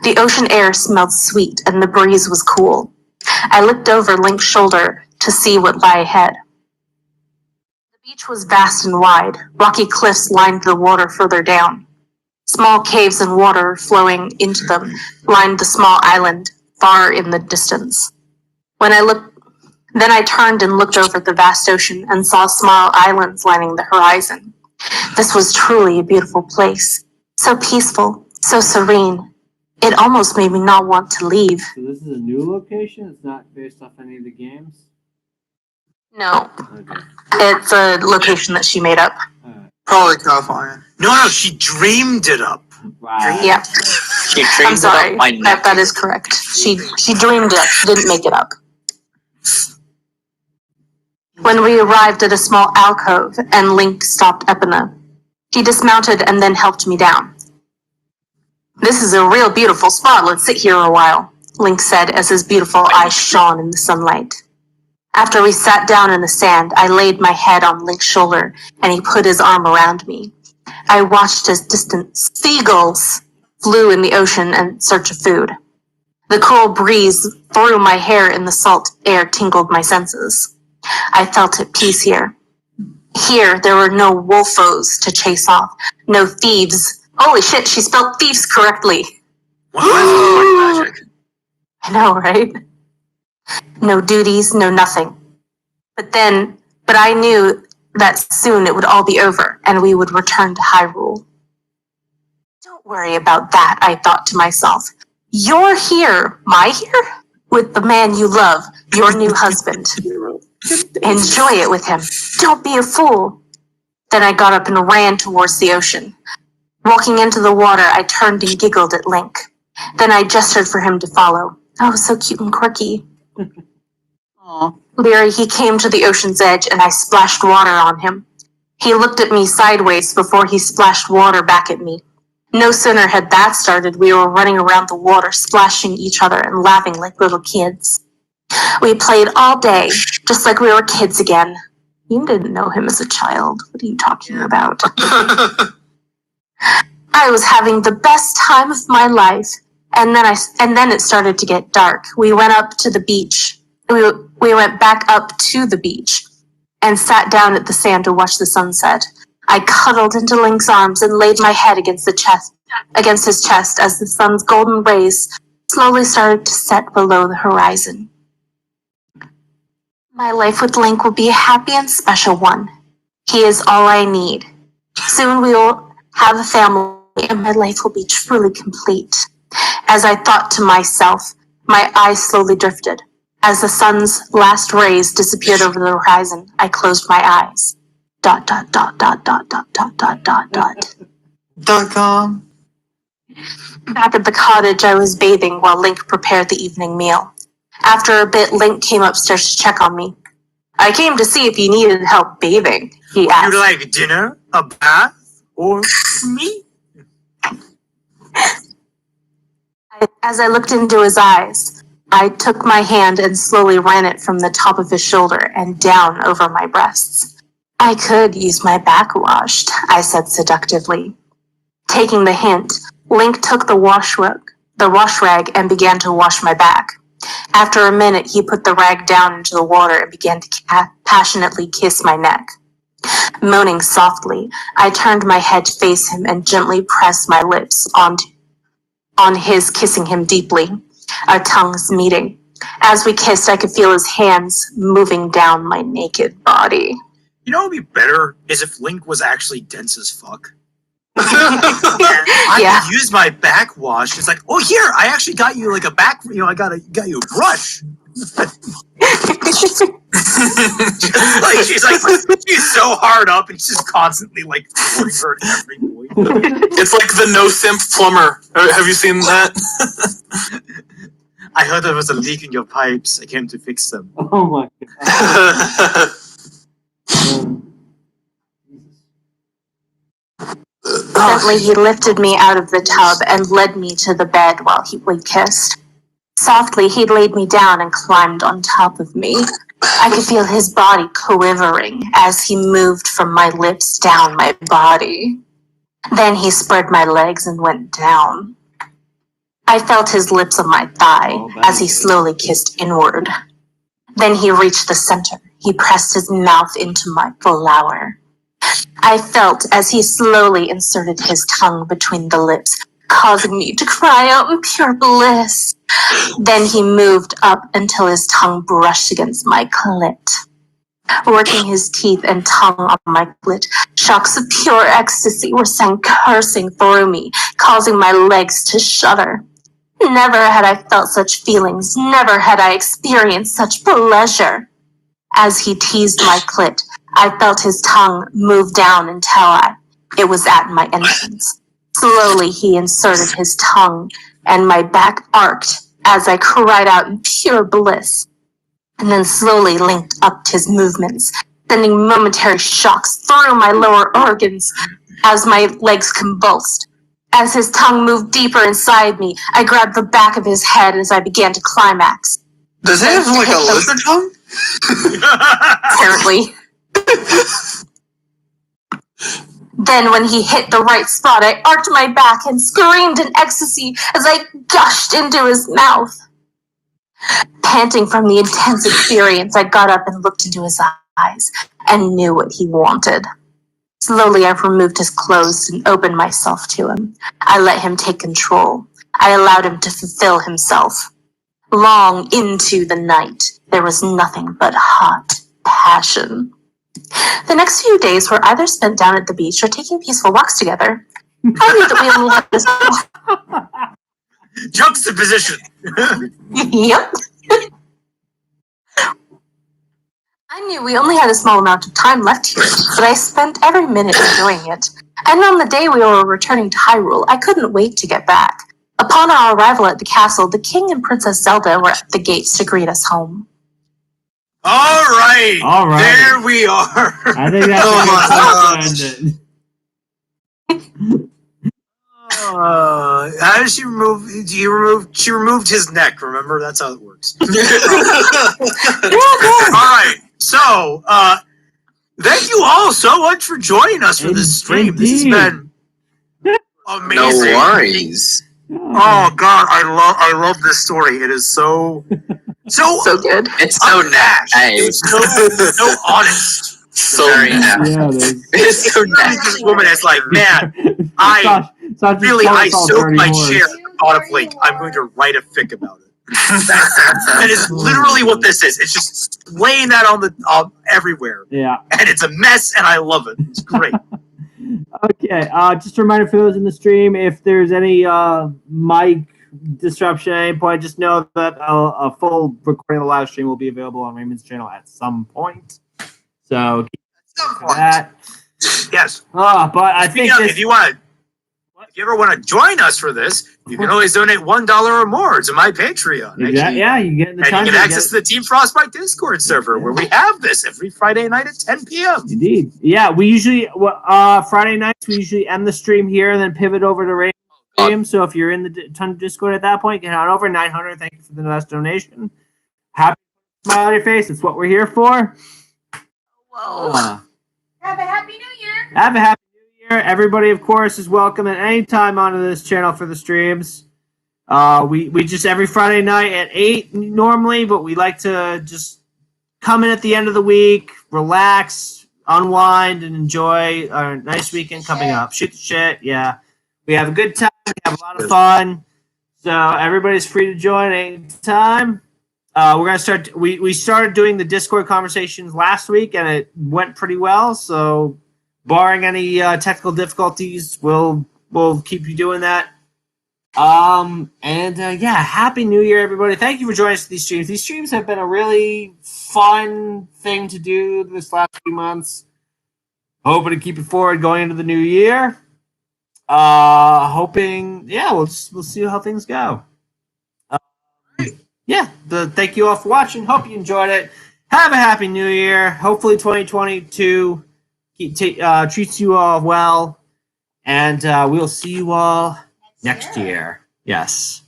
L: The ocean air smelled sweet and the breeze was cool. I looked over Link's shoulder to see what lay ahead. The beach was vast and wide. Rocky cliffs lined the water further down. Small caves and water flowing into them lined the small island far in the distance. Then I turned and looked over the vast ocean and saw small islands lining the horizon. This was truly a beautiful place. So peaceful, So serene. It almost made me not want to leave.
N: So this is a new location? It's not based off any of the games?
L: No.
N: Okay.
L: It's a location that she made up.
K: Probably California.
C: No, she dreamed it up.
N: Wow.
L: Yeah.
J: She dreamed
L: I'm sorry.
J: it up by neck.
L: That is correct. She dreamed it up. She didn't make it up. When we arrived at a small alcove and Link stopped Epina, he dismounted and then helped me down. This is a real beautiful spot. Let's sit here a while, Link said as his beautiful eyes shone in the sunlight. After we sat down in the sand, I laid my head on Link's shoulder and he put his arm around me. I watched as distant seagulls flew in the ocean in search of food. The cool breeze through my hair in the salt air tingled my senses. I felt at peace here. Here, there were no wolfos to chase off, no thieves. Holy shit, she spelled thieves correctly.
C: Magic.
L: I know, right? No duties, no nothing. But I knew that soon it would all be over and we would return to Hyrule. Don't worry about that, I thought to myself. You're here, with the man you love, your new husband. Enjoy it with him. Don't be a fool. Then I got up and ran towards the ocean. Walking into the water, I turned and giggled at Link. Then I gestured for him to follow. Oh, so cute and quirky. Leery, he came to the ocean's edge and I splashed water on him. He looked at me sideways before he splashed water back at me. No sooner had that started, we were running around the water, splashing each other and laughing like little kids. We played all day, just like we were kids again. You didn't know him as a child. What are you talking about? I was having the best time of my life, and then it started to get dark. We went up to the beach. We went back up to the beach and sat down at the sand to watch the sunset. I cuddled into Link's arms and laid my head against his chest as the sun's golden rays slowly started to set below the horizon. My life with Link will be a happy and special one. He is all I need. Soon we will have a family and my life will be truly complete. As I thought to myself, my eyes slowly drifted. As the sun's last rays disappeared over the horizon, I closed my eyes. ...
K: .com.
L: Back at the cottage, I was bathing while Link prepared the evening meal. After a bit, Link came upstairs to check on me. I came to see if you needed help bathing, he asked.
C: You like dinner, a bath, or me?
L: As I looked into his eyes, I took my hand and slowly ran it from the top of his shoulder and down over my breasts. I could use my back washed, I said seductively. Taking the hint, Link took the wash rag and began to wash my back. After a minute, he put the rag down into the water and began to passionately kiss my neck. Moaning softly, I turned my head to face him and gently pressed my lips on his, kissing him deeply, our tongues meeting. As we kissed, I could feel his hands moving down my naked body.
C: You know what would be better is if Link was actually dense as fuck. I could use my back wash. It's like, oh, here, I actually got you like a back, I got you a brush. She's so hard up and she's just constantly like hurt every point.
I: It's like the no simp plumber. Have you seen that?
C: I heard there was a leak in your pipes. I came to fix them.
N: Oh my god.
L: Gently, he lifted me out of the tub and led me to the bed while we kissed. Softly, he laid me down and climbed on top of me. I could feel his body quivering as he moved from my lips down my body. Then he spread my legs and went down. I felt his lips on my thigh as he slowly kissed inward. Then he reached the center. He pressed his mouth into my flower. I felt as he slowly inserted his tongue between the lips, causing me to cry out in pure bliss. Then he moved up until his tongue brushed against my clit. Working his teeth and tongue on my clit, Shocks of pure ecstasy were sent coursing through me, causing my legs to shudder. Never had I felt such feelings, never had I experienced such pleasure. As he teased my clit, I felt his tongue move down until it was at my entrance. Slowly he inserted his tongue, and my back arced as I cried out in pure bliss, and then slowly linked up his movements, sending momentary shocks through my lower organs as my legs convulsed. As his tongue moved deeper inside me, I grabbed the back of his head as I began to climax.
K: Does it have like a lizard tongue?
L: Apparently. Then when he hit the right spot, I arched my back and screamed in ecstasy as I gushed into his mouth. Panting from the intense experience, I got up and looked into his eyes and knew what he wanted. Slowly, I removed his clothes and opened myself to him. I let him take control. I allowed him to fulfill himself. Long into the night, there was nothing but hot passion. The next few days were either spent down at the beach or taking peaceful walks together. I knew that we only had this.
C: Juxtaposition.
L: Yep. I knew we only had a small amount of time left here, but I spent every minute enjoying it. And on the day we were returning to Hyrule, I couldn't wait to get back. Upon our arrival at the castle, the King and Princess Zelda were at the gates to greet us home.
C: All right. There we are.
N: I think that's a good place to end it.
C: How did she remove? She removed his neck. Remember, that's how it works. All right. So, thank you all so much for joining us for this stream.
N: Indeed.
C: This has been amazing.
M: No worries.
C: Oh God, I love this story. It is so
L: good.
M: It's so nice.
C: It's so honest.
M: So nice.
N: Yeah, it is.
C: It's so nice. This woman is like, man, I soaked my chair and thought of like, I'm going to write a fic about it. That is literally what this is. It's just laying that on the everywhere.
N: Yeah.
C: And it's a mess, and I love it. It's great.
N: Okay, just a reminder for those in the stream, if there's any mic disruption at any point, just know that a full recording of the live stream will be available on Raymond's channel at some point. So keep that.
C: Yes.
N: But I think
C: if you ever want to join us for this, you can always donate $1 or more to my Patreon.
N: Yeah, you get the
C: and
N: time
C: you get access to the Team Frostbite Discord server where we have this every Friday night at 10 p.m.
N: Indeed. Yeah, we usually Friday nights we usually end the stream here and then pivot over to Raymond's stream. So if you're in the Discord at that point, get on over. 900. Thank you for the last donation. Happy smile on your face. It's what we're here for.
H: Whoa. Have a happy New Year.
N: Have a happy New Year. Everybody, of course, is welcome at any time onto this channel for the streams. We just every Friday night at 8 normally, but we like to just come in at the end of the week, relax, unwind, and enjoy our nice weekend coming up. Shoot the shit, yeah. We have a good time. We have a lot of fun. So everybody's free to join anytime. We're gonna start. We started doing the Discord conversations last week, and it went pretty well. So, barring any technical difficulties, we'll keep you doing that. Happy New Year, everybody! Thank you for joining us for these streams. These streams have been a really fun thing to do this last few months. Hoping to keep it forward going into the new year. We'll see how things go. Thank you all for watching. Hope you enjoyed it. Have a happy New Year. Hopefully 2022 treats you all well. And we'll see you all next year. Yes.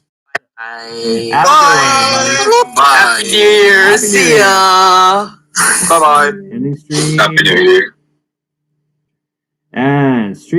M: Bye.
K: Happy New Year. See ya.
M: Bye-bye.
N: Ending stream.
F: Happy New Year.
N: And stream.